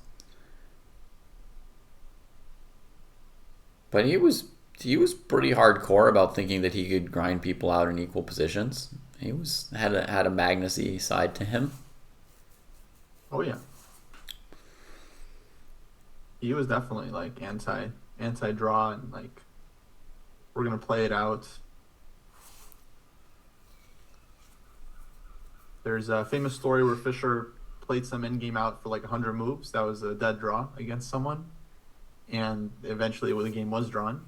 But he was pretty hardcore about thinking that he could grind people out in equal positions. He had a Magnus-y side to him. Oh yeah. He was definitely like anti-draw and like we're gonna play it out. There's a famous story where Fischer played some endgame out for like 100 moves. That was a dead draw against someone, and eventually the game was drawn.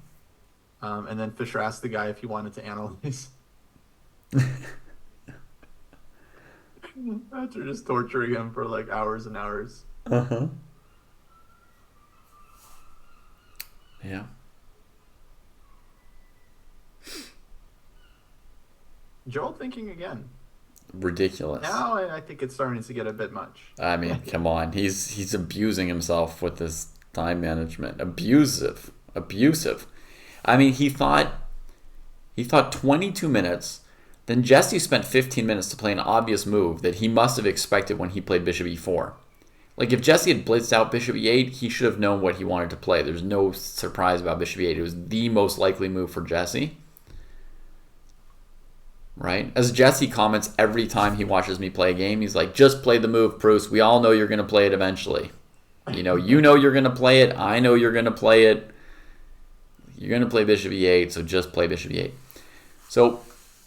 And then Fischer asked the guy if he wanted to analyze. After just torturing him for like hours and hours. Uh-huh. Yeah. Joel thinking again. Ridiculous. Now I think it's starting to get a bit much. I mean, come on. He's abusing himself with this time management. Abusive. I mean, he thought 22 minutes. Then Jesse spent 15 minutes to play an obvious move that he must have expected when he played bishop e4. Like, if Jesse had blitzed out bishop e8, he should have known what he wanted to play. There's no surprise about bishop e8. It was the most likely move for Jesse. Right? As Jesse comments every time he watches me play a game, he's like, just play the move, Pruess. We all know you're going to play it eventually. You know you're going to play it. I know you're going to play it. You're going to play bishop e8, so just play bishop e8. So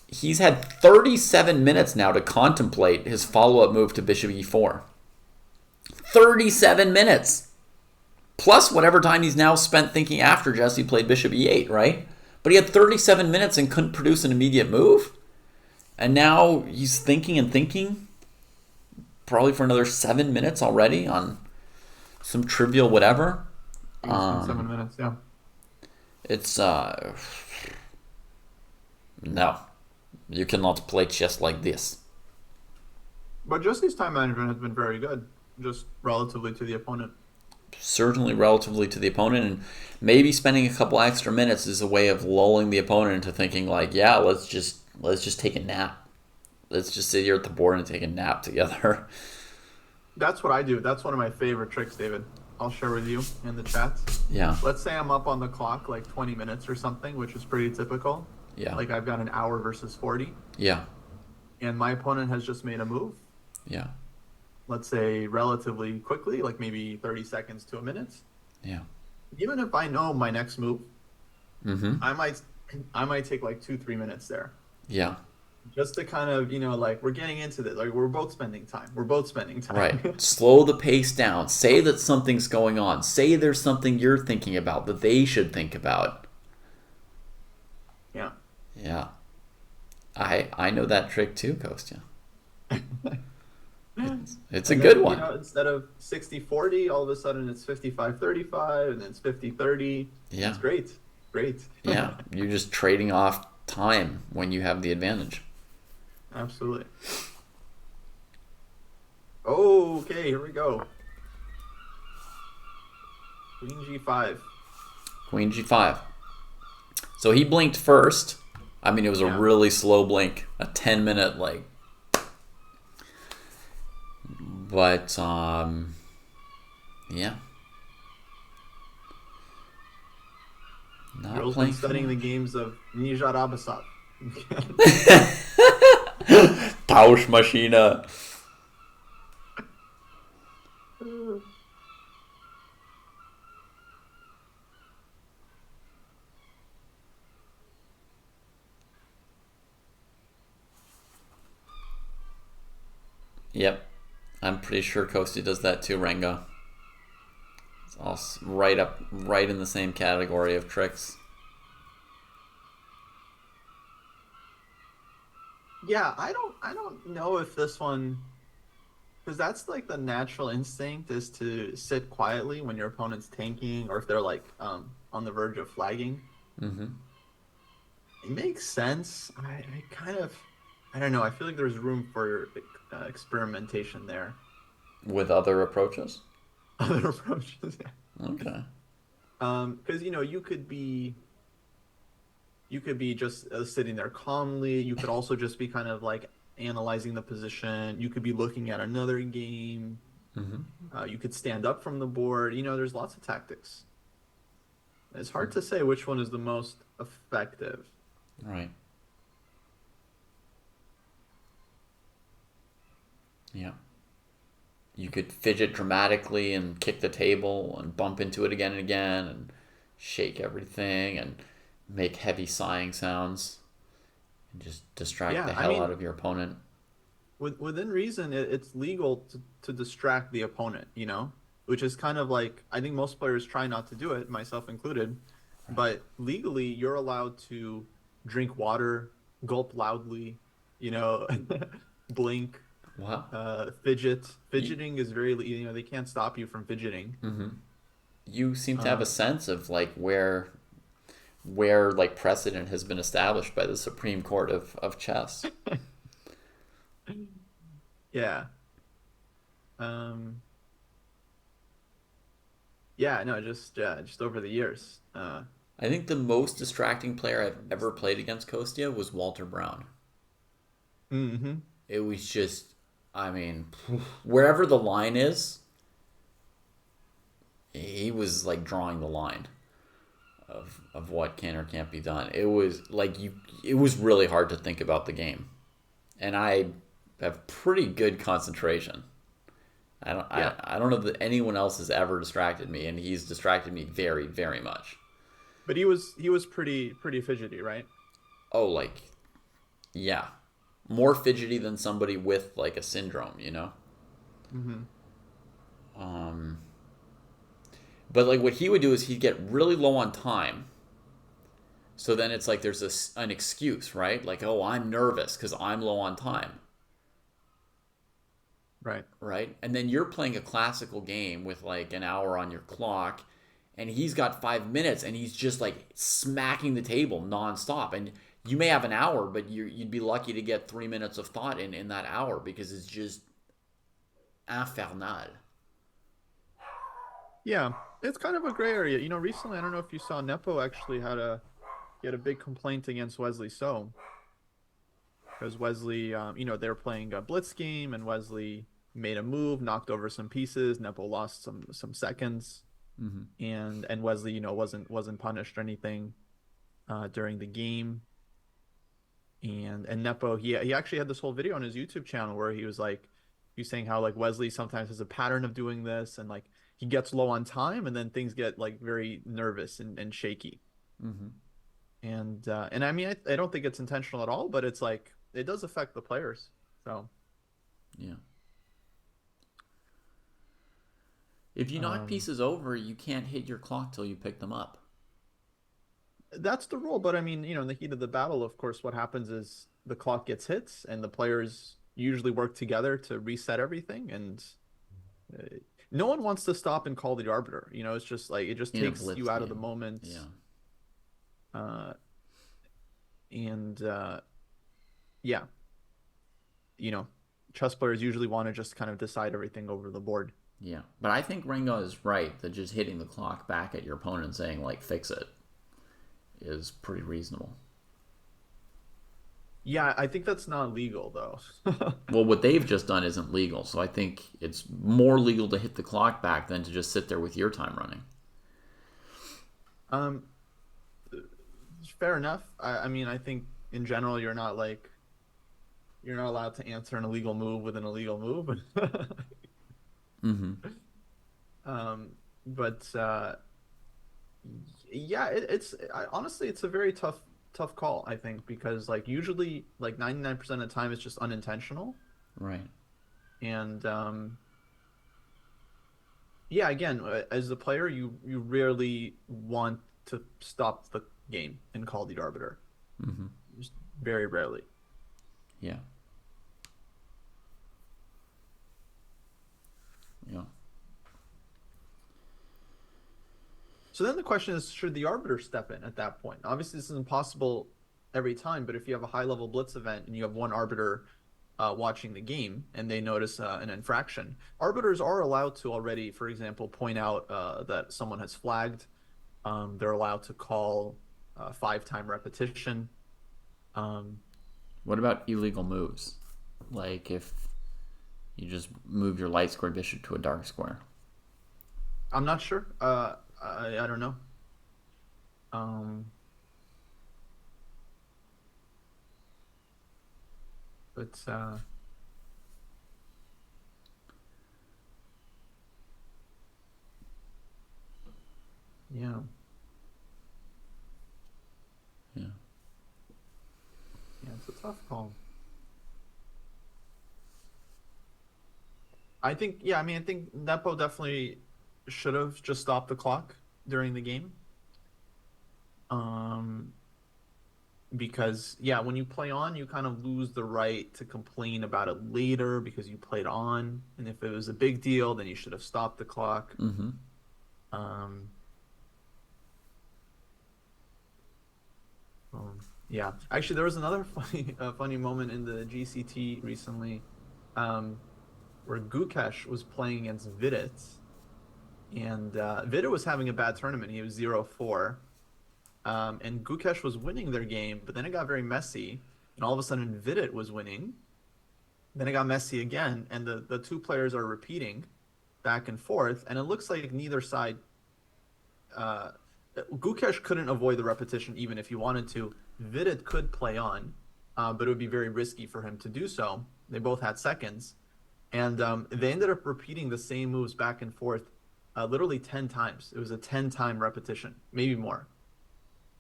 he's had 37 minutes now to contemplate his follow-up move to bishop e4. 37 minutes! Plus whatever time he's now spent thinking after Jesse played bishop e8, right? But he had 37 minutes and couldn't produce an immediate move. And now he's thinking and thinking, probably for another 7 minutes already on some trivial whatever. 7 minutes, yeah. It's, no. You cannot play chess like this. But Jesse's time management has been very good, just relatively to the opponent. Certainly relatively to the opponent, and maybe spending a couple extra minutes is a way of lulling the opponent into thinking like, yeah, let's just take a nap. Let's just sit here at the board and take a nap together. That's what I do. That's one of my favorite tricks, David. I'll share with you in the chat. Yeah. Let's say I'm up on the clock like 20 minutes or something, which is pretty typical. Yeah. Like I've got an hour versus 40. Yeah. And my opponent has just made a move. Yeah. Let's say relatively quickly, like maybe 30 seconds to a minute. Yeah. Even if I know my next move, Mm-hmm. I might take like 2-3 minutes there. Yeah. Just to kind of, like we're getting into this. Like we're both spending time. Right. Slow the pace down. Say that something's going on. Say there's something you're thinking about that they should think about. Yeah. Yeah. I know that trick too, Kostya. It's a good one. Instead of 60-40, all of a sudden it's 55-35, and then it's 50-30. Yeah. It's great. Yeah. You're just trading off time when you have the advantage. Absolutely. Okay, here we go. Queen G5. Queen G5. So he blinked first. I mean, it was a really slow blink. A 10-minute, like... But, yeah. Not Girls playing been studying the games of Nijat Abasov. Tauschmaschine. Yep. I'm pretty sure Kostya does that too, Renga. It's all right in the same category of tricks. Yeah, I don't know if this one, because that's like the natural instinct is to sit quietly when your opponent's tanking or if they're like on the verge of flagging. Mm-hmm. It makes sense. I don't know. I feel like there's room for experimentation there. With other approaches? Other approaches, yeah. Okay. Because you could be just sitting there calmly. You could also just be kind of like analyzing the position. You could be looking at another game. Mm-hmm. You could stand up from the board. There's lots of tactics. It's hard to say which one is the most effective. Right. Yeah. You could fidget dramatically and kick the table and bump into it again and again and shake everything and make heavy sighing sounds and just distract the hell out of your opponent. Within reason, it's legal to distract the opponent, which is kind of like, I think most players try not to do it, myself included. but legally you're allowed to drink water, gulp loudly, you know, blink, Wow. fidget. You, Fidgeting is very, you know, they can't stop you from fidgeting. you seem to have a Uh, sense of like where like precedent has been established by the Supreme Court of chess. yeah. Um, yeah, no, just over the years. I think the most distracting player I've ever played against Kostya was Walter Brown. hmm It was just, I mean, wherever the line is, he was like drawing the line of what can or can't be done. It was like it was really hard to think about the game. And I have pretty good concentration. Yeah. I don't know that anyone else has ever distracted me, and he's distracted me very, very much. But he was pretty fidgety, right? Oh, like, yeah. More fidgety than somebody with like a syndrome, you know? hmm Um but like what he would do is he'd get really low on time. So then it's like there's an excuse, right? Like, oh, I'm nervous because I'm low on time, Right. right? And then you're playing a classical game with like an hour on your clock, and he's got 5 minutes, and he's just like smacking the table nonstop. And you may have an hour, but you'd be lucky to get 3 minutes of thought in that hour because it's just infernal. Yeah. It's kind of a gray area. You know, recently, I don't know if you saw Nepo actually had a big complaint against Wesley So because Wesley, you know, they were playing a blitz game and Wesley made a move, knocked over some pieces. Nepo lost some seconds, and Wesley, you know, wasn't punished or anything during the game. And Nepo, he actually had this whole video on his YouTube channel where he was like, he's saying how like Wesley sometimes has a pattern of doing this, and like he gets low on time, and then things get like very nervous and shaky. And I mean, I don't think it's intentional at all, but it's like it does affect the players. So Yeah. If you knock um, pieces over, you can't hit your clock till you pick them up. that's the rule. But I mean, you know, in the heat of the battle, of course, what happens is the clock gets hits, and the players usually work together to reset everything. And uh, no one wants to stop and call the arbiter. You know, it's just like it just In a takes blitz you out of the game. moment. Yeah. Uh, and yeah, you know, chess players usually want to just kind of decide everything over the board. Yeah. But I think Ringo is right that just hitting the clock back at your opponent and saying, like, fix it is pretty reasonable. Yeah, I think that's not legal though. Well, what they've just done isn't legal, so I think it's more legal to hit the clock back than to just sit there with your time running. Um, fair enough. I mean, I think in general, you're not allowed to answer an illegal move with an illegal move. Um, but yeah, honestly, it's a very tough call, I think, because like usually like 99% of the time it's just unintentional. Right. And yeah, again, as a player, you rarely want to stop the game and call the arbiter. Just very rarely. Yeah. Yeah. So then the question is, should the arbiter step in at that point? Obviously, this is impossible every time, but if you have a high level blitz event and you have one arbiter watching the game and they notice an infraction, arbiters are allowed to already, for example, point out that someone has flagged. They're allowed to call 5-time repetition. Um, What about illegal moves? Like if you just move your light square bishop to a dark square. I'm not sure. I don't know. Um, but yeah, Yeah. yeah, it's a tough call. I think, yeah, I mean, I think Nepo definitely should have just stopped the clock during the game. because yeah, when you play on, you kind of lose the right to complain about it later because you played on, and if it was a big deal, then you should have stopped the clock. Mm-hmm. Um, yeah, actually, there was another funny moment in the GCT recently, where Gukesh was playing against Vidit, and Vidit was having a bad tournament. He was 0-4. And Gukesh was winning their game, but then it got very messy, and all of a sudden Vidit was winning. Then it got messy again, and the two players are repeating back and forth, and it looks like neither side. Uh, Gukesh couldn't avoid the repetition even if he wanted to. Vidit could play on, but it would be very risky for him to do so. They both had seconds, and they ended up repeating the same moves back and forth, literally 10 times. It was a 10-time repetition, maybe more,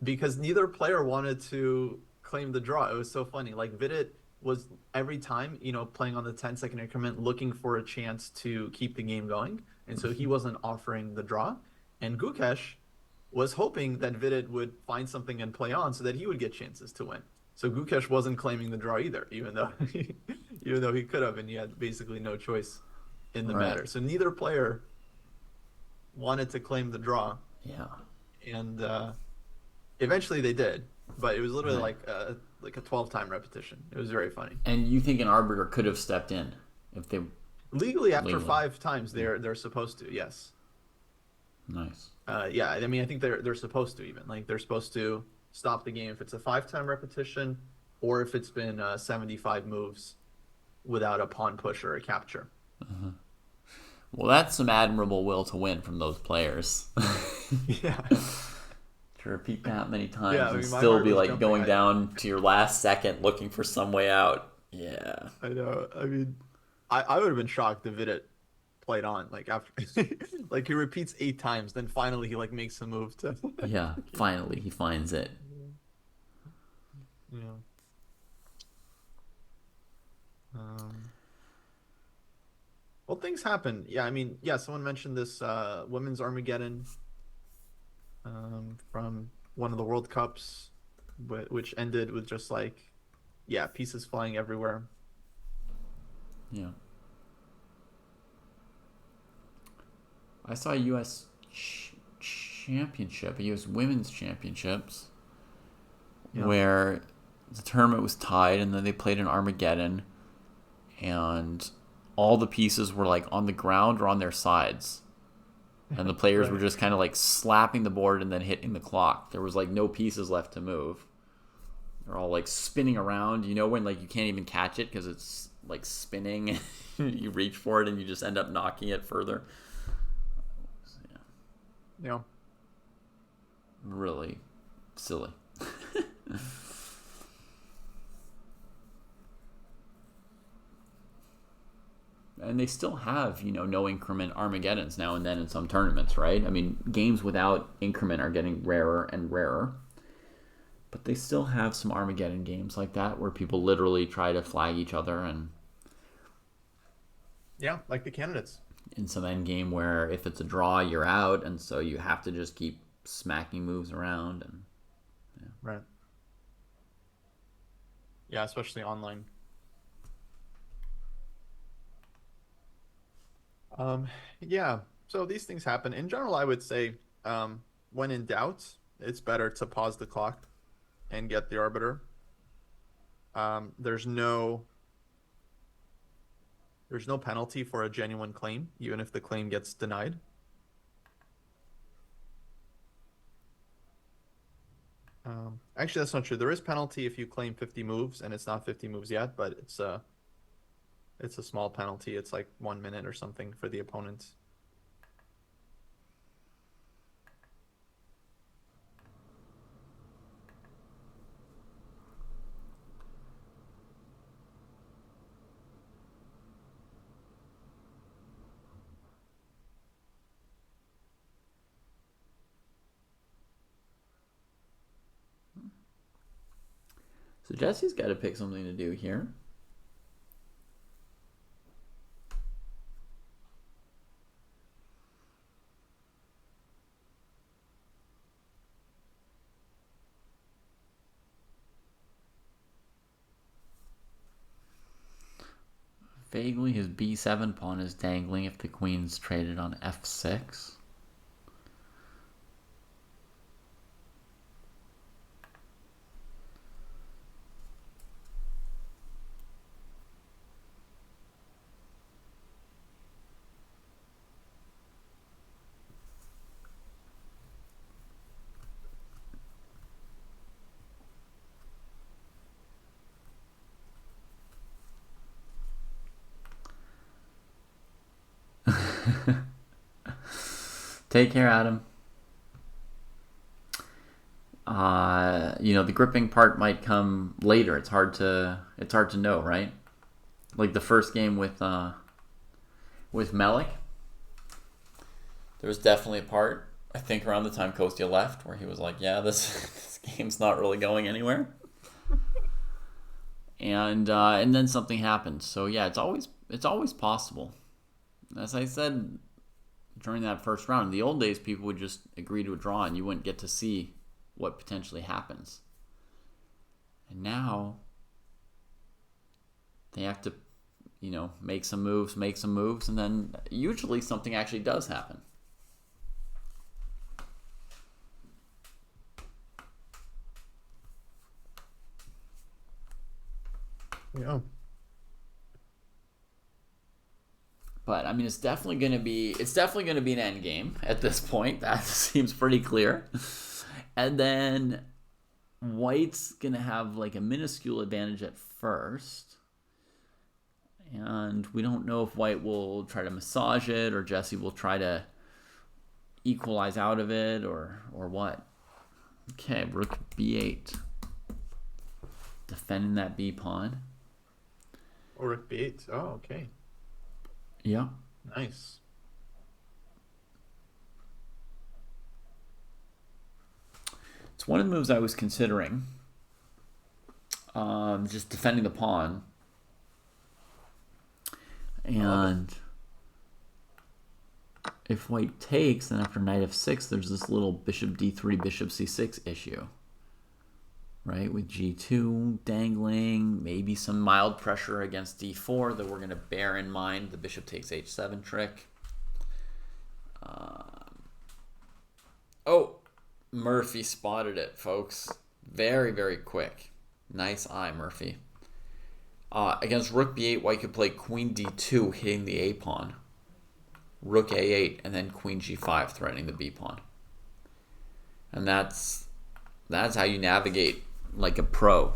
because neither player wanted to claim the draw. It was so funny. Like Vidit was every time, playing on the 10-second increment, looking for a chance to keep the game going, and so he wasn't offering the draw. And Gukesh was hoping that Vidit would find something and play on so that he would get chances to win. So Gukesh wasn't claiming the draw either, even though he could have, and he had basically no choice in the matter. So neither player wanted to claim the draw. Yeah. And eventually they did, but it was literally like a 12-time repetition. It was very funny. And you think an arbiter could have stepped in if they legally after 5 times they're supposed to, yes. Nice. Yeah, I mean, I think they're supposed to, even like they're supposed to stop the game if it's a 5-time repetition, or if it's been 75 moves without a pawn push or a capture. Uh-huh. Well, that's some admirable will to win from those players. Yeah. To repeat that many times and my still heart be was like jumping. going down to your last second looking for some way out. Yeah. I know. I mean, I would have been shocked if Vidit played on like after like he repeats 8 times, then finally he like makes a move to Yeah, finally he finds it. Yeah. Well, things happen. Yeah, I mean, yeah, someone mentioned this women's Armageddon from one of the World Cups, which ended with just like, yeah, pieces flying everywhere. Yeah. I saw a U.S. championship, a U.S. women's championships, where the tournament was tied, and then they played an Armageddon, and all the pieces were like on the ground or on their sides, and the players were just kind of like slapping the board and then hitting the clock. There was like no pieces left to move. They're all like spinning around, when like you can't even catch it because it's like spinning. You reach for it and you just end up knocking it further. Yeah. Really silly. And they still have, no increment Armageddons now and then in some tournaments, right? I mean, games without increment are getting rarer and rarer. But they still have some Armageddon games like that where people literally try to flag each other, and yeah, like the candidates. In some end game where if it's a draw, you're out, and so you have to just keep smacking moves around. And Right. Yeah, especially online. Yeah, so these things happen. In general, I would say, when in doubt, it's better to pause the clock and get the arbiter. There's no penalty for a genuine claim, even if the claim gets denied. Actually, that's not true. There is penalty if you claim 50 moves, and it's not 50 moves yet, but it's a small penalty. It's like 1 minute or something for the opponent. So Jesse's got to pick something to do here. Vaguely, his b7 pawn is dangling if the queen's traded on f6. Take care, Adam. The gripping part might come later. It's hard to know, right? Like the first game with Melik, there was definitely a part, I think, around the time Kostya left, where he was like, "Yeah, this game's not really going anywhere," and then something happened. So yeah, it's always possible. As I said during that first round, in the old days, people would just agree to a draw, and you wouldn't get to see what potentially happens. And now they have to, make some moves, and then usually something actually does happen. Yeah. But I mean, it's definitely going to be an end game at this point. That seems pretty clear. And then White's going to have like a minuscule advantage at first. And we don't know if White will try to massage it or Jesse will try to equalize out of it or what. Okay, rook b8. Defending that b pawn. Or rook b8. Oh, okay. Yeah. Nice. It's one of the moves I was considering. Just defending the pawn. And if White takes, then after knight f6, there's this little bishop d3, bishop c6 issue. Right, with g2 dangling, maybe some mild pressure against d4 that we're going to bear in mind. The bishop takes h7 trick. Oh, Murphy spotted it, folks. Very, very quick. Nice eye, Murphy. Against rook b8, White could play queen d2, hitting the a pawn. Rook a8, and then queen g5, threatening the b pawn. And that's how you navigate like a pro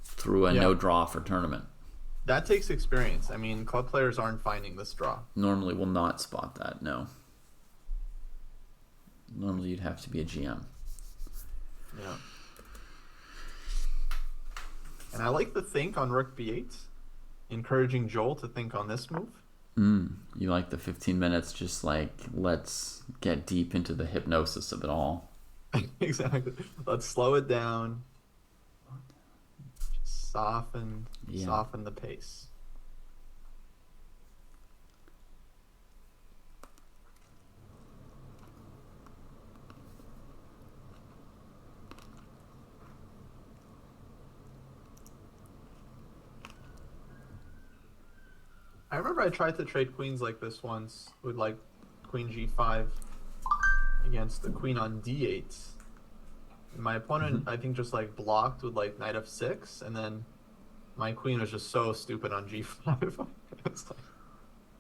through a no draw for tournament. That takes experience. I mean, club players aren't finding this draw. Normally will not spot that, no. Normally you'd have to be a GM. Yeah. And I like the think on rook b8, encouraging Joel to think on this move. You like the 15 minutes, just like, let's get deep into the hypnosis of it all. Exactly. Let's slow it down. Just soften the pace. I remember I tried to trade queens like this once with like queen g5 against the queen on d8. And my opponent, I think, just like blocked with like knight f6, and then my queen was just so stupid on g5. It's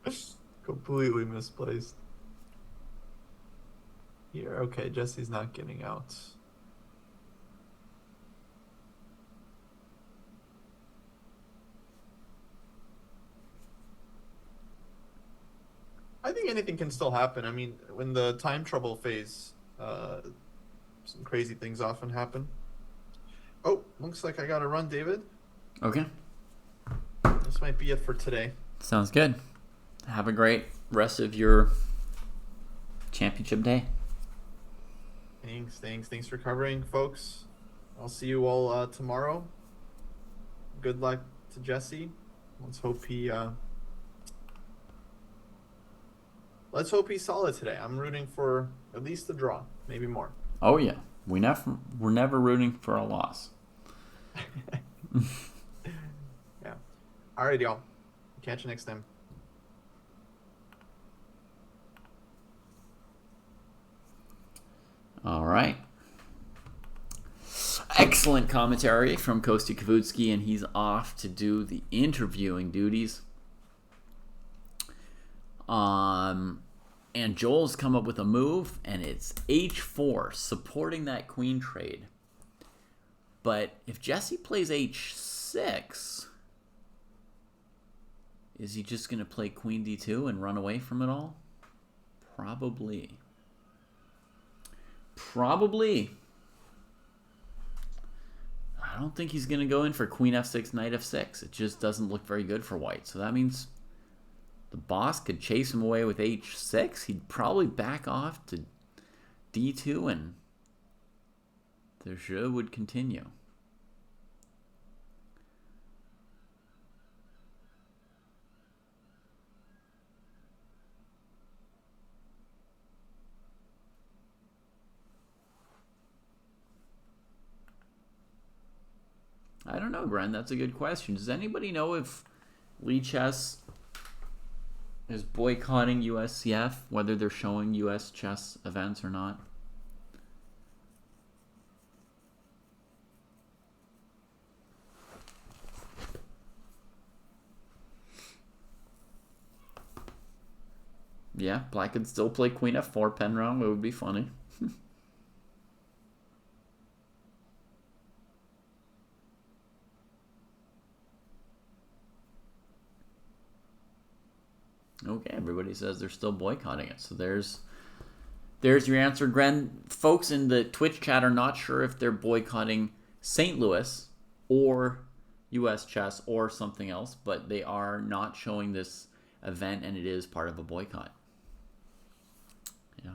like completely misplaced. Here, okay, Jesse's not getting out. I think anything can still happen. I mean, when the time trouble phase, some crazy things often happen. Oh, looks like I gotta run, David. Okay. This might be it for today. Sounds good. Have a great rest of your championship day. Thanks for covering, folks. I'll see you all tomorrow. Good luck to Jesse. Let's hope he's solid today. I'm rooting for at least a draw, maybe more. Oh yeah, we're never rooting for a loss. Yeah. All right, y'all. Catch you next time. All right. Excellent commentary from Kostya Kavutskiy, and he's off to do the interviewing duties. And Joel's come up with a move, and it's h4, supporting that queen trade. But if Jesse plays h6, is he just going to play queen d2 and run away from it all? Probably. Probably. I don't think he's going to go in for queen f6, knight f6. It just doesn't look very good for white. So that means the boss could chase him away with h6. He'd probably back off to d2 and the jeu would continue. I don't know, Gren. That's a good question. Does anybody know if Lee Chess is boycotting USCF, whether they're showing US chess events or not? Yeah, Black could still play queen f4 pen round. It would be funny. Okay, everybody says they're still boycotting it. So there's your answer, Gren. Folks in the Twitch chat are not sure if they're boycotting St. Louis or US Chess or something else, but they are not showing this event, and it is part of a boycott. Yeah.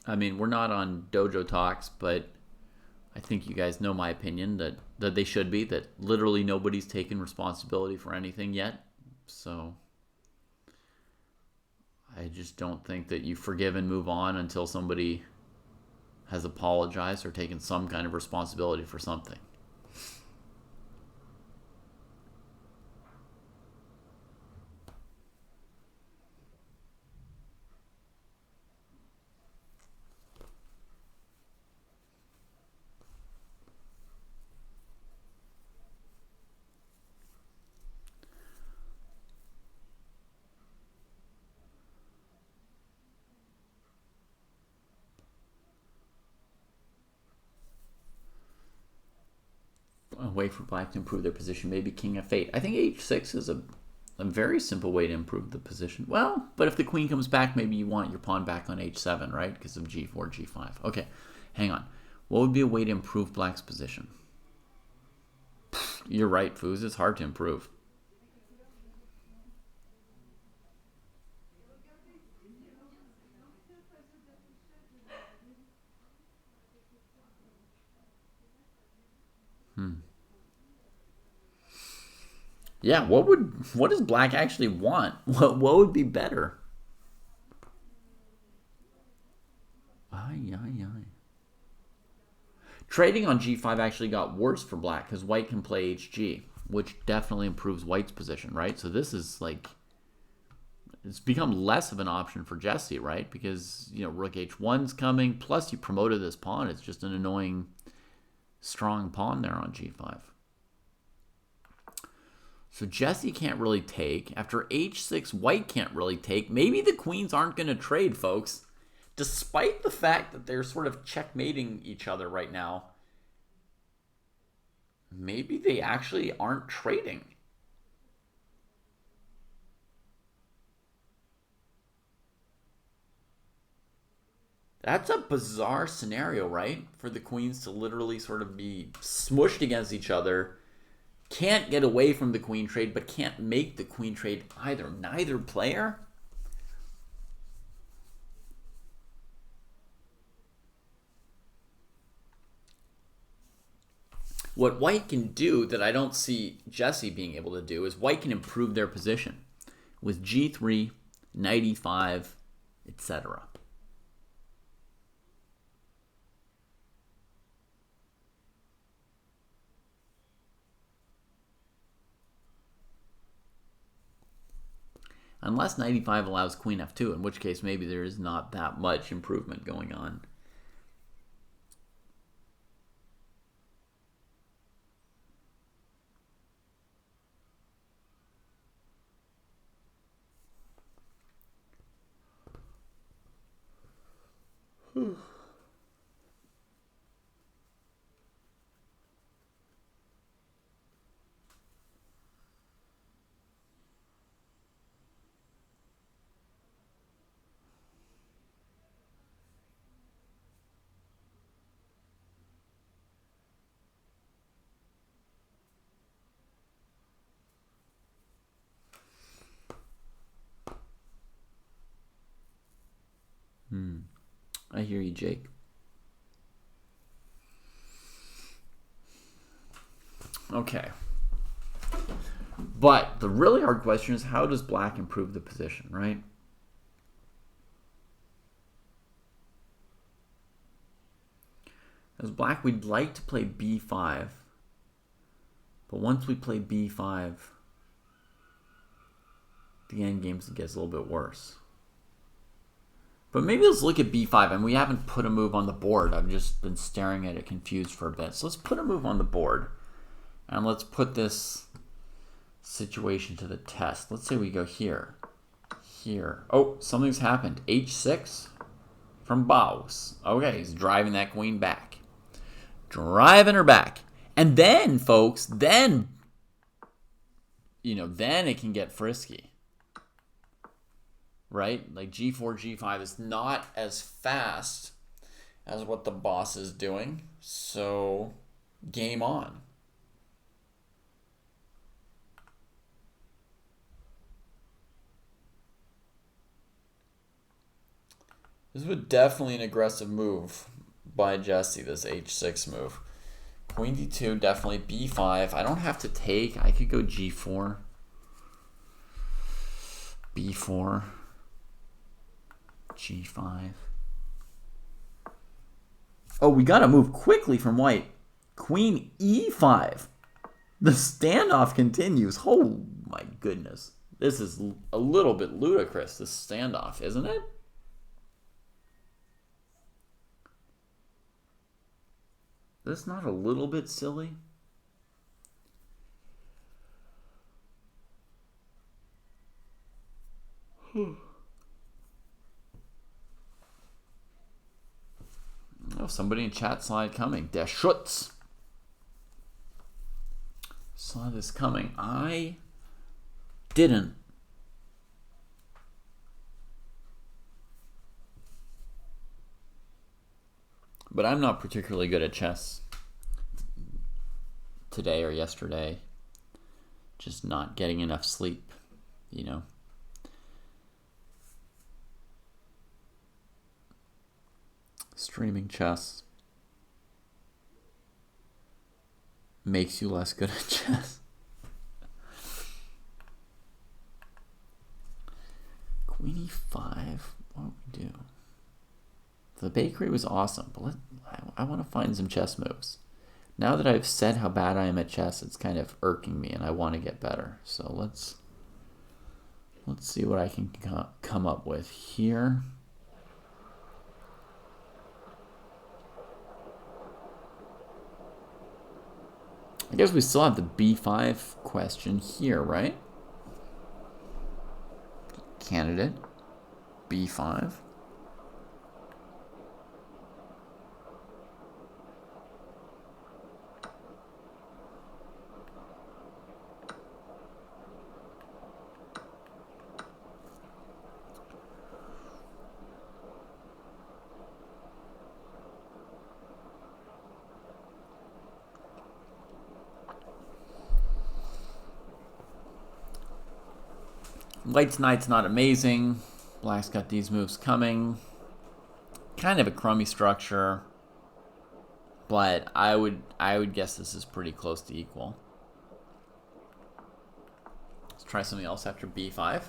I mean, we're not on Dojo Talks, but I think you guys know my opinion that they should be, that literally nobody's taken responsibility for anything yet. So I just don't think that you forgive and move on until somebody has apologized or taken some kind of responsibility for something. A way for Black to improve their position, maybe king f8. I think h6 is a very simple way to improve the position. Well, but if the queen comes back, maybe you want your pawn back on h7, right? Because of g4, g5. Okay, hang on. What would be a way to improve Black's position? You're right, Foos. It's hard to improve. Yeah, what does Black actually want? What would be better? Trading on g5 actually got worse for Black because White can play hg, which definitely improves White's position, right? So this is like, it's become less of an option for Jesse, right? Because, you know, rook h1's coming, plus you promoted this pawn. It's just an annoying, strong pawn there on g5. So Jesse can't really take. After h6, White can't really take. Maybe the queens aren't going to trade, folks. Despite the fact that they're sort of checkmating each other right now, maybe they actually aren't trading. That's a bizarre scenario, right? For the queens to literally sort of be smushed against each other. Can't get away from the queen trade, but can't make the queen trade either. Neither player? What white can do that I don't see Jesse being able to do is white can improve their position with g3, knight e5, etc. Unless knight e5 allows queen f2, in which case maybe there is not that much improvement going on. I hear you, Jake. Okay. But the really hard question is, how does black improve the position, right? As black, we'd like to play b5. But once we play b5, the endgame gets a little bit worse. But maybe let's look at b5. And we haven't put a move on the board. I've just been staring at it confused for a bit. So let's put a move on the board. And let's put this situation to the test. Let's say we go here. Here. Oh, something's happened. h6 from Baus. Okay, he's driving that queen back. Driving her back. And then, folks, then it can get frisky. Right? Like g4, g5 is not as fast as what the boss is doing. So, game on. This was definitely an aggressive move by Jesse, this h6 move. Queen d2, definitely b5. I don't have to take. I could go g4. b4. g5. Oh, we got to move quickly from white. Queen e5. The standoff continues. Oh, my goodness. This is a little bit ludicrous, this standoff, isn't it? Is this not a little bit silly? Oh, somebody in chat saw it coming. Der Schutz saw this coming. I didn't. But I'm not particularly good at chess today or yesterday. Just not getting enough sleep, Streaming chess makes you less good at chess. Queen e5, what do we do? The bakery was awesome, but I want to find some chess moves. Now that I've said how bad I am at chess, it's kind of irking me, and I want to get better. So let's see what I can come up with here. I guess we still have the b5 question here, right? Candidate, b5. White's knight's not amazing. Black's got these moves coming. Kind of a crummy structure. but I would guess this is pretty close to equal. Let's try something else after b5.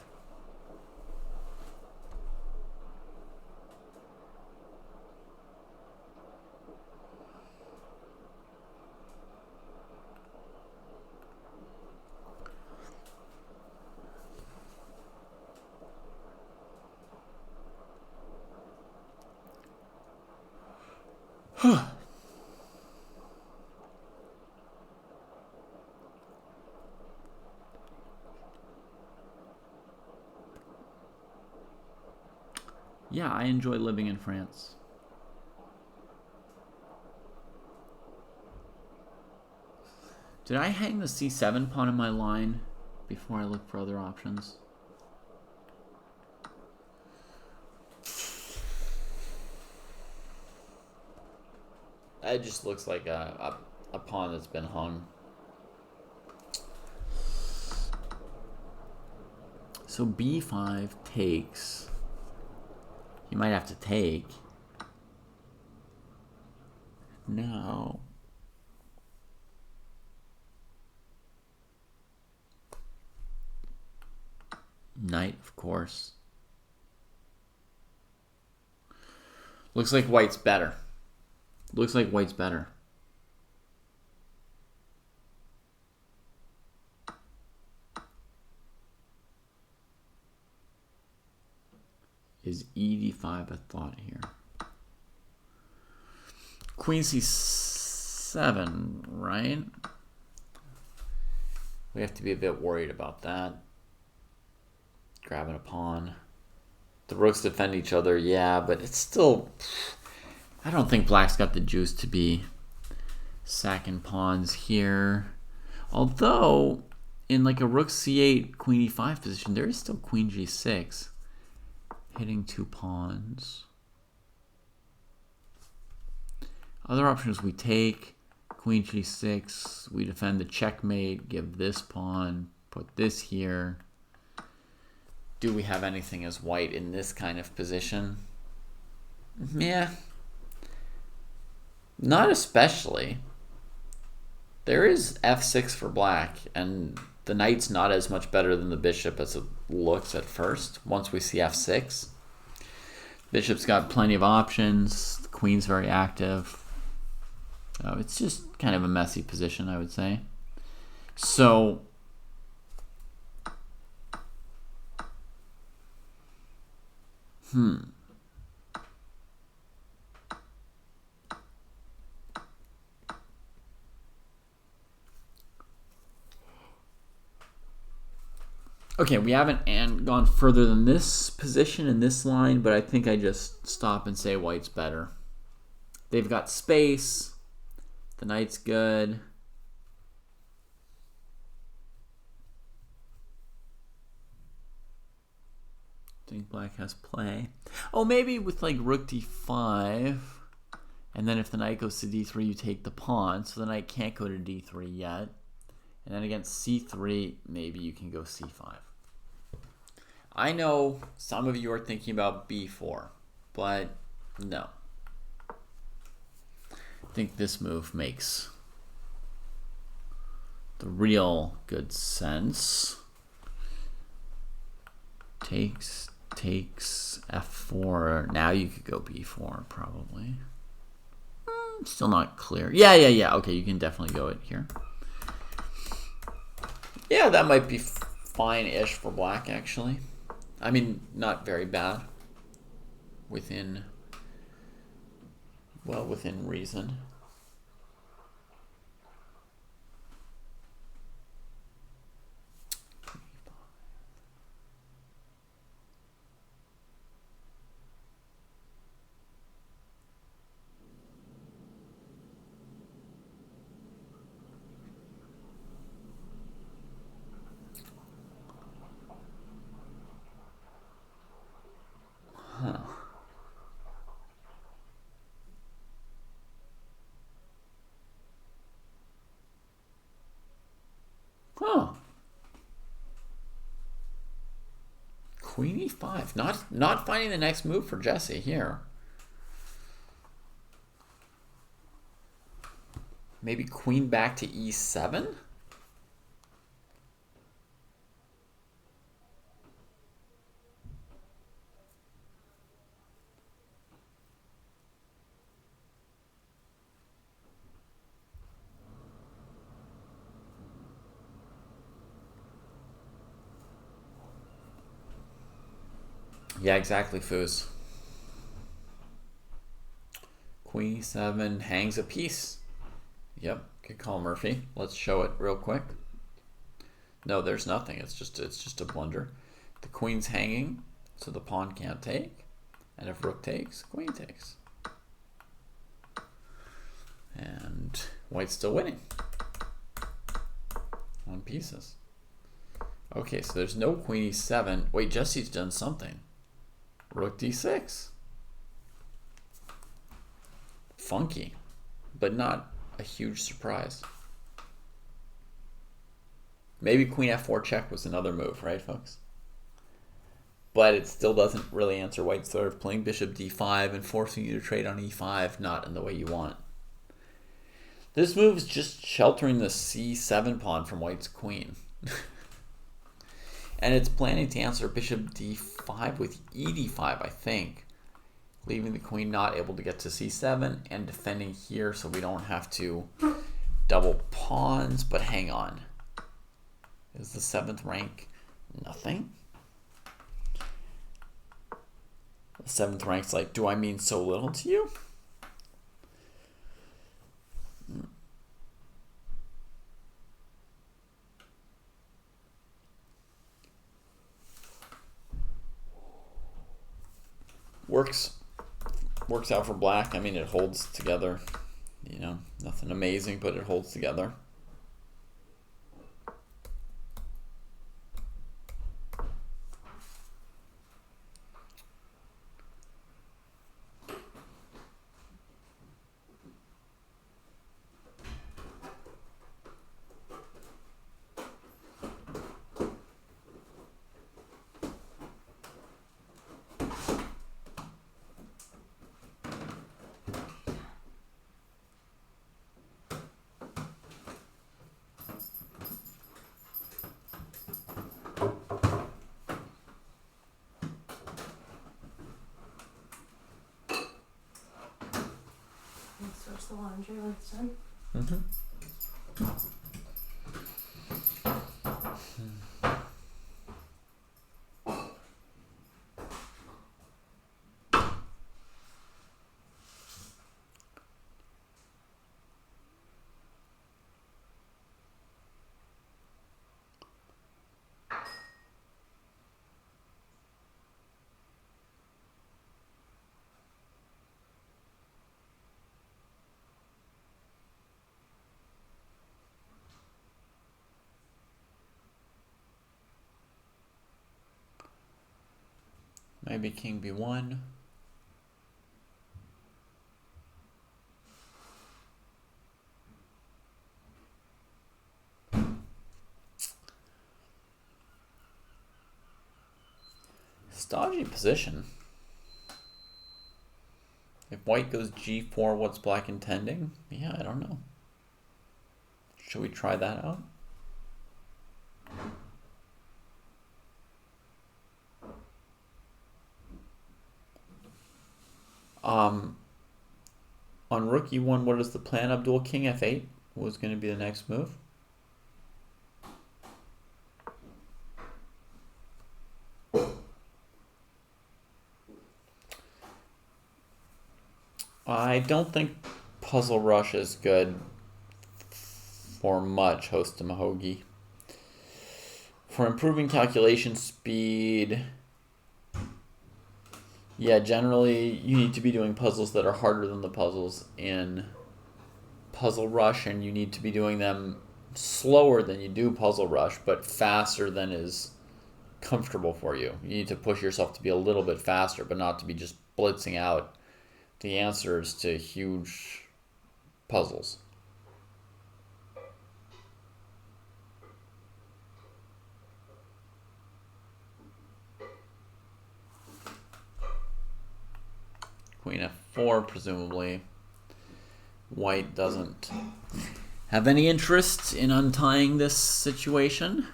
Yeah, I enjoy living in France. Did I hang the c7 pawn in my line before I look for other options? It just looks like a pawn that's been hung. So b5 takes. You might have to take. No. Knight, of course. Looks like white's better. Looks like white's better. Is e5 a thought here? Queen c7, right? We have to be a bit worried about that. Grabbing a pawn. The rooks defend each other, yeah, but it's still... I don't think black's got the juice to be sacking pawns here. Although, in like a rook c8, queen e5 position, there is still queen g6. Hitting two pawns. Other options we take. Queen g6. We defend the checkmate. Give this pawn. Put this here. Do we have anything as white in this kind of position? Yeah. Not especially. There is f6 for black, and the knight's not as much better than the bishop as it looks at first, once we see f6. Bishop's got plenty of options. The queen's very active. Oh, it's just kind of a messy position, I would say. So, okay, we haven't gone further than this position in this line, but I think I just stop and say white's better. They've got space. The knight's good. I think black has play. Oh, maybe with like rook d5. And then if the knight goes to d3, you take the pawn. So the knight can't go to d3 yet. And then against c3, maybe you can go c5. I know some of you are thinking about b4, but no. I think this move makes the real good sense. Takes f4. Now you could go b4 probably. Still not clear. Yeah. Okay, you can definitely go it here. Yeah, that might be fine-ish for black, actually. I mean, not very bad. Within reason. Queen e5. Not finding the next move for Jesse here. Maybe queen back to e7? Yeah, exactly, Foos. Queen e7 hangs a piece. Yep, good call, Murphy. Let's show it real quick. No, there's nothing. It's just a blunder. The queen's hanging, so the pawn can't take. And if rook takes, queen takes. And white's still winning on pieces. Okay, so there's no queen e7. Wait, Jesse's done something. Rook d6. Funky, but not a huge surprise. Maybe queen f4 check was another move, right, folks? But it still doesn't really answer white's threat of playing bishop d5 and forcing you to trade on e5, not in the way you want. This move is just sheltering the c7 pawn from white's queen. And it's planning to answer bishop d5 with e d5, I think. Leaving the queen not able to get to c7 and defending here so we don't have to double pawns. But hang on. Is the 7th rank nothing? The 7th rank's like, do I mean so little to you? Works out for black. I mean, it holds together. You know, nothing amazing, but it holds together. Switch the laundry when it's done. Maybe king b1. Stodgy position. If white goes g4, what's black intending? Yeah, I don't know. Should we try that out? On rook e1, what is the plan, Abdul? King f8 was going to be the next move. I don't think Puzzle Rush is good for much, Host to Mahogi. For improving calculation speed, yeah, generally you need to be doing puzzles that are harder than the puzzles in Puzzle Rush, and you need to be doing them slower than you do Puzzle Rush, but faster than is comfortable for you. You need to push yourself to be a little bit faster, but not to be just blitzing out the answers to huge puzzles. Queen f4, presumably. White doesn't Have any interest in untying this situation?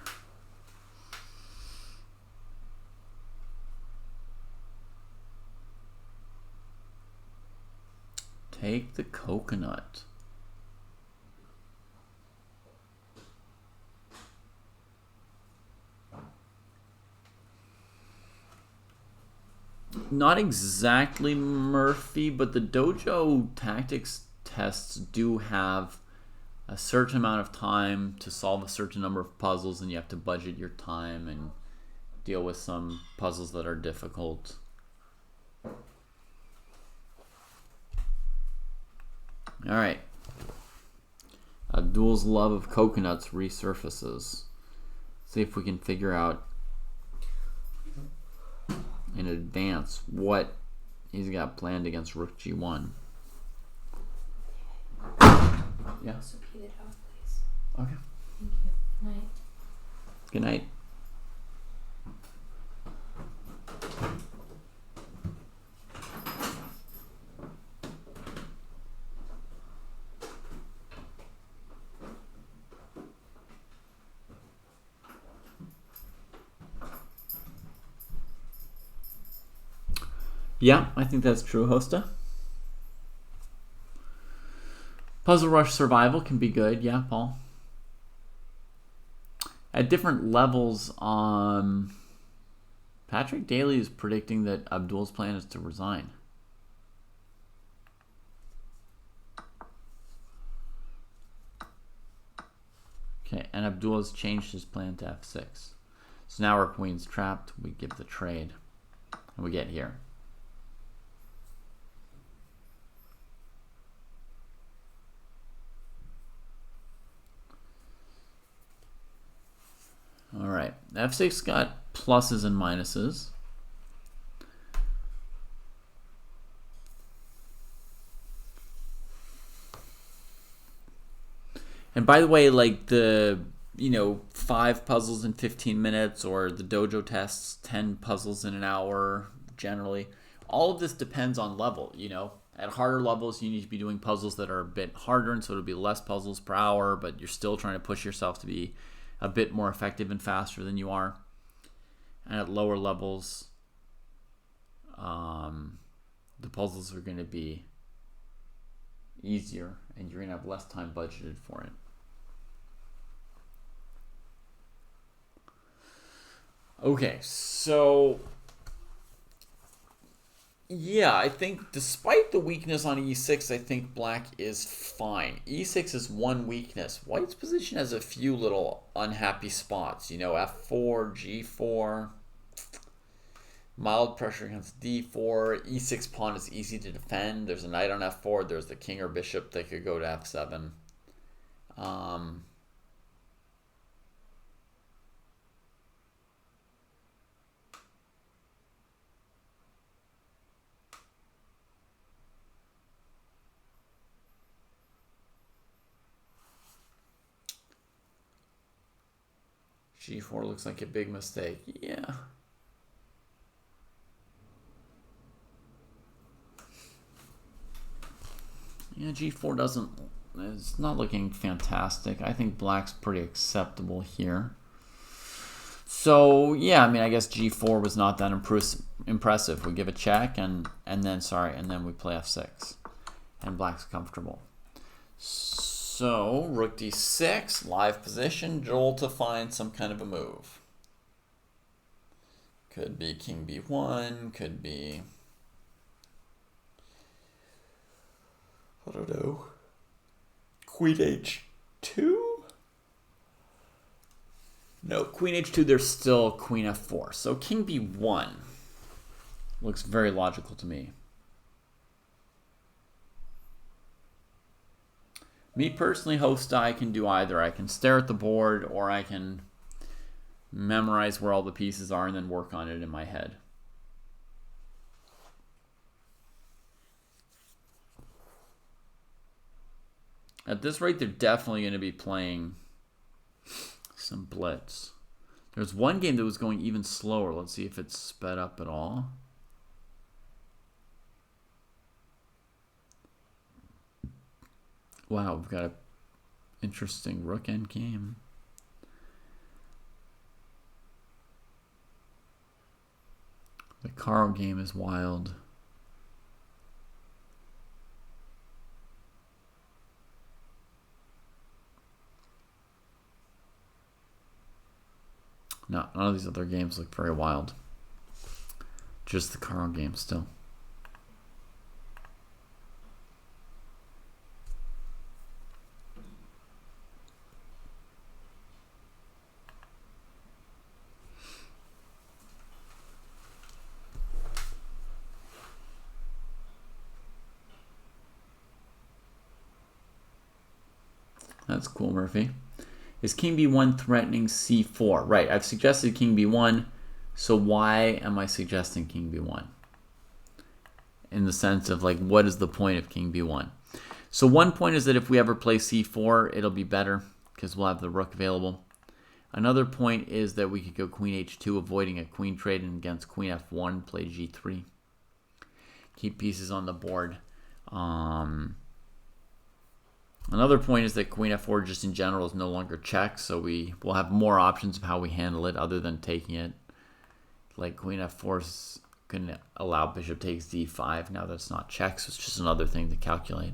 Take the coconut. Not exactly Murphy, but the dojo tactics tests do have a certain amount of time to solve a certain number of puzzles, and you have to budget your time and deal with some puzzles that are difficult. All right. Abdul's love of coconuts resurfaces. See if we can figure out in advance what he's got planned against Rook G1. Yeah. So repeat it out, please. Okay. Thank you. Night. Good night. Yeah, I think that's true, Hosta. Puzzle Rush Survival can be good, yeah, Paul. At different levels, Patrick Daly is predicting that Abdul's plan is to resign. Okay, and Abdul has changed his plan to f6. So now our queen's trapped. We give the trade, and we get here. All right, f6 got pluses and minuses. And by the way, like the, 5 puzzles in 15 minutes or the dojo tests, 10 puzzles in an hour generally, all of this depends on level, At harder levels, you need to be doing puzzles that are a bit harder, and so it'll be less puzzles per hour, but you're still trying to push yourself to be a bit more effective and faster than you are. And at lower levels, the puzzles are going to be easier, and you're going to have less time budgeted for it. Okay, so yeah, I think despite the weakness on e6, I think black is fine. e6 is one weakness. White's position has a few little unhappy spots. F4, G4, mild pressure against d4. E6 pawn is easy to defend. There's a knight on f4. There's the king or bishop that could go to f7. G4 looks like a big mistake. Yeah. Yeah, G4 doesn't... It's not looking fantastic. I think black's pretty acceptable here. So, yeah, I guess G4 was not that impressive. We give a check and then we play F6. And black's comfortable. So, rook d6, live position, Joel to find some kind of a move. Could be king b1, could be... I don't know. Queen h2? No, queen h2, there's still queen f4. So king b1 looks very logical to me. Me personally, Hosta, I can do either. I can stare at the board, or I can memorize where all the pieces are and then work on it in my head. At this rate, they're definitely going to be playing some blitz. There's one game that was going even slower. Let's see if it's sped up at all. Wow, we've got Interesting rook end game. The Carl game is wild. No, none of these other games look very wild. Just the Carl game still. That's cool, Murphy. Is king b1 threatening c4? Right, I've suggested king b1, so why am I suggesting king b1? In the sense of, like, what is the point of king b1? So one point is that if we ever play c4, it'll be better, because we'll have the rook available. Another point is that we could go queen h2, avoiding a queen trade, and against queen f1, play g3. Keep pieces on the board. Another point is that queen f4 just in general is no longer checked, so we will have more options of how we handle it other than taking it. Like queen f4 is going to allow bishop takes d5. Now that's not checked, so it's just another thing to calculate.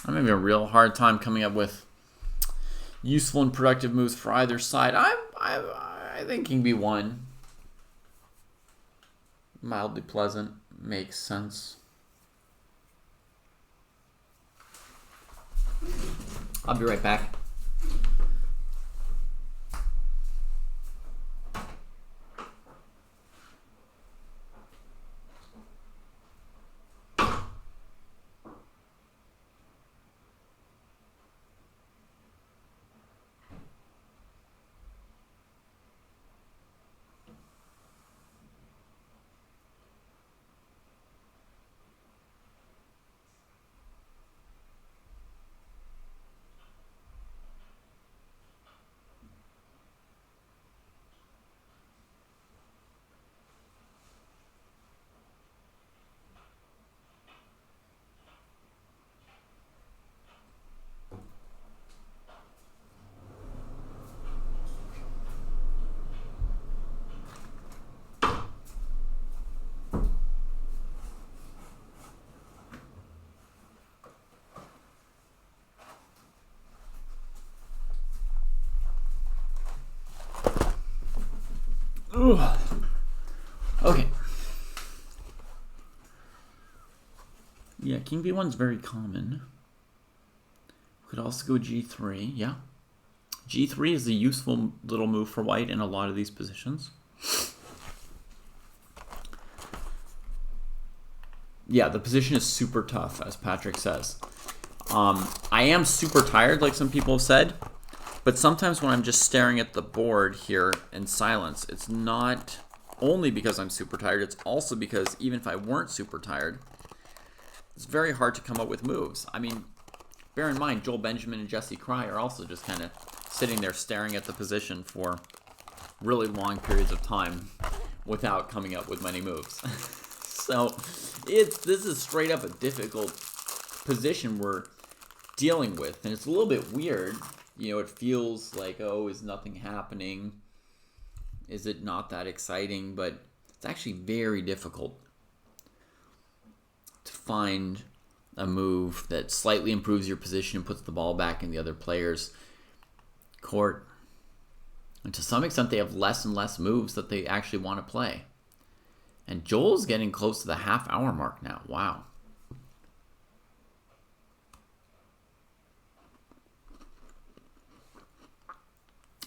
I'm having a real hard time coming up with useful and productive moves for either side. I think king b1, mildly pleasant, makes sense. I'll be right back. Ooh. Okay. Yeah, king b1 is very common. Could also go g3, yeah. g3 is a useful little move for white in a lot of these positions. Yeah, the position is super tough, as Patrick says. I am super tired, like some people have said. But sometimes when I'm just staring at the board here in silence, it's not only because I'm super tired, it's also because even if I weren't super tired, it's very hard to come up with moves. I mean, bear in mind, Joel Benjamin and Jesse Kraai are also just kind of sitting there staring at the position for really long periods of time without coming up with many moves. So this is straight up a difficult position we're dealing with, and it's a little bit weird. You know, it feels like, oh, is nothing happening? Is it not that exciting? But it's actually very difficult to find a move that slightly improves your position and puts the ball back in the other player's court. And to some extent, they have less and less moves that they actually want to play. And Joel's getting close to the half-hour mark now. Wow.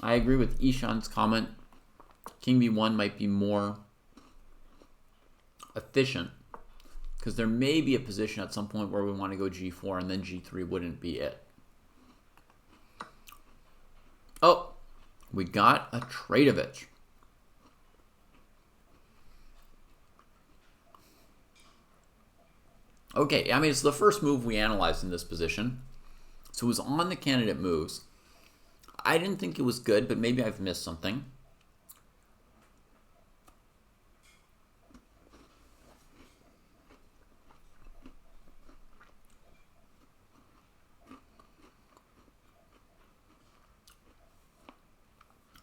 I agree with Ishan's comment. King b1 might be more efficient because there may be a position at some point where we want to go g4 and then g3 wouldn't be it. Oh, we got a Tradovich. Okay, I mean, it's the first move we analyzed in this position. So it was on the candidate moves. I didn't think it was good, but maybe I've missed something.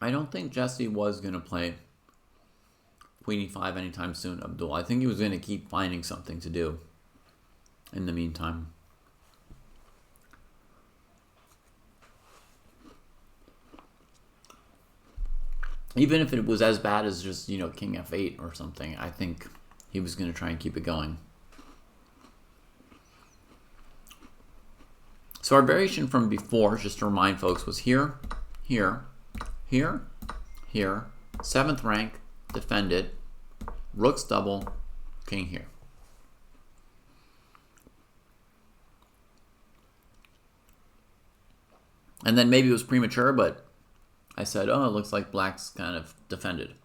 I don't think Jesse was going to play Queen e5 anytime soon, Abdul. I think he was going to keep finding something to do in the meantime. Even if it was as bad as just, you know, King f8 or something, I think he was going to try and keep it going. So our variation from before, just to remind folks, was here, here, here, here, 7th rank, defended, rooks double, king here. And then maybe it was premature, but I said, oh, it looks like black's kind of defended.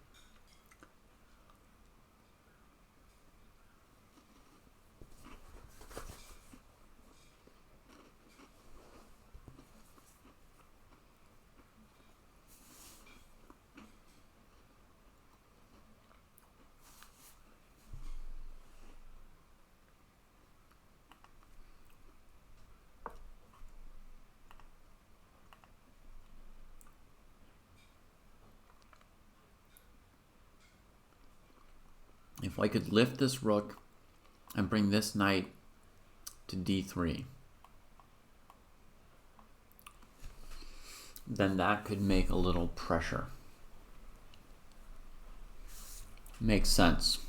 If I could lift this rook and bring this knight to d3, then that could make a little pressure. Makes sense.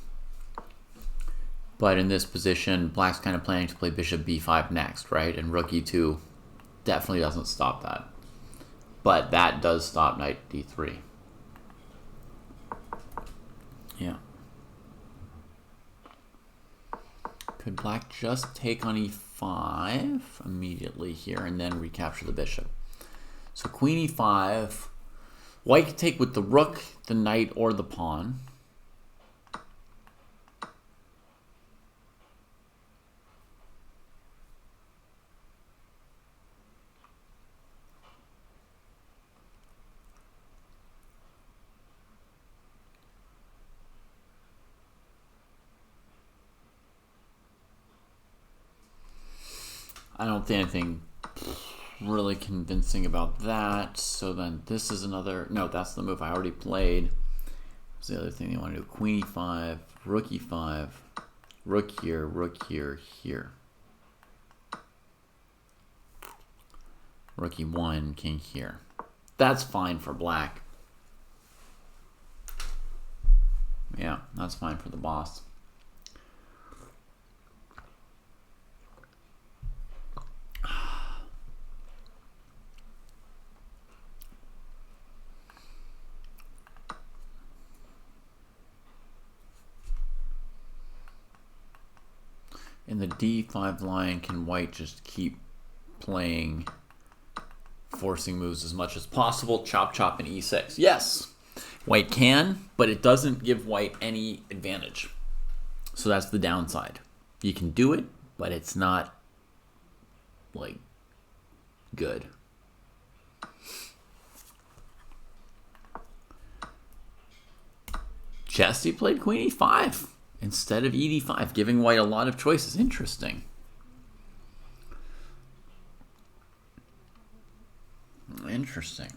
But in this position, black's kind of planning to play bishop b5 next, right? And rook e2 definitely doesn't stop that. But that does stop knight d3. Yeah. Could black just take on e5 immediately here and then recapture the bishop? So queen e5. White could take with the rook, the knight, or the pawn. I don't think anything really convincing about that. So then this is another... No, that's the move I already played. What's the other thing they want to do? Queen e5, rook e5, rook here, here. Rook e1, king here. That's fine for black. Yeah, that's fine for the boss. In the d5 line, can white just keep playing forcing moves as much as possible? Chop, chop, and e6. Yes, white can, but it doesn't give white any advantage. So that's the downside. You can do it, but it's not, like, good. Jesse played queen e5 instead of e5, giving white a lot of choices. Interesting. Interesting.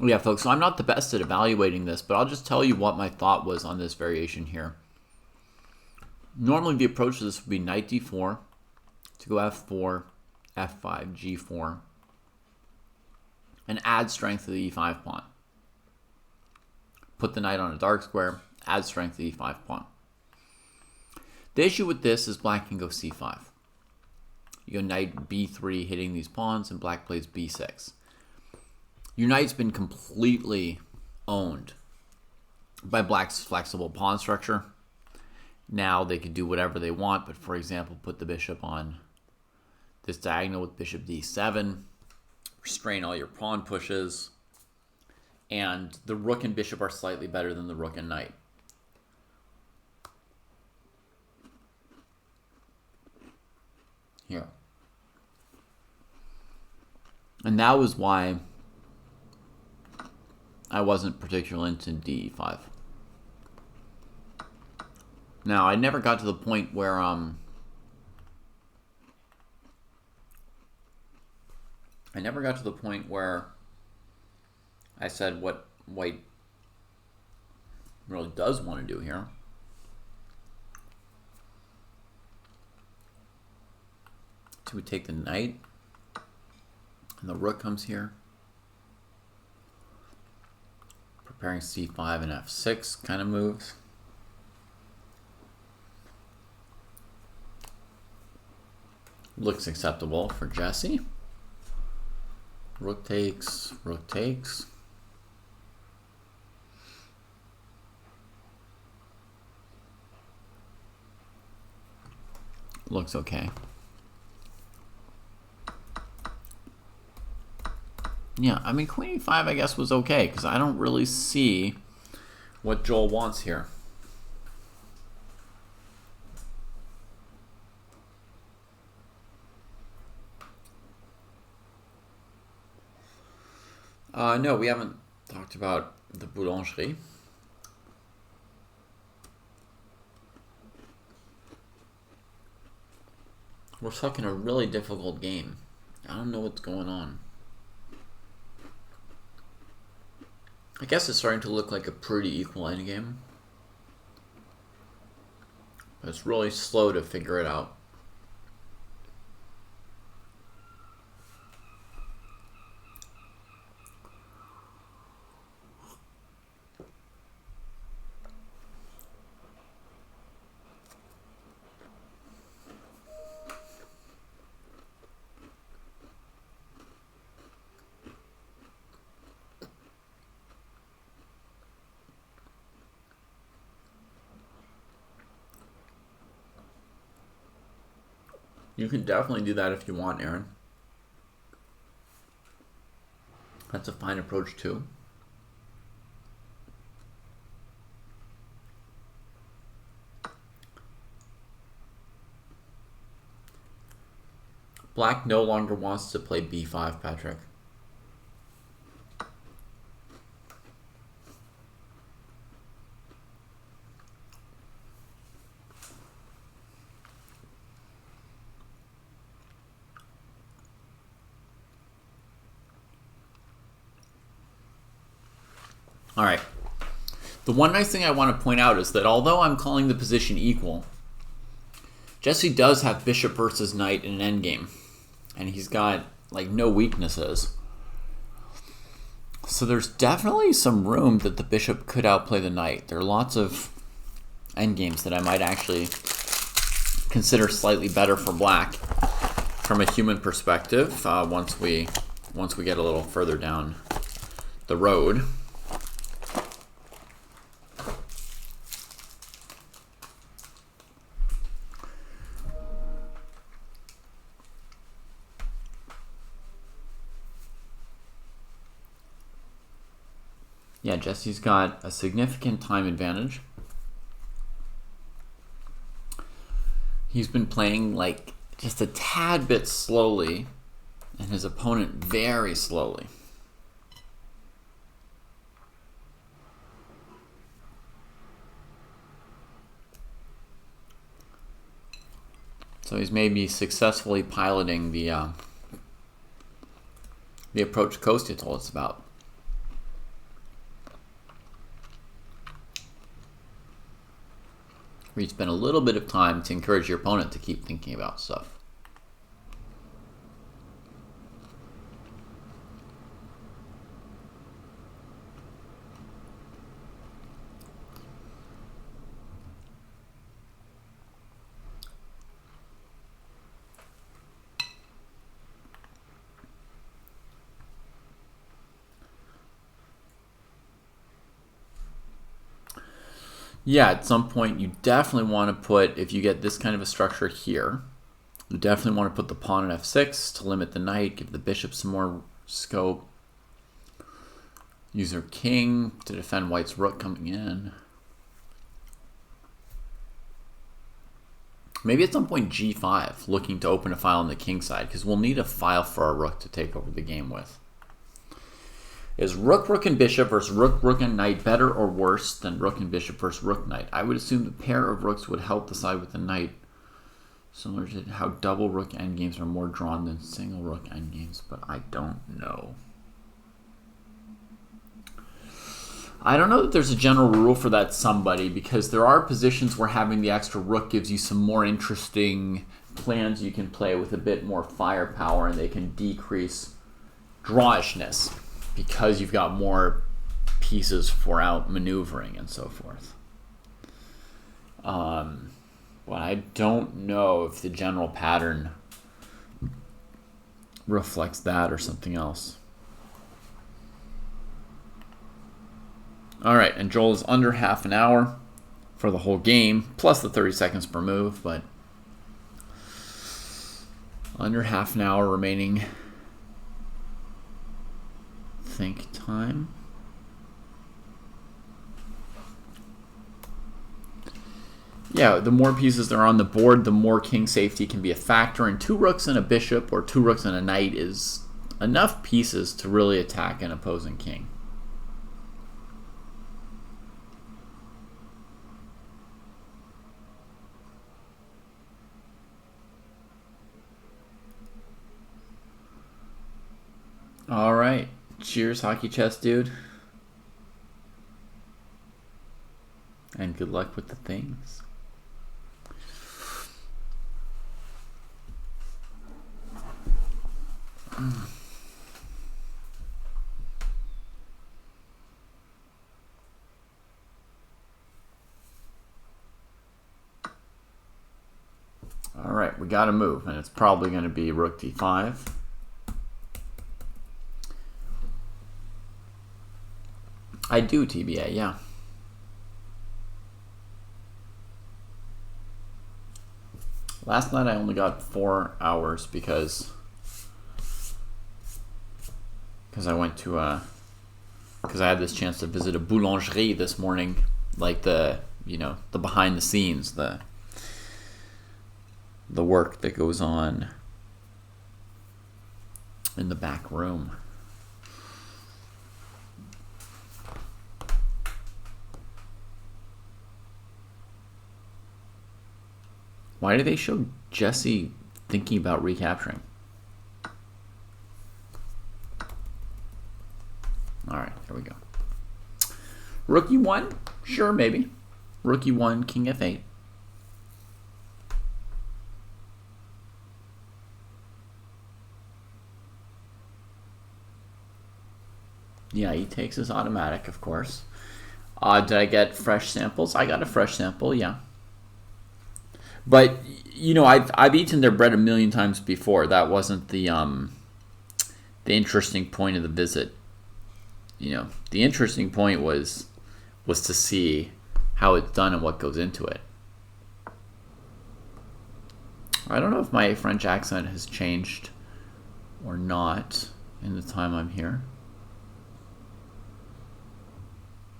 Yeah, folks, so I'm not the best at evaluating this, but I'll just tell you what my thought was on this variation here. Normally the approach to this would be knight d4, to go f4, f5, g4, and add strength to the e5 pawn. Put the knight on a dark square, add strength to the e5 pawn. The issue with this is black can go c5. You go knight b3 hitting these pawns, and black plays b6. Your knight's been completely owned by black's flexible pawn structure. Now they can do whatever they want, but for example, put the bishop on this diagonal with bishop d7, restrain all your pawn pushes, and the rook and bishop are slightly better than the rook and knight. Here. And that was why I wasn't particularly into d5. Now, I never got to the point where I said what white really does want to do here. So we take the knight, and the rook comes here. Preparing c5 and f6 kind of moves. Looks acceptable for Jesse. Rook takes, rook takes. Looks okay. Yeah, I mean, queen e5 I guess was okay, because I don't really see what Joel wants here. No, we haven't talked about the boulangerie. We're stuck in a really difficult game. I don't know what's going on. I guess it's starting to look like a pretty equal endgame. But it's really slow to figure it out. You can definitely do that if you want, Aaron. That's a fine approach too. Black no longer wants to play b5, Patrick. All right. The one nice thing I want to point out is that although I'm calling the position equal, Jesse does have bishop versus knight in an endgame. And he's got, like, no weaknesses. So there's definitely some room that the bishop could outplay the knight. There are lots of endgames that I might actually consider slightly better for black from a human perspective once we get a little further down the road. Yeah, Jesse's got a significant time advantage. He's been playing like just a tad bit slowly, and his opponent very slowly. So he's maybe successfully piloting the approach Kostya told us about. where you spend a little bit of time to encourage your opponent to keep thinking about stuff. Yeah, at some point you definitely want to put, if you get this kind of a structure here, you definitely want to put the pawn on f6 to limit the knight, give the bishop some more scope. Use your king to defend white's rook coming in. Maybe at some point g5, looking to open a file on the king side, because we'll need a file for our rook to take over the game with. Is rook, rook, and bishop versus rook, rook, and knight better or worse than rook and bishop versus rook, knight? I would assume the pair of rooks would help the side with the knight, similar to how double rook endgames are more drawn than single rook endgames, but I don't know. I don't know that there's a general rule for that somebody, because there are positions where having the extra rook gives you some more interesting plans you can play with a bit more firepower, and they can decrease drawishness because you've got more pieces for outmaneuvering and so forth. But I don't know if the general pattern reflects that or something else. All right, and Joel is under half an hour for the whole game, plus the 30 seconds per move, but under half an hour remaining think time. Yeah, the more pieces that are on the board, the more king safety can be a factor, and 2 rooks and a bishop or 2 rooks and a knight is enough pieces to really attack an opposing king. All right. Cheers, hockey chess dude. And good luck with the things. All right, we got to move, and it's probably going to be rook d5. I do, TBA, yeah. Last night I only got 4 hours because I went to because I had this chance to visit a boulangerie this morning, like the behind the scenes, the work that goes on in the back room. Why do they show Jesse thinking about recapturing? All right, there we go. Rook e1? Sure, maybe. Rook e1, king f8. Yeah, he takes his automatic, of course. Did I get fresh samples? I got a fresh sample, yeah. But I've eaten their bread a million times before. That wasn't the interesting point of the visit. The interesting point was to see how it's done and what goes into it. I don't know if my French accent has changed or not in the time I'm here.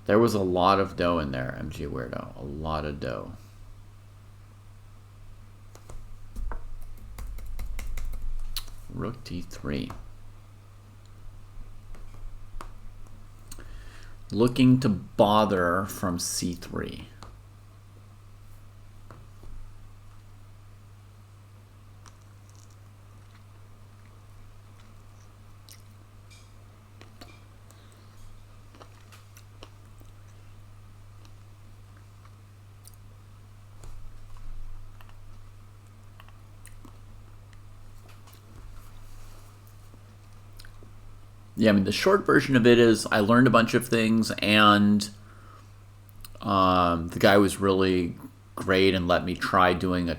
There was a lot of dough in there, MG Weirdo. A lot of dough. Rook d3. Looking to bother from c3. yeah, I mean, the short version of it is I learned a bunch of things, and the guy was really great and let me try doing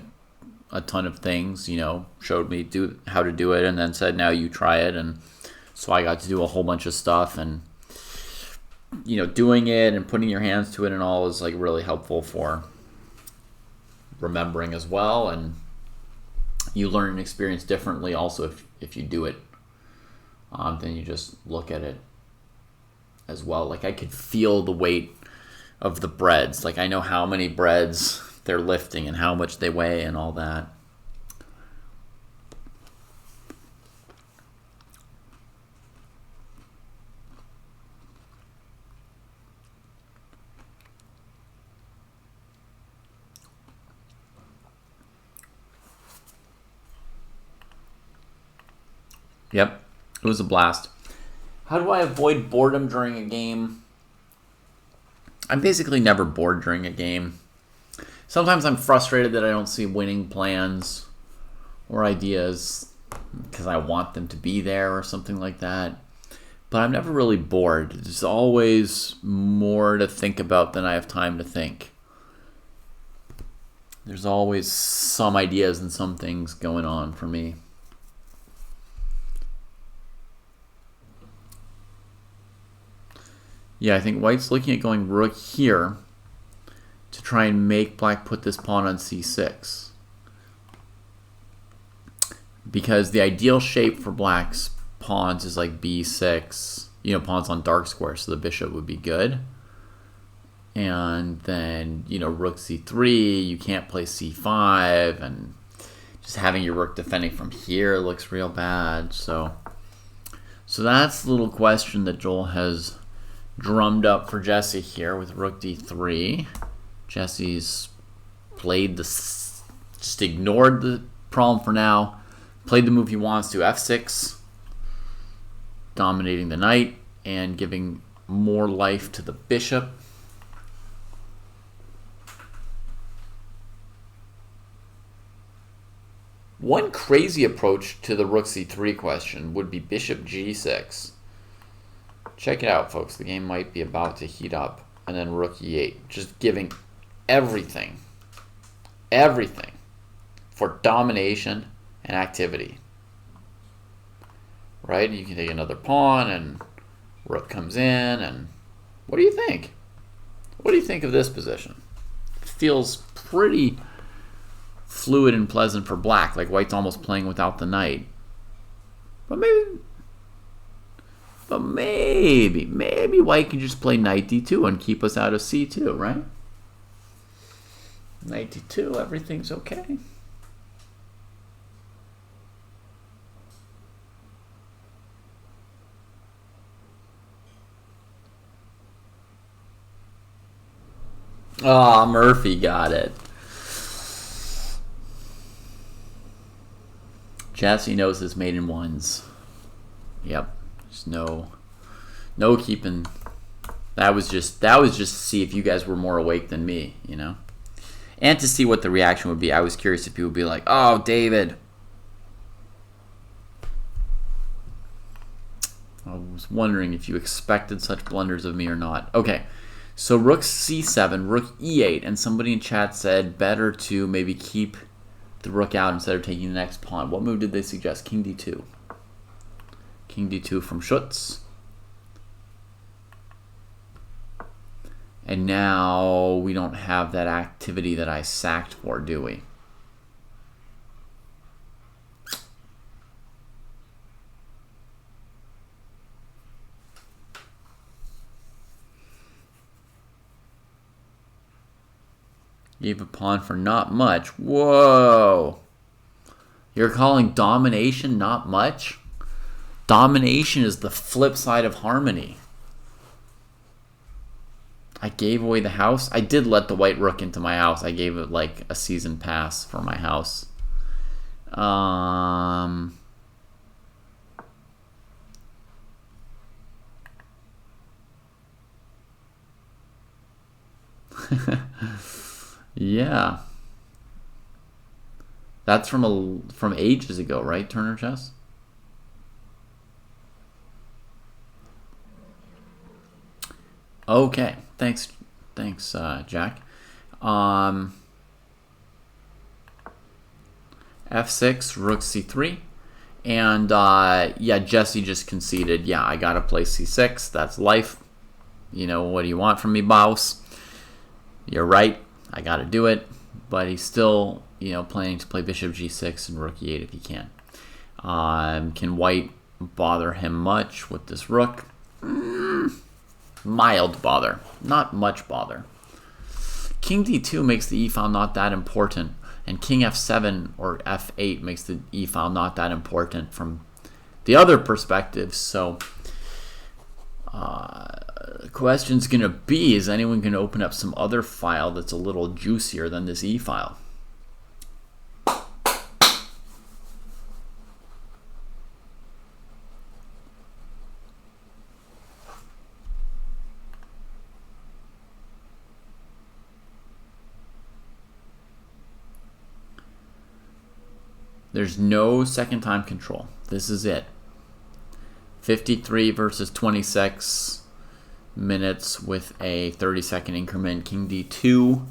a ton of things, you know, showed me how to do it, and then said, now you try it. And so I got to do a whole bunch of stuff, and, you know, doing it and putting your hands to it and all is like really helpful for remembering as well. And you learn and experience differently also if you do it. Then you just look at it as well. Like I could feel the weight of the breads. Like I know how many breads they're lifting and how much they weigh and all that. Yep, it was a blast. How do I avoid boredom during a game? I'm basically never bored during a game. Sometimes I'm frustrated that I don't see winning plans or ideas because I want them to be there or something like that. But I'm never really bored. There's always more to think about than I have time to think. There's always some ideas and some things going on for me. Yeah, I think white's looking at going rook here to try and make black put this pawn on c6. Because the ideal shape for black's pawns is like b6, you know, pawns on dark square, so the bishop would be good. And then, you know, rook c3, you can't play c5, and just having your rook defending from here looks real bad. So that's the little question that Joel has drummed up for Jesse here with rook d3. Jesse's played just ignored the problem for now. Played the move he wants to, f6, dominating the knight and giving more life to the bishop. One crazy approach to the rook c3 question would be bishop g6. Check it out, folks. The game might be about to heat up. And then rook e8. Just giving everything for domination and activity. Right? You can take another pawn and rook comes in. And what do you think? What do you think of this position? It feels pretty fluid and pleasant for black. Like white's almost playing without the knight. But maybe white can just play knight d2 and keep us out of c2, right? Knight d2, everything's okay. Oh, Murphy got it. Jesse knows his maiden ones. Yep. There's no keeping. That was just to see if you guys were more awake than me, you know? And to see what the reaction would be. I was curious if people would be like, "Oh, David." I was wondering if you expected such blunders of me or not. Okay. So rook c7, rook e8, and somebody in chat said better to maybe keep the rook out instead of taking the next pawn. What move did they suggest? King d2. King d2 from Schutz. And now we don't have that activity that I sacked for, do we? Gave a pawn for not much. Whoa. You're calling domination not much? Domination is the flip side of harmony. I gave away the house. I did let the white rook into my house. I gave it like a season pass for my house. Yeah. That's from ages ago, right, Turner Chess? Okay, thanks, Jack. F6, rook c3. And yeah, Jesse just conceded. Yeah, I gotta play c6. That's life. You know, what do you want from me, boss? You're right. I gotta do it. But he's still, you know, planning to play bishop g6 and rook e8 if he can. Can white bother him much with this rook? Mild bother. Not much bother. King d2 makes the e-file not that important. And king f7 or f8 makes the e-file not that important from the other perspective. So the question's going to be, is anyone going to open up some other file that's a little juicier than this e-file? There's no second time control. This is it. 53 versus 26 minutes with a 30-second increment. King d2.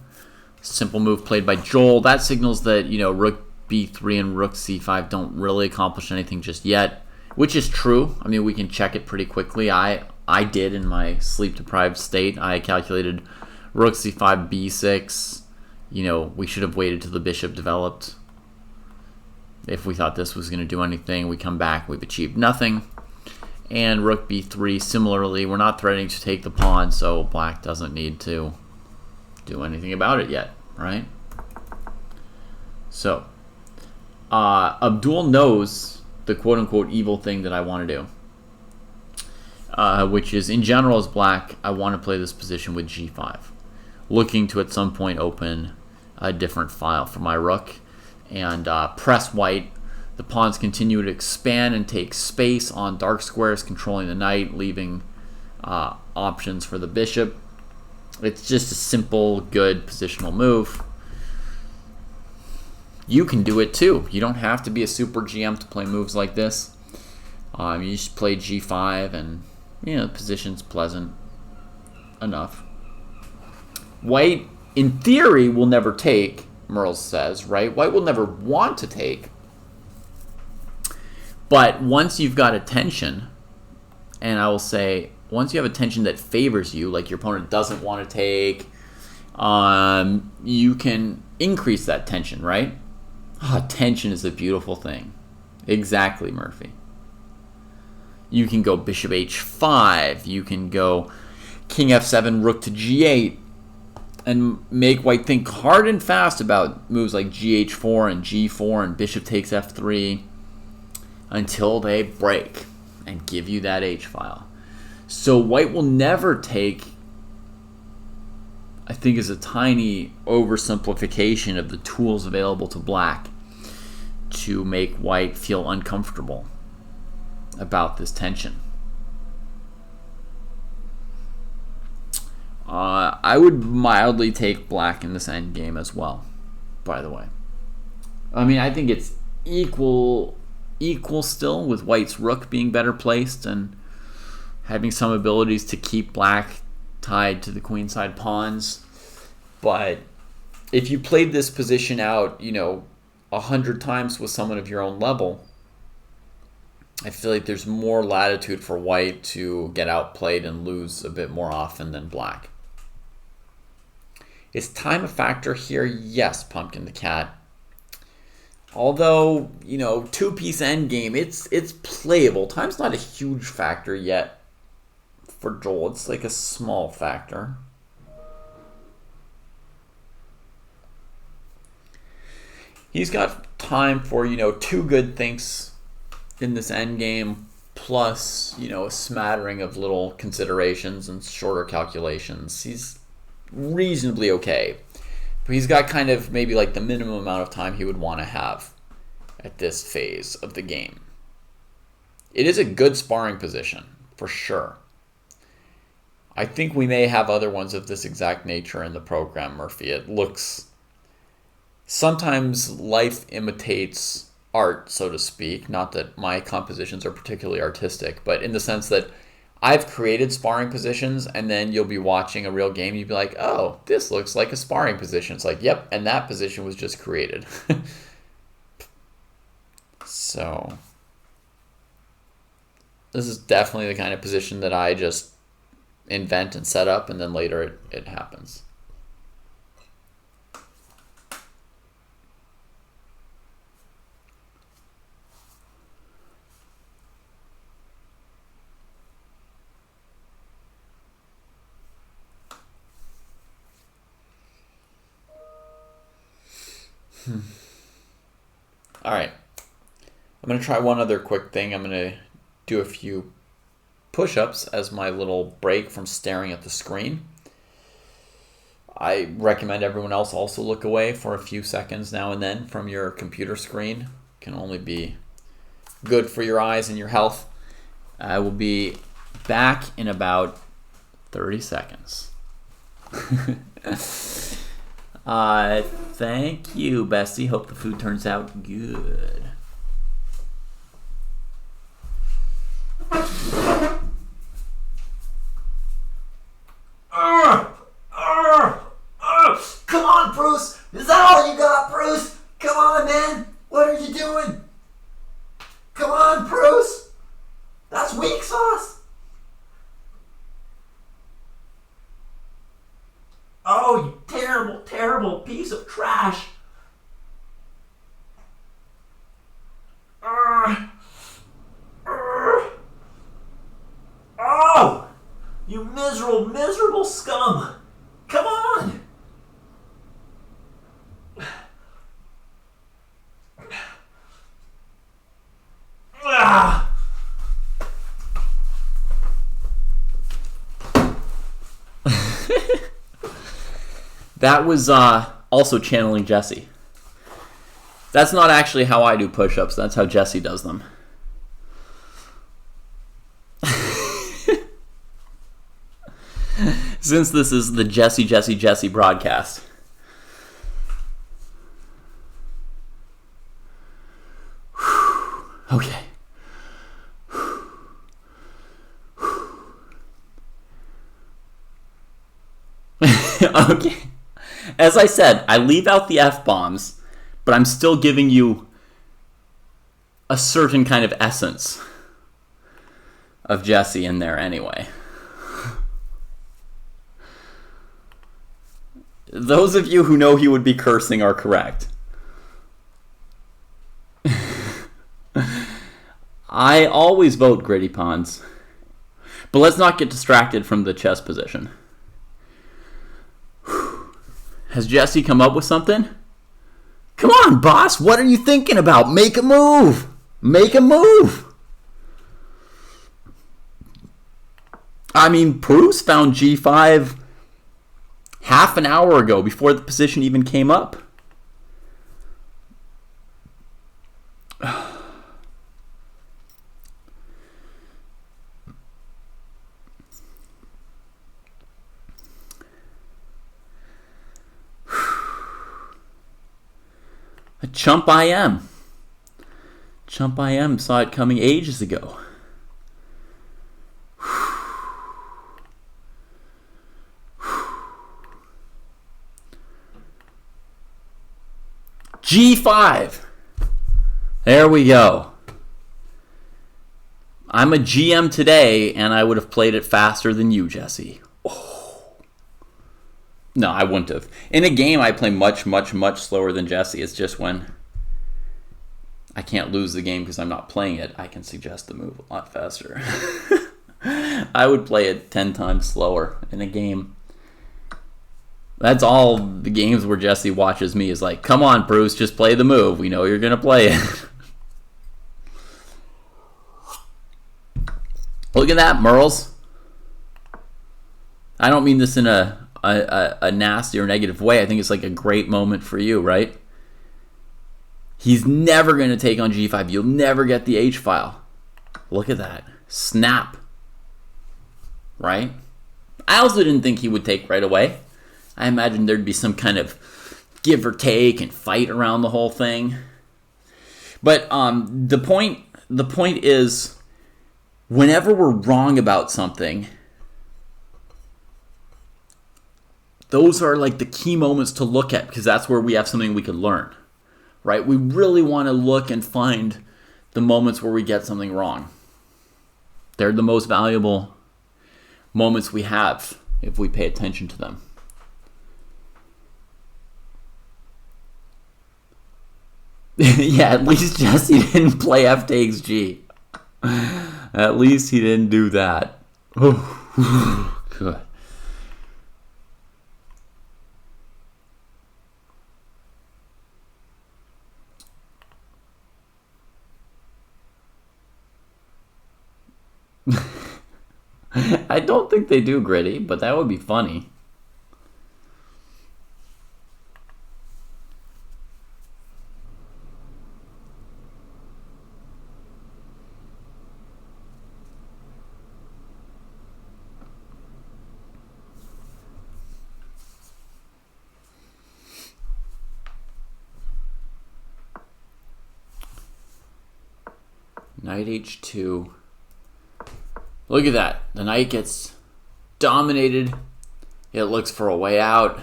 Simple move played by Joel. That signals that, you know, rook b3 and rook c5 don't really accomplish anything just yet, which is true. I mean, we can check it pretty quickly. I did in my sleep-deprived state. I calculated rook c5, b6. You know, we should have waited till the bishop developed. If we thought this was going to do anything, we come back, we've achieved nothing. And rook b3, similarly, we're not threatening to take the pawn, so black doesn't need to do anything about it yet, right? So, Abdul knows the quote-unquote evil thing that I want to do, which is, in general, as black, I want to play this position with g5, looking to at some point open a different file for my rook. And press white. The pawns continue to expand and take space on dark squares, controlling the knight, leaving options for the bishop. It's just a simple, good positional move. You can do it too. You don't have to be a super GM to play moves like this. You just play g5 and, you know, the position's pleasant enough. White, in theory, will never take. Merles says, right? White will never want to take. But once you've got a tension, and I will say, once you have a tension that favors you, like your opponent doesn't want to take, you can increase that tension, right? Tension is a beautiful thing. Exactly, Murphy. You can go bishop h5. You can go king f7, rook to g8. And make white think hard and fast about moves like gh4 and g4 and bishop takes f3 until they break and give you that h-file. So white will never take, I think, is a tiny oversimplification of the tools available to black to make white feel uncomfortable about this tension. I would mildly take black in this endgame as well, by the way. I mean, I think it's equal still, with white's rook being better placed and having some abilities to keep black tied to the queenside pawns. But if you played this position out, you know, 100 times with someone of your own level, I feel like there's more latitude for white to get outplayed and lose a bit more often than black. Is time a factor here? Yes, Pumpkin the Cat. Although, you know, two-piece endgame, it's playable. Time's not a huge factor yet for Joel. It's like a small factor. He's got time for, you know, two good things in this endgame, plus, you know, a smattering of little considerations and shorter calculations. He's reasonably okay. But he's got kind of maybe like the minimum amount of time he would want to have at this phase of the game. It is a good sparring position, for sure. I think we may have other ones of this exact nature in the program, Murphy. It looks... Sometimes life imitates art, so to speak. Not that my compositions are particularly artistic, but in the sense that I've created sparring positions, and then you'll be watching a real game. You'd be like, oh, this looks like a sparring position. It's like, yep, and that position was just created. So this is definitely the kind of position that I just invent and set up, and then later it happens. All right. I'm going to try one other quick thing. I'm going to do a few push-ups as my little break from staring at the screen. I recommend everyone else also look away for a few seconds now and then from your computer screen. It can only be good for your eyes and your health. I will be back in about 30 seconds. Thank you, Bessie. Hope the food turns out good. Come on, Pruess! Is that all you got, Pruess? Come on, man! What are you doing? Come on, Pruess! That's weak sauce! Oh, you terrible, terrible piece of trash! Oh! You miserable, miserable scum! Come on! That was also channeling Jesse. That's not actually how I do push-ups. That's how Jesse does them. Since this is the Jesse broadcast. Okay. Okay. As I said, I leave out the F-bombs, but I'm still giving you a certain kind of essence of Jesse in there anyway. Those of you who know he would be cursing are correct. I always vote gritty pawns. But let's not get distracted from the chess position. Has Jesse come up with something? Come on, boss. What are you thinking about? Make a move. Make a move. I mean, Pruess found G5 half an hour ago before the position even came up. A chump I am. Chump I am saw it coming ages ago. G5. There we go. I'm a GM today, and I would have played it faster than you, Jesse. No, I wouldn't have. In a game, I play much, much, much slower than Jesse. It's just when I can't lose the game because I'm not playing it, I can suggest the move a lot faster. I would play it 10 times slower in a game. That's all the games where Jesse watches me is like, come on, Pruess, just play the move. We know you're going to play it. Look at that, Merles. I don't mean this in a nasty or negative way. I think it's like a great moment for you, right? He's never going to take on G5. You'll never get the H file. Look at that. Snap. Right? I also didn't think he would take right away. I imagined there'd be some kind of give or take and fight around the whole thing. But the point is, whenever we're wrong about something, those are like the key moments to look at, because that's where we have something we could learn, right? We really want to look and find the moments where we get something wrong. They're the most valuable moments we have if we pay attention to them. Yeah, at least Jesse didn't play F takes G. At least he didn't do that. Oh, good. I don't think they do, Gritty, but that would be funny. Knight h2. Look at that. The knight gets dominated. It looks for a way out.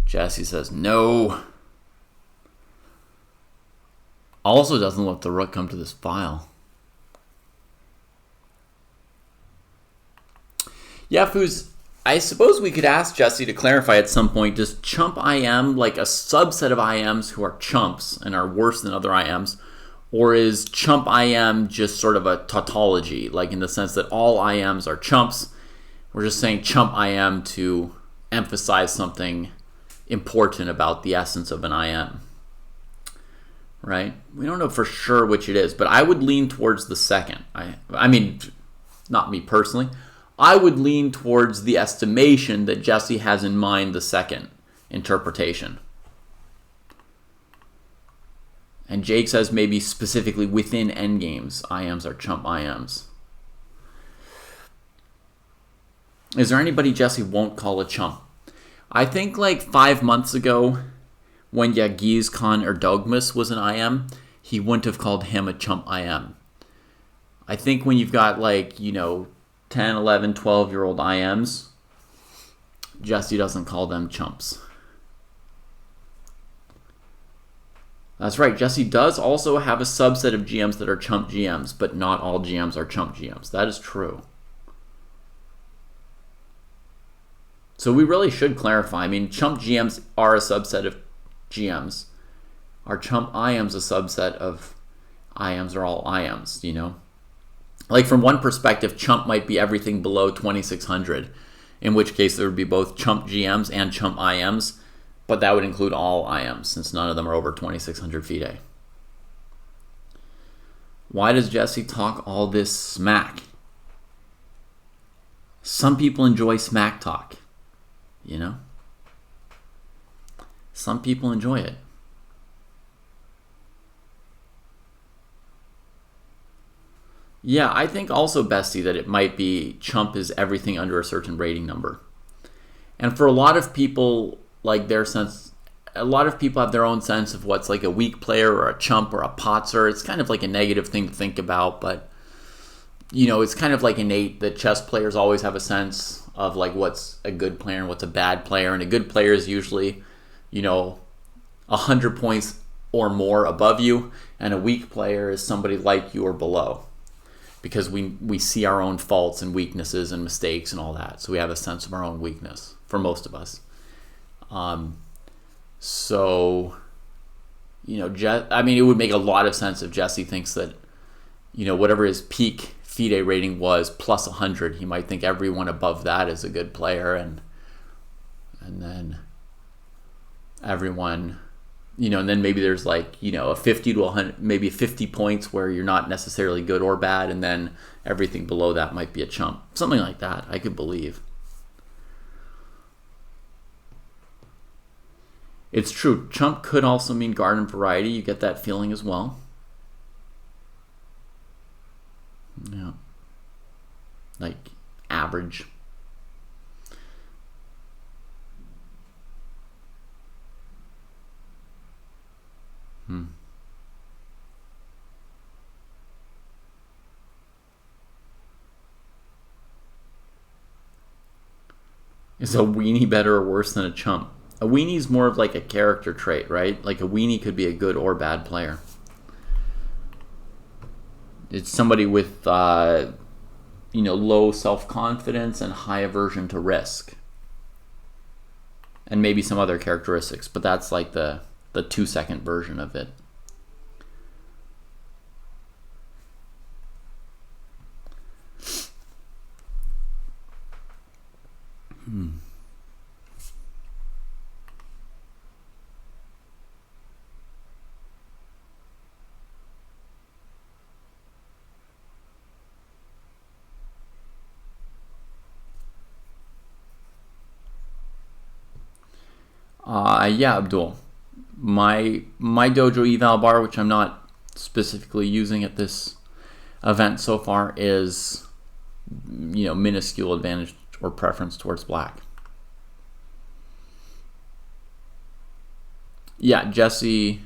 Jesse says no. Also doesn't let the rook come to this file. Yeah, Foos, I suppose we could ask Jesse to clarify at some point, does chump IM like a subset of IMs who are chumps and are worse than other IMs? Or is chump IM just sort of a tautology, like in the sense that all IMs are chumps? We're just saying chump IM to emphasize something important about the essence of an IM, right? We don't know for sure which it is, but I would lean towards the second. I mean, not me personally. I would lean towards the estimation that Jesse has in mind the second interpretation. And Jake says maybe specifically within endgames, IMs are chump IMs. Is there anybody Jesse won't call a chump? I think like 5 months ago, when Yagiz Khan or Dogmas was an IM, he wouldn't have called him a chump IM. I think when you've got like, 10, 11, 12-year-old IMs, Jesse doesn't call them chumps. That's right, Jesse does also have a subset of GMs that are chump GMs, but not all GMs are chump GMs. That is true. So we really should clarify. I mean, chump GMs are a subset of GMs. Are chump IMs a subset of IMs or all IMs, Like from one perspective, chump might be everything below 2600, in which case there would be both chump GMs and chump IMs, but that would include all IMs since none of them are over 2600 FIDE. Why does Jesse talk all this smack? Some people enjoy smack talk, Some people enjoy it. Yeah, I think also, Bestie, that it might be chump is everything under a certain rating number. And for a lot of people, a lot of people have their own sense of what's like a weak player or a chump or a potzer. It's kind of like a negative thing to think about, but it's kind of like innate that chess players always have a sense of like what's a good player and what's a bad player. And a good player is usually, 100 points or more above you, and a weak player is somebody like you or below. Because we see our own faults and weaknesses and mistakes and all that. So we have a sense of our own weakness, for most of us. It would make a lot of sense if Jesse thinks that, whatever his peak FIDE rating was, plus 100, he might think everyone above that is a good player, and then everyone, and then maybe there's like, a 50 to 100, maybe 50 points where you're not necessarily good or bad, and then everything below that might be a chump. Something like that, I could believe. It's true, chump could also mean garden variety. You get that feeling as well. Yeah. Like average. Is a weenie better or worse than a chump? A weenie's more of like a character trait, right? Like a weenie could be a good or bad player. It's somebody with, low self-confidence and high aversion to risk. And maybe some other characteristics, but that's like the 2-second version of it. Yeah, Abdul. My Dojo eval bar, which I'm not specifically using at this event so far, is minuscule advantage or preference towards black. Yeah, Jesse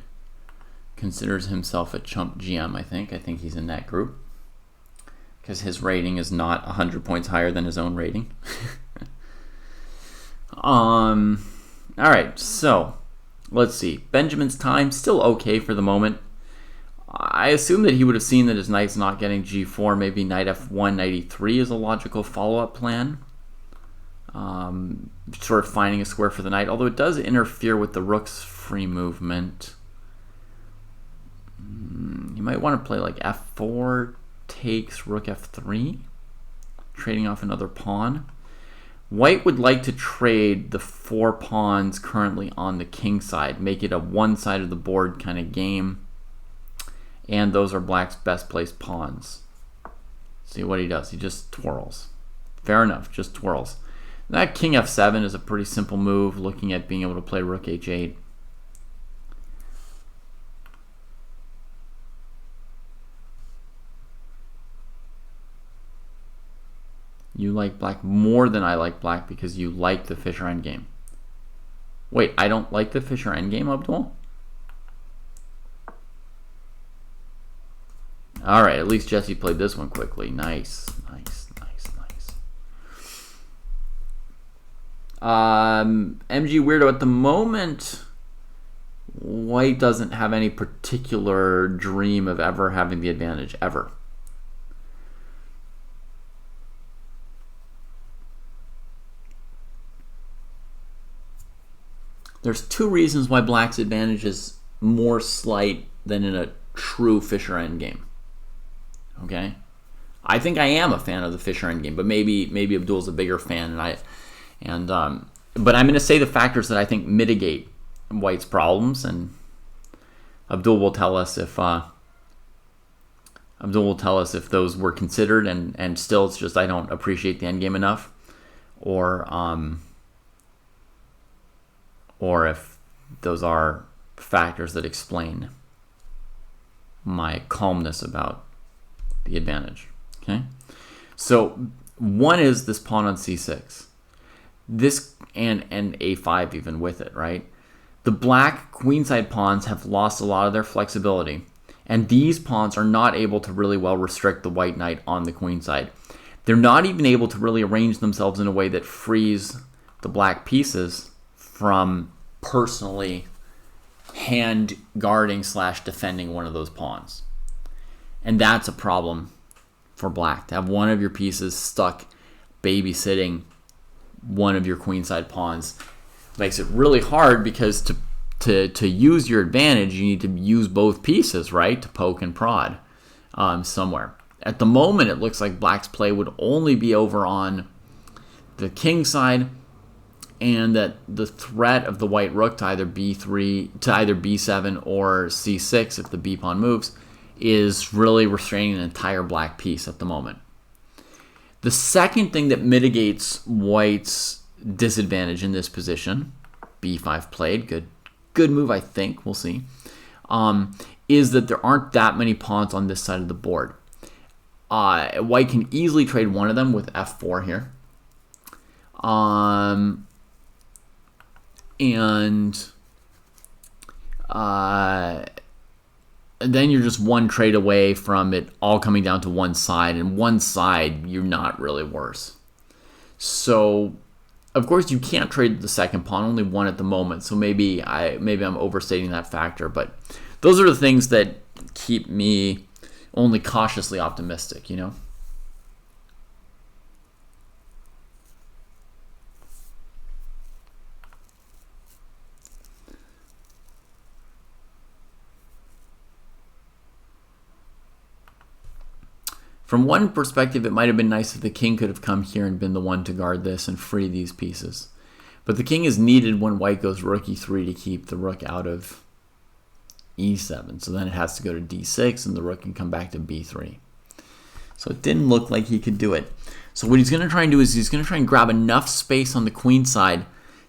considers himself a chump GM, I think. I think he's in that group. Because his rating is not 100 points higher than his own rating. Alright, so let's see. Benjamin's time, still okay for the moment. I assume that he would have seen that his knight's not getting g4. Maybe knight f1, knight e3 is a logical follow-up plan. Sort of finding a square for the knight, although it does interfere with the rook's free movement. You might want to play like f4 takes rook f3, trading off another pawn. White would like to trade the 4 pawns currently on the king side, make it a one side of the board kind of game, and those are black's best placed pawns. See what he does. He just twirls. Fair enough, just twirls. That king f7 is a pretty simple move, looking at being able to play rook h8. You like black more than I like black because you like the Fischer endgame. Wait, I don't like the Fischer endgame, Abdul? Alright, at least Jesse played this one quickly. Nice, nice, nice, nice. MG Weirdo, at the moment, White doesn't have any particular dream of ever having the advantage, ever. There's 2 reasons why black's advantage is more slight than in a true Fischer endgame. Okay? I think I am a fan of the Fischer endgame, but maybe Abdul's a bigger fan, but I'm going to say the factors that I think mitigate White's problems, and Abdul will tell us if those were considered, and still it's just I don't appreciate the endgame enough, or if those are factors that explain my calmness about the advantage. Okay, so one is this pawn on c6, this and a5 even with it, right? The black queenside pawns have lost a lot of their flexibility, and these pawns are not able to really well restrict the white knight on the queenside. They're not even able to really arrange themselves in a way that frees the black pieces from personally hand guarding / defending one of those pawns. And that's a problem for black, to have one of your pieces stuck babysitting one of your queenside pawns. Makes it really hard because to use your advantage, you need to use both pieces, right? To poke and prod somewhere. At the moment, it looks like black's play would only be over on the king side, and that the threat of the white rook to either b3, to either b7 or c6 if the b pawn moves, is really restraining an entire black piece at the moment. The second thing that mitigates white's disadvantage in this position, b5 played, good move I think, we'll see, is that there aren't that many pawns on this side of the board. White can easily trade one of them with f4 here. And then you're just one trade away from it all coming down to one side, and one side you're not really worse. So Of course, you can't trade the second pawn, only one at the moment, so maybe I'm overstating that factor, but those are the things that keep me only cautiously optimistic, you know? From one perspective, it might have been nice if the king could have come here and been the one to guard this and free these pieces. But the king is needed when white goes rook e3 to keep the rook out of e7. So then it has to go to d6, and the rook can come back to b3. So it didn't look like he could do it. So what he's going to try and do is he's going to try and grab enough space on the queen side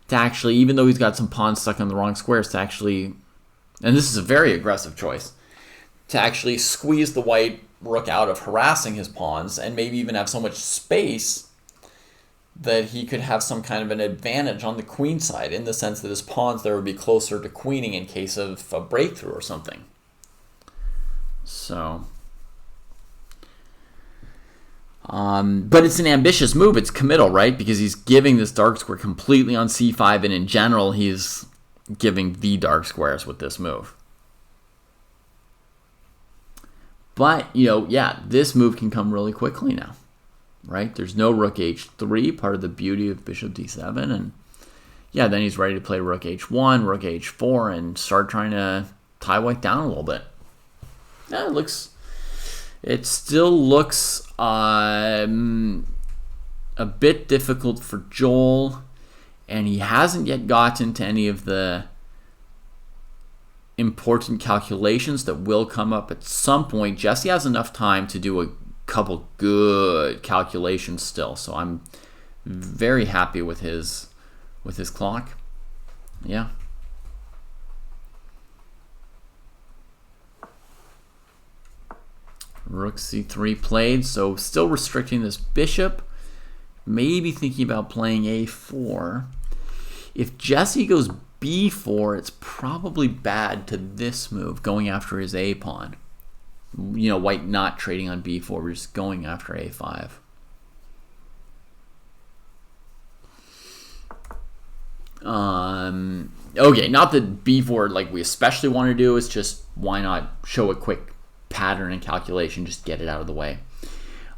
to actually, even though he's got some pawns stuck on the wrong squares, to actually, and this is a very aggressive choice, to actually squeeze the white rook out of harassing his pawns and maybe even have so much space that he could have some kind of an advantage on the queen side, in the sense that his pawns there would be closer to queening in case of a breakthrough or something. So, but it's an ambitious move. It's committal, right? Because he's giving this dark square completely on c5, and in general, he's giving the dark squares with this move. But, you know, yeah, this move can come really quickly now, right? There's no rook h3, part of the beauty of bishop d7. And, yeah, then he's ready to play rook h1, rook h4, and start trying to tie white down a little bit. Yeah, it still looks a bit difficult for Joel, and he hasn't yet gotten to any of the important calculations that will come up at some point. Jesse has enough time to do a couple good calculations still, so I'm very happy with his clock. Yeah. Rook c3 played, so still restricting this bishop. Maybe thinking about playing a4. If Jesse goes b4, it's probably bad to this move, going after his a pawn. You know, white not trading on b4, we're just going after a5. Okay, not that b4 like we especially want to do, it's just why not show a quick pattern and calculation, just get it out of the way.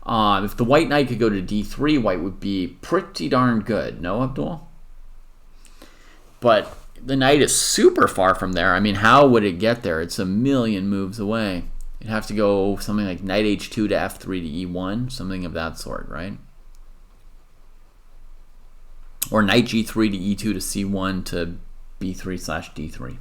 If the white knight could go to d3, white would be pretty darn good, no, Abdul? But the knight is super far from there. I mean, how would it get there? It's a million moves away. It'd have to go something like knight h2 to f3 to e1, something of that sort, right? Or knight g3 to e2 to c1 to b3/d3.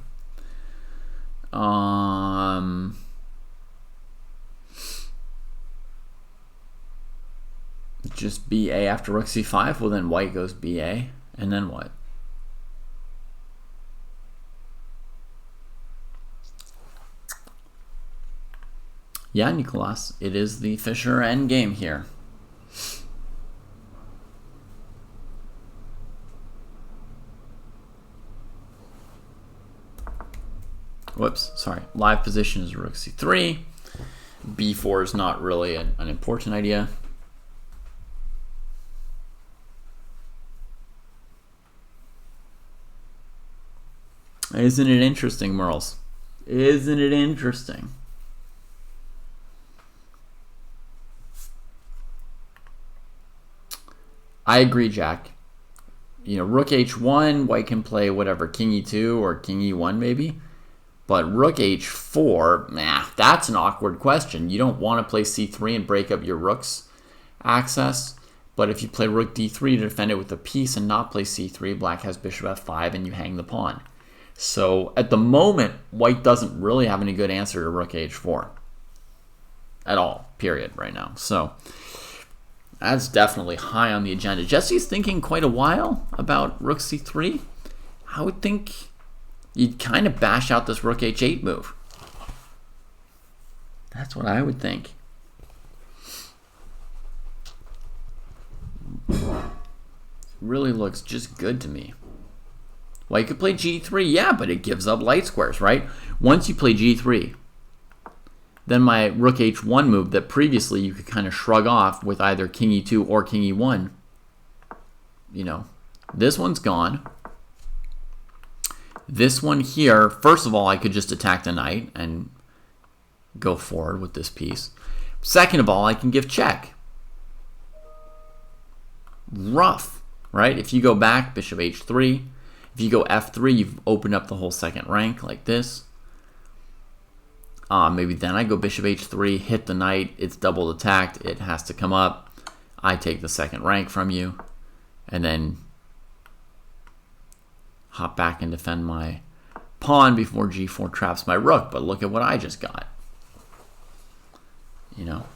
Just ba after rook c5. Well, then white goes ba, and then what? Yeah, Nicolas, it is the Fischer endgame here. Whoops, sorry. Live position is rook c3. b4 is not really an important idea. Isn't it interesting, Merles? Isn't it interesting? I agree, Jack. You know, rook h1, white can play whatever, king e2 or king e1 maybe. But rook h4, nah, that's an awkward question. You don't want to play c3 and break up your rook's access. But if you play rook d3 to defend it with a piece and not play c3, black has bishop f5 and you hang the pawn. So at the moment, white doesn't really have any good answer to rook h4 at all, period, right now. So that's definitely high on the agenda. Jesse's thinking quite a while about rook c3. I would think you'd kind of bash out this rook h8 move. That's what I would think. Really looks just good to me. Well, you could play g3, yeah, but it gives up light squares, right? Once you play g3, then my rook h1 move that previously you could kind of shrug off with either king e2 or king e1, you know, This one's gone. This one here, first of all, I could just attack the knight and go forward with this piece. Second of all, I can give check. Rough, right? If you go back, bishop h3. If you go f3, you've opened up the whole second rank like this. Maybe then I go bishop h3, hit the knight. It's double attacked. It has to come up. I take the second rank from you. And then hop back and defend my pawn before g4 traps my rook. But look at what I just got. You know?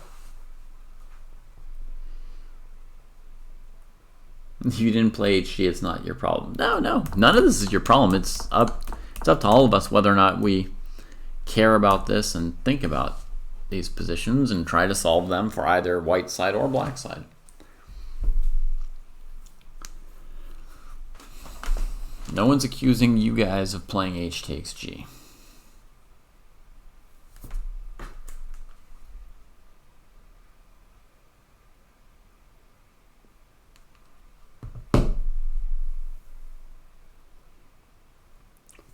You didn't play HG, it's not your problem. No, none of this is your problem. It's up to all of us whether or not we care about this and think about these positions and try to solve them for either white side or black side. No one's accusing you guys of playing H takes G.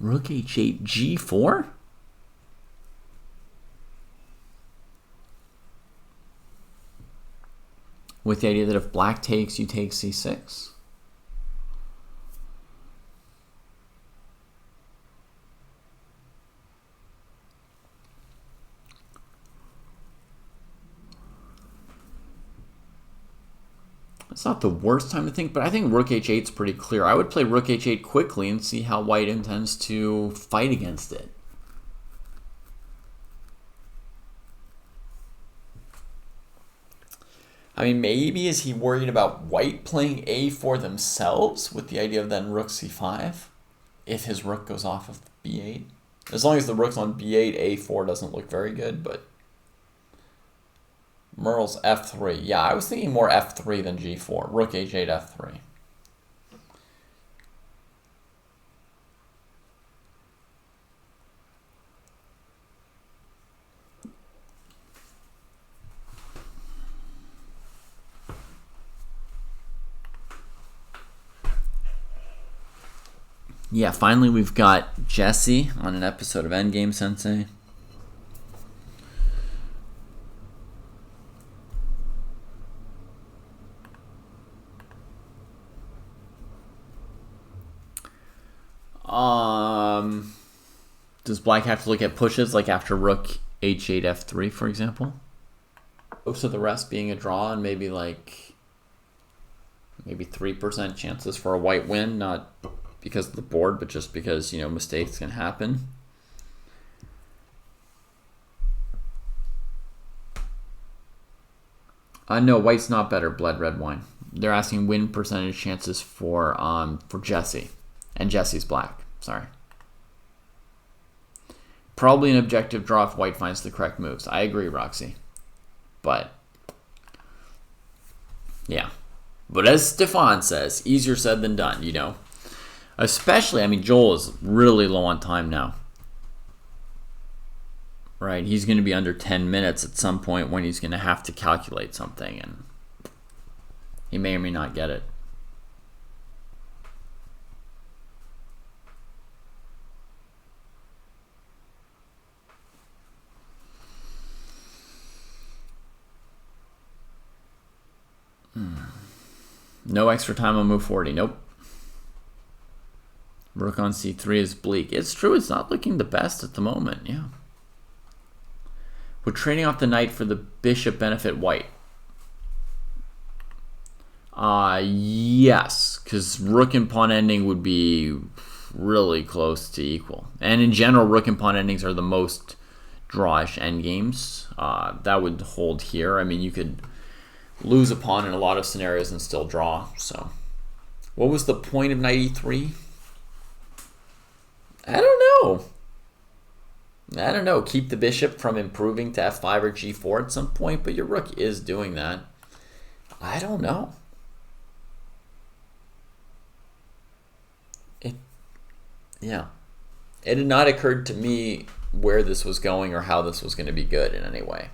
Rook h8, g4? With the idea that if black takes, you take c6? It's not the worst time to think, but I think rook h8 is pretty clear. I would play rook h8 quickly and see how white intends to fight against it. I mean, maybe is he worried about white playing a4 themselves with the idea of then rook c5 if his rook goes off of b8? As long as the rook's on b8, a4 doesn't look very good, but Merle's f3. Yeah, I was thinking more f3 than g4. Rook h8, f3. Yeah, finally we've got Jesse on an episode of Endgame Sensei. Does black have to look at pushes like after rook h8 f3, for example? Most of the rest being a draw and maybe 3% chances for a white win, not because of the board, but just because, you know, mistakes can happen. No, white's not better, bled red wine. They're asking win percentage chances for Jesse. And Jesse's black. Sorry. Probably an objective draw if white finds the correct moves. I agree, Roxy. But, yeah. But as Stefan says, easier said than done, you know. Especially, I mean, Joel is really low on time now. Right? He's going to be under 10 minutes at some point when he's going to have to calculate something. And he may or may not get it. No extra time on move 40. Nope. Rook on c3 is bleak. It's true, it's not looking the best at the moment, yeah. Would trading off the knight for the bishop benefit white? Yes, because rook and pawn ending would be really close to equal. And in general, rook and pawn endings are the most drawish endgames. That would hold here. I mean, you could lose a pawn in a lot of scenarios and still draw. So, what was the point of knight e3? I don't know. Keep the bishop from improving to f5 or g4 at some point, but your rook is doing that. I don't know. It had not occurred to me where this was going or how this was going to be good in any way.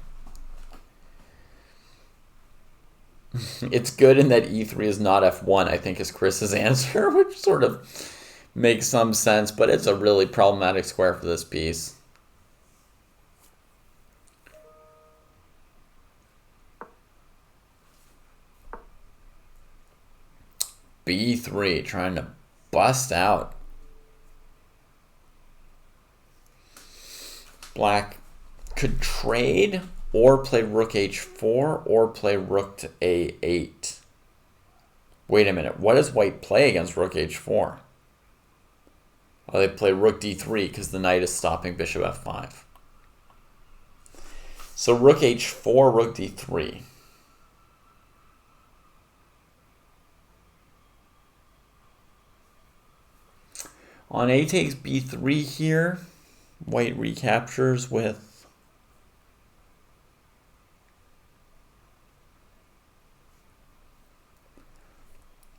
It's good in that e3 is not f1, I think is Chris's answer, which sort of makes some sense, but it's a really problematic square for this piece. b3, trying to bust out. Black could trade or play rook h4 or play rook to a8. Wait a minute, what does white play against rook h4? Oh, they play rook d3 because the knight is stopping bishop f5. So rook h4, rook d3. On a takes b3 here, white recaptures with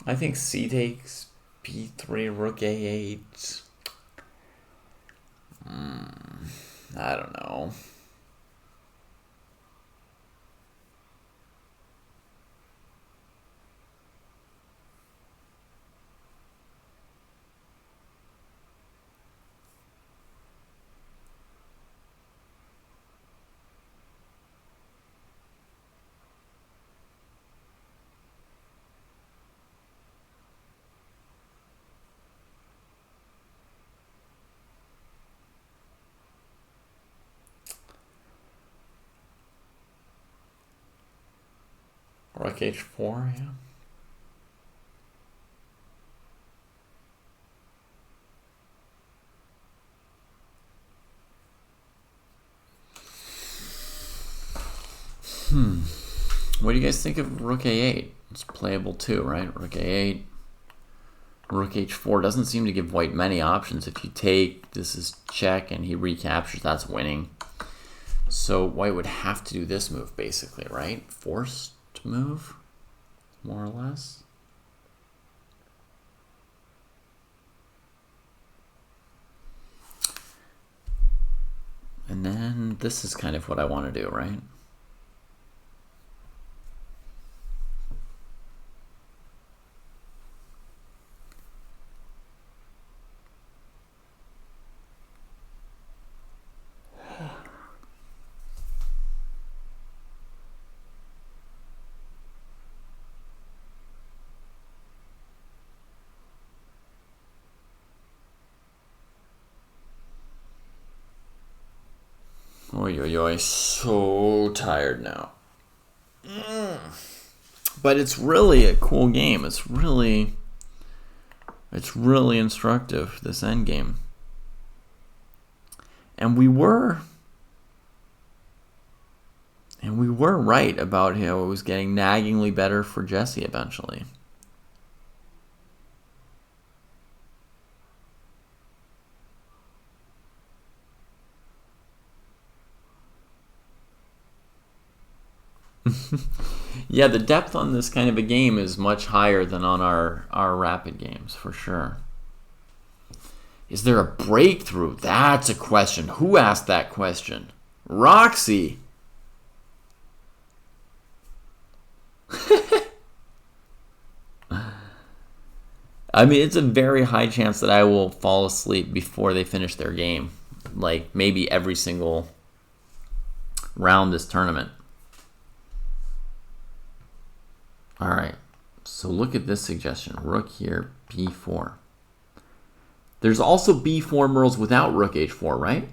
I think c takes b3, rook a8. I don't know. Rook h4, yeah. What do you guys think of rook a8? It's playable too, right? Rook a8, rook h4 doesn't seem to give white many options. If you take, this is check, and he recaptures, that's winning. So white would have to do this move, basically, right? Forced move, more or less. And then this is kind of what I want to do, right? Oy, oy, oy, so tired now. But it's really a cool game. It's really instructive, this endgame. And we were right about how it was getting naggingly better for Jesse eventually. Yeah, the depth on this kind of a game is much higher than on our rapid games, for sure. Is there a breakthrough? That's a question. Who asked that question? Roxy. I mean, it's a very high chance that I will fall asleep before they finish their game. Like, maybe every single round this tournament. All right, so look at this suggestion. Rook here, b4. There's also b4 Merles without rook h4, right?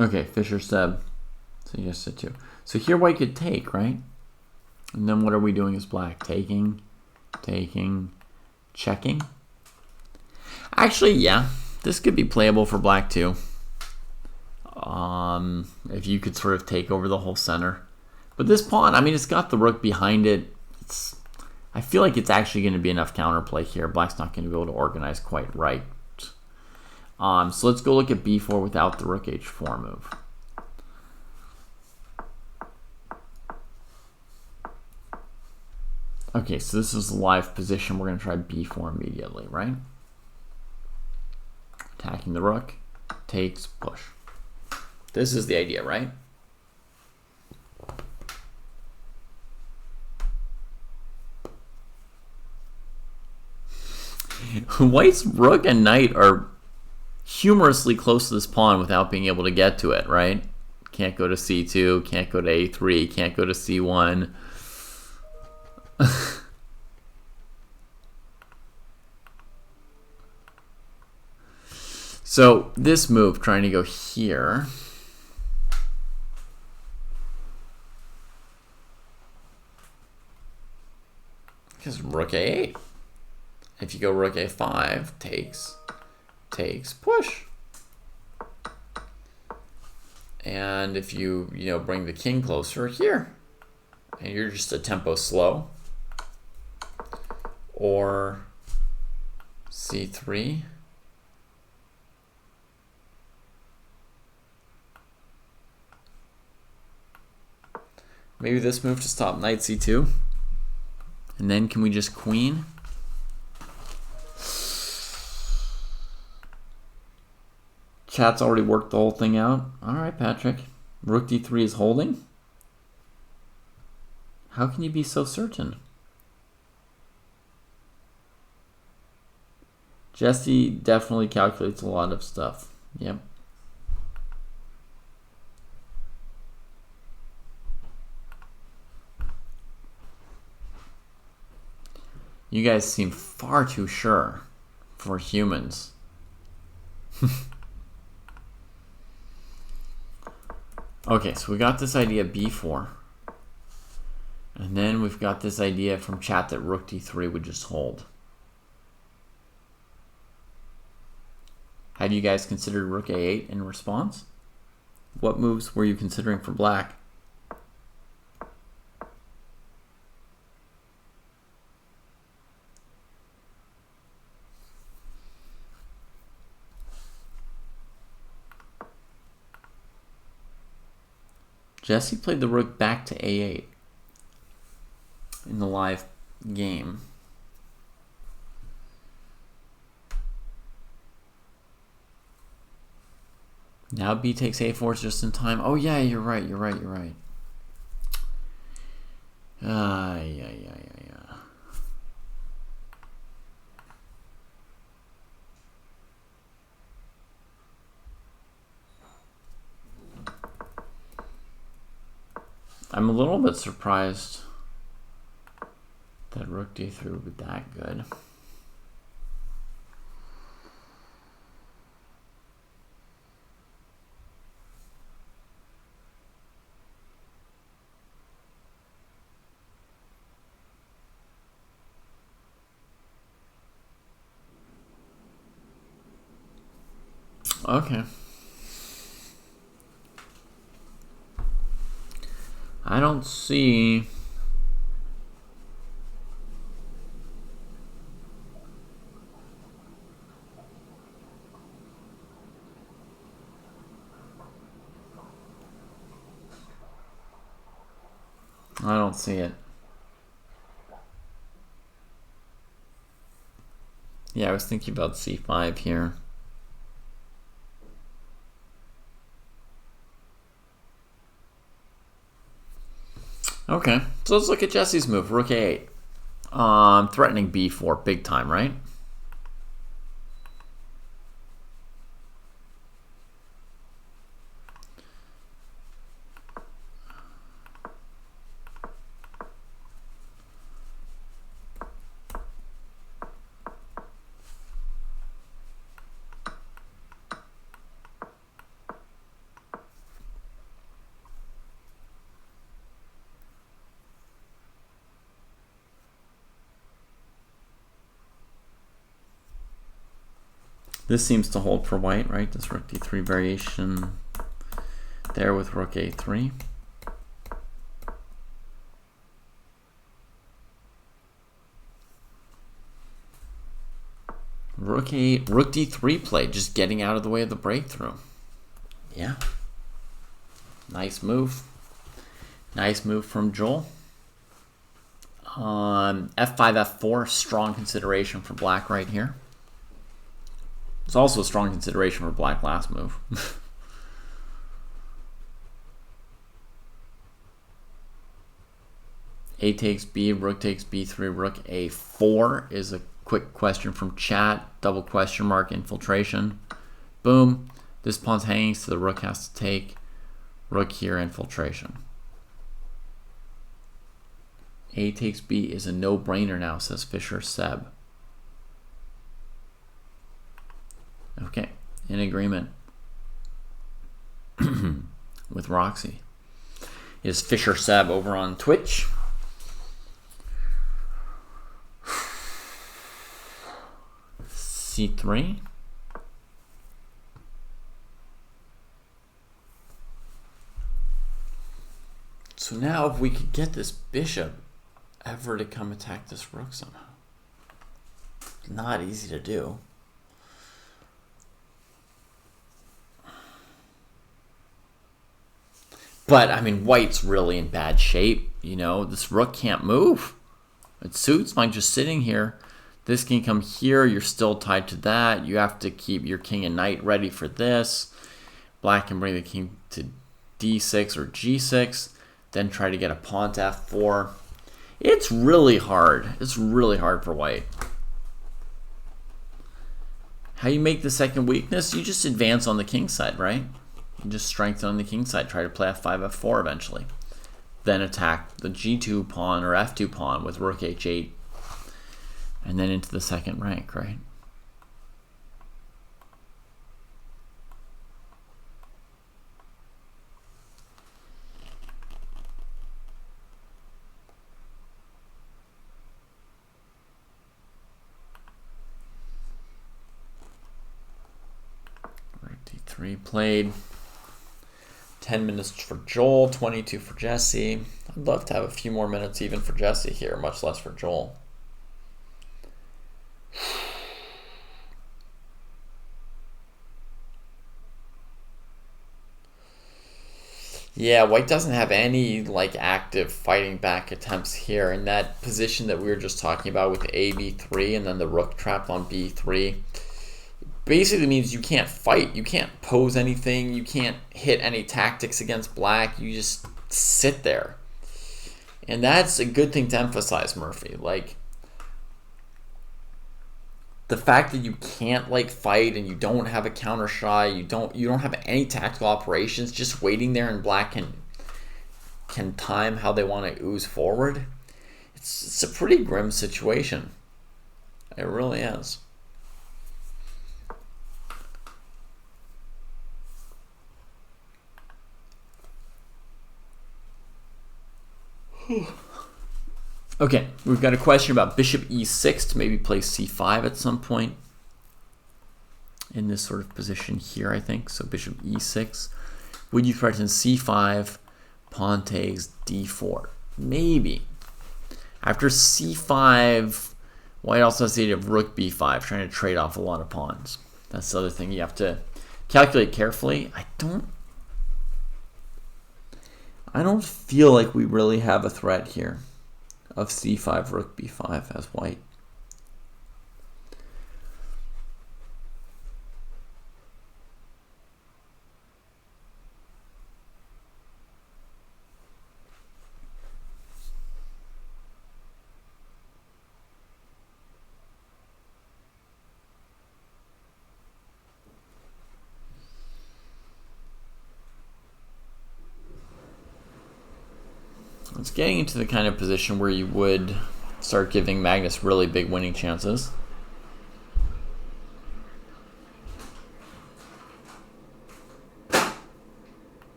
Okay, Fisher Seb suggested too. So here white could take, right? And then what are we doing as black? Taking, checking. Actually, yeah, this could be playable for black too. If you could sort of take over the whole center. But this pawn, I mean, it's got the rook behind it. I feel like it's actually going to be enough counterplay here. Black's not going to be able to organize quite right. So let's go look at b4 without the rook h4 move. Okay, so this is the live position. We're going to try b4 immediately, right? Attacking the rook, takes, push. This is the idea, right? White's rook and knight are humorously close to this pawn without being able to get to it, right? Can't go to c2, can't go to a3, can't go to c1. So this move, trying to go here, because rook a8. If you go rook a5, takes, push. And if you bring the king closer here, and you're just a tempo slow, or c3. Maybe this move to stop knight c2. And then can we just queen? Chat's already worked the whole thing out. All right, Patrick. Rook d3 is holding? How can you be so certain? Jesse definitely calculates a lot of stuff. Yep. You guys seem far too sure for humans. Okay, so we got this idea b4. And then we've got this idea from chat that rook d3 would just hold. Had you guys considered rook a8 in response? What moves were you considering for black? Jesse played the rook back to a8 in the live game. Now b takes a4 is just in time. Oh yeah, you're right. Yeah. I'm a little bit surprised that rook d3 would be that good. Okay. I don't see it. Yeah, I was thinking about c5 here. Okay, so let's look at Jesse's move, rook a8. Threatening b4, big time, right? This seems to hold for white, right? This rook d3 variation there with rook a3. Rook a8, rook d3 play, just getting out of the way of the breakthrough. Yeah. Nice move. Nice move from Joel. F5, F4, strong consideration for black right here. It's also a strong consideration for black last move. A takes B, rook takes B3, rook A4 is a quick question from chat. Double question mark, infiltration. Boom. This pawn's hanging, so the rook has to take. Rook here, infiltration. A takes B is a no-brainer now, says Fisher Seb. Okay, in agreement with Roxy. Is Fisher Seb over on Twitch? C3. So now if we could get this bishop ever to come attack this rook somehow. Not easy to do. But, I mean, white's really in bad shape. You know, this rook can't move. It suits like just sitting here. This can come here. You're still tied to that. You have to keep your king and knight ready for this. Black can bring the king to d6 or g6. Then try to get a pawn to f4. It's really hard. It's really hard for white. How you make the second weakness? You just advance on the king side, right? You just strengthen on the king side. Try to play f5, f4 eventually. Then attack the g2 pawn or f2 pawn with rook h8. And then into the second rank, right? D3 played. 10 minutes for Joel, 22 for Jesse. I'd love to have a few more minutes even for Jesse here, much less for Joel. Yeah, white doesn't have any like active fighting back attempts here. In that position that we were just talking about with a b3 and then the rook trapped on b3, basically means you can't fight. You can't pose anything. You can't hit any tactics against black. You just sit there. And that's a good thing to emphasize, Murphy. Like, the fact that you can't like fight and you don't have a counter shot, you don't have any tactical operations, just waiting there and black can time how they want to ooze forward. It's a pretty grim situation. It really is. Okay, we've got a question about bishop e6 to maybe play c5 at some point in this sort of position here, I think. So bishop e6. Would you threaten c5, pawn takes d4? Maybe. After c5, white also has the idea of rook b5, trying to trade off a lot of pawns. That's the other thing you have to calculate carefully. I don't feel like we really have a threat here of c5, rook b5 as white. It's getting into the kind of position where you would start giving Magnus really big winning chances.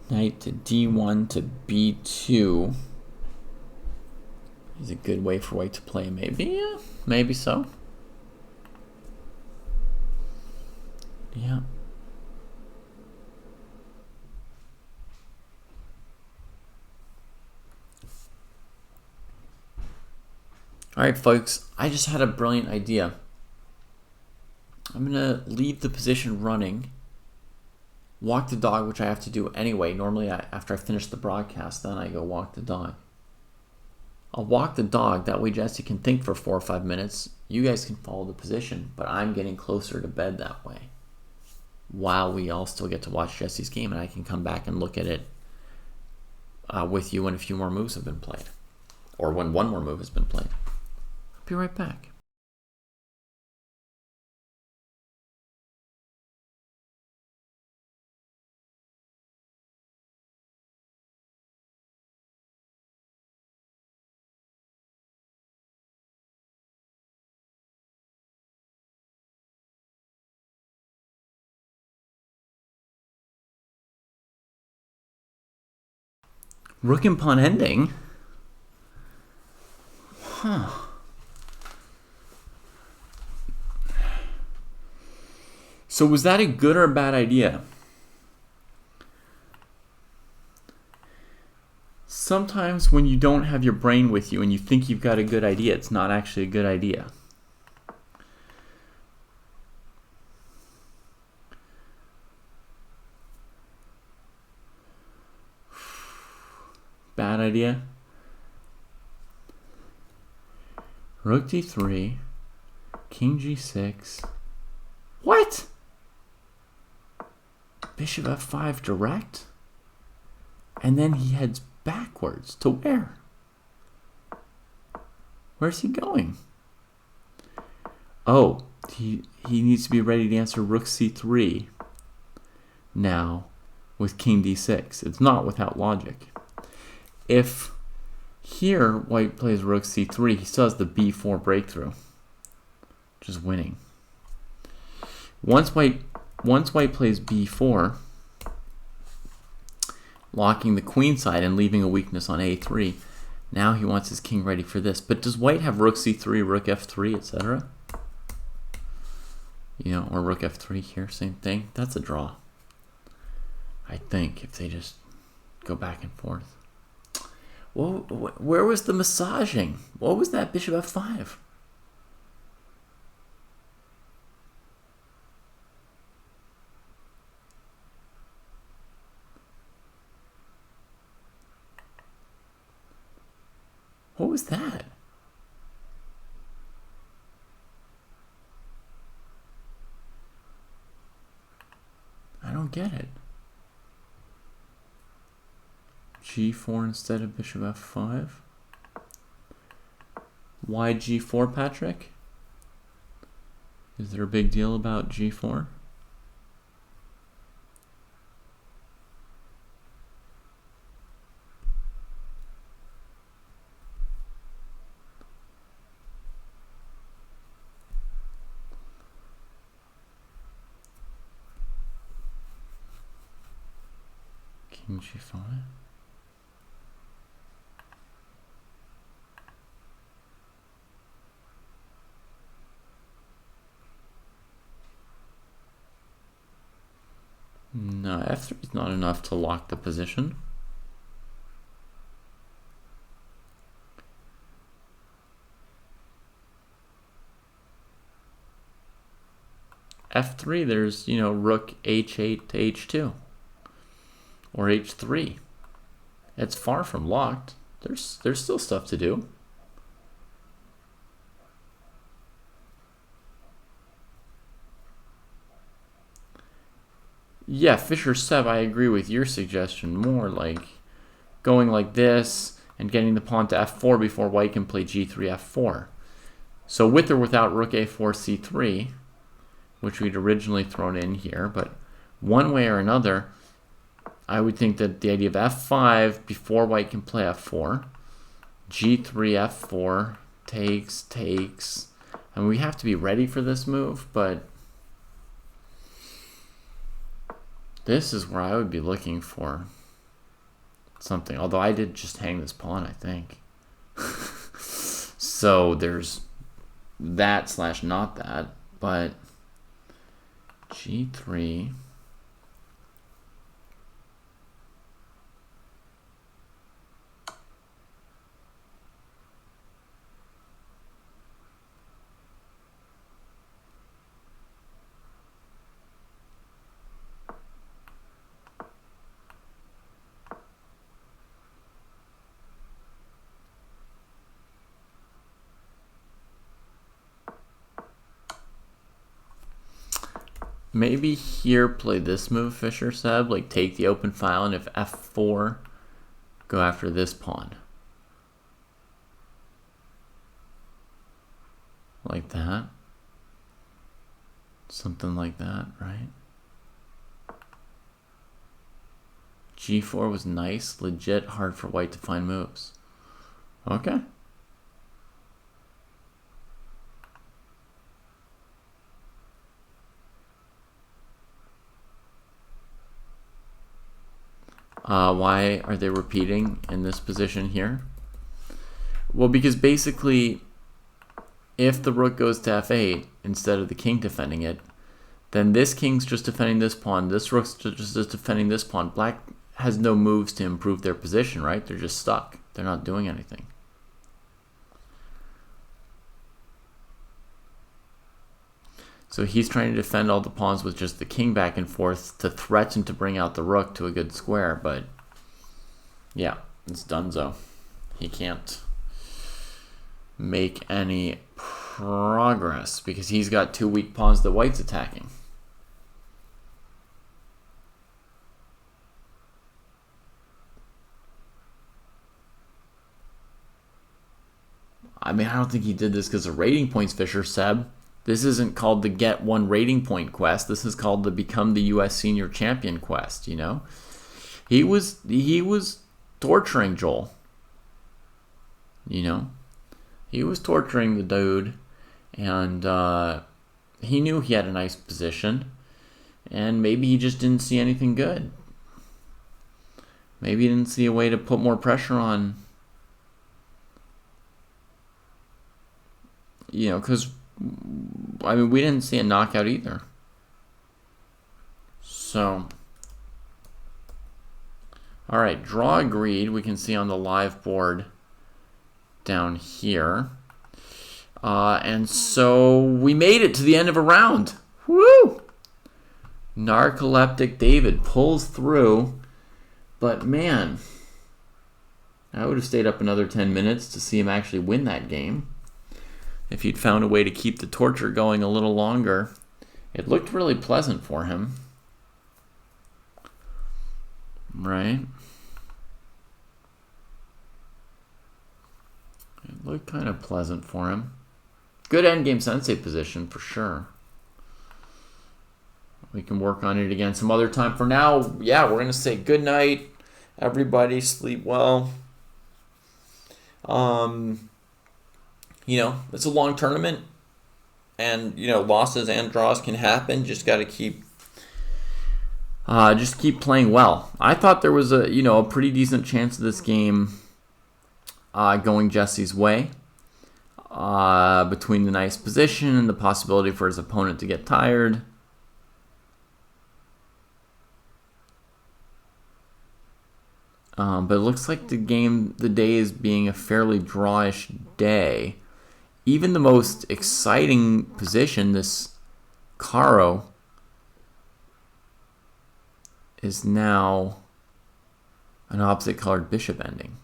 Knight to d1 to b2 is a good way for white to play, maybe. Yeah, maybe so. Yeah. All right, folks, I just had a brilliant idea. I'm going to leave the position running walk the dog, which I have to do anyway. Normally, after I finish the broadcast, then I go walk the dog. I'll walk the dog. That way Jesse can think for 4 or 5 minutes. You guys can follow the position, but I'm getting closer to bed that way. While we all still get to watch Jesse's game, and I can come back and look at it with you when a few more moves have been played. Or when one more move has been played. I'll be right back. Rook and pawn ending? Huh. So was that a good or a bad idea? Sometimes when you don't have your brain with you and you think you've got a good idea, it's not actually a good idea. Bad idea. Rook d3, king g6. What? Bishop f5 direct? And then he heads backwards. To where? Where's he going? Oh, he needs to be ready to answer rook c3 now with king d6. It's not without logic. If here white plays rook c3, he still has the b4 breakthrough, which is winning. Once white plays b4, locking the queen side and leaving a weakness on a3, now he wants his king ready for this. But does white have rook c3, rook f3, etc.? You know, or rook f3 here, same thing. That's a draw, I think, if they just go back and forth. Well, where was the massaging? What was that bishop f5? What was that? I don't get it. G4 instead of bishop f5. Why G4, Patrick? Is there a big deal about G4? King G5. No, f3 is not enough to lock the position. f3, there's, you know, rook h8 to h2 or h3. It's far from locked. There's still stuff to do. Yeah, Fisher Seb, I agree with your suggestion more, like going like this and getting the pawn to f4 before white can play g3, f4. So with or without rook a4, c3, which we'd originally thrown in here, but one way or another, I would think that the idea of f5 before white can play f4, g3, f4, takes, and we have to be ready for this move, but this is where I would be looking for something. Although I did just hang this pawn, I think. So there's that / not that. But G3. Maybe here play this move, Fisher said, like take the open file, and if f4, go after this pawn. Like that. Something like that, right? G4 was nice, legit hard for white to find moves. Okay. Why are they repeating in this position here? Well, because basically, if the rook goes to f8 instead of the king defending it, then this king's just defending this pawn, this rook's just defending this pawn. Black has no moves to improve their position, right? They're just stuck. They're not doing anything. So he's trying to defend all the pawns with just the king back and forth to threaten to bring out the rook to a good square, but yeah, it's donezo. He can't make any progress because he's got two weak pawns that white's attacking. I mean, I don't think he did this because of rating points, Fisher Seb. This isn't called the Get One Rating Point quest. This is called the Become the U.S. Senior Champion quest, you know? He was torturing Joel. You know? He was torturing the dude, and he knew he had a nice position, and maybe he just didn't see anything good. Maybe he didn't see a way to put more pressure on, you know, because I mean, we didn't see a knockout either. So, all right, draw agreed. We can see on the live board down here. And so we made it to the end of a round. Woo! Narcoleptic David pulls through. But man, I would have stayed up another 10 minutes to see him actually win that game. If he'd found a way to keep the torture going a little longer. It looked really pleasant for him. Right? It looked kind of pleasant for him. Good endgame sensei position for sure. We can work on it again some other time. For now, yeah, we're going to say good night. Everybody sleep well. You know, it's a long tournament, and you know, losses and draws can happen. Just got to keep playing well. I thought there was a pretty decent chance of this game going Jesse's way, between the nice position and the possibility for his opponent to get tired. But it looks like the day is being a fairly drawish day. Even the most exciting position, this Caro, is now an opposite colored bishop ending.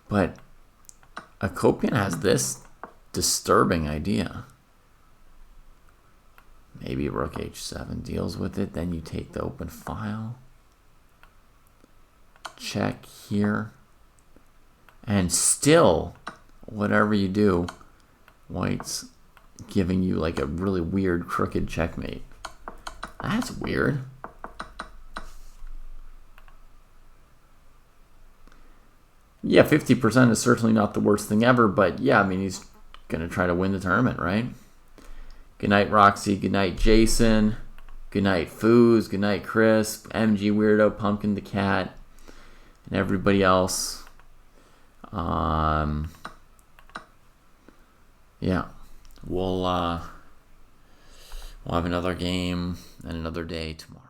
But Akopian has this disturbing idea. Maybe rook h7 deals with it, then you take the open file. Check here. And still, whatever you do, white's giving you like a really weird crooked checkmate. That's weird. Yeah, 50% is certainly not the worst thing ever, but yeah, I mean, he's going to try to win the tournament, right? Good night, Roxy. Good night, Jason. Good night, Foos. Good night, Chris. MG Weirdo, Pumpkin the Cat, and everybody else. Yeah, we'll have another game and another day tomorrow.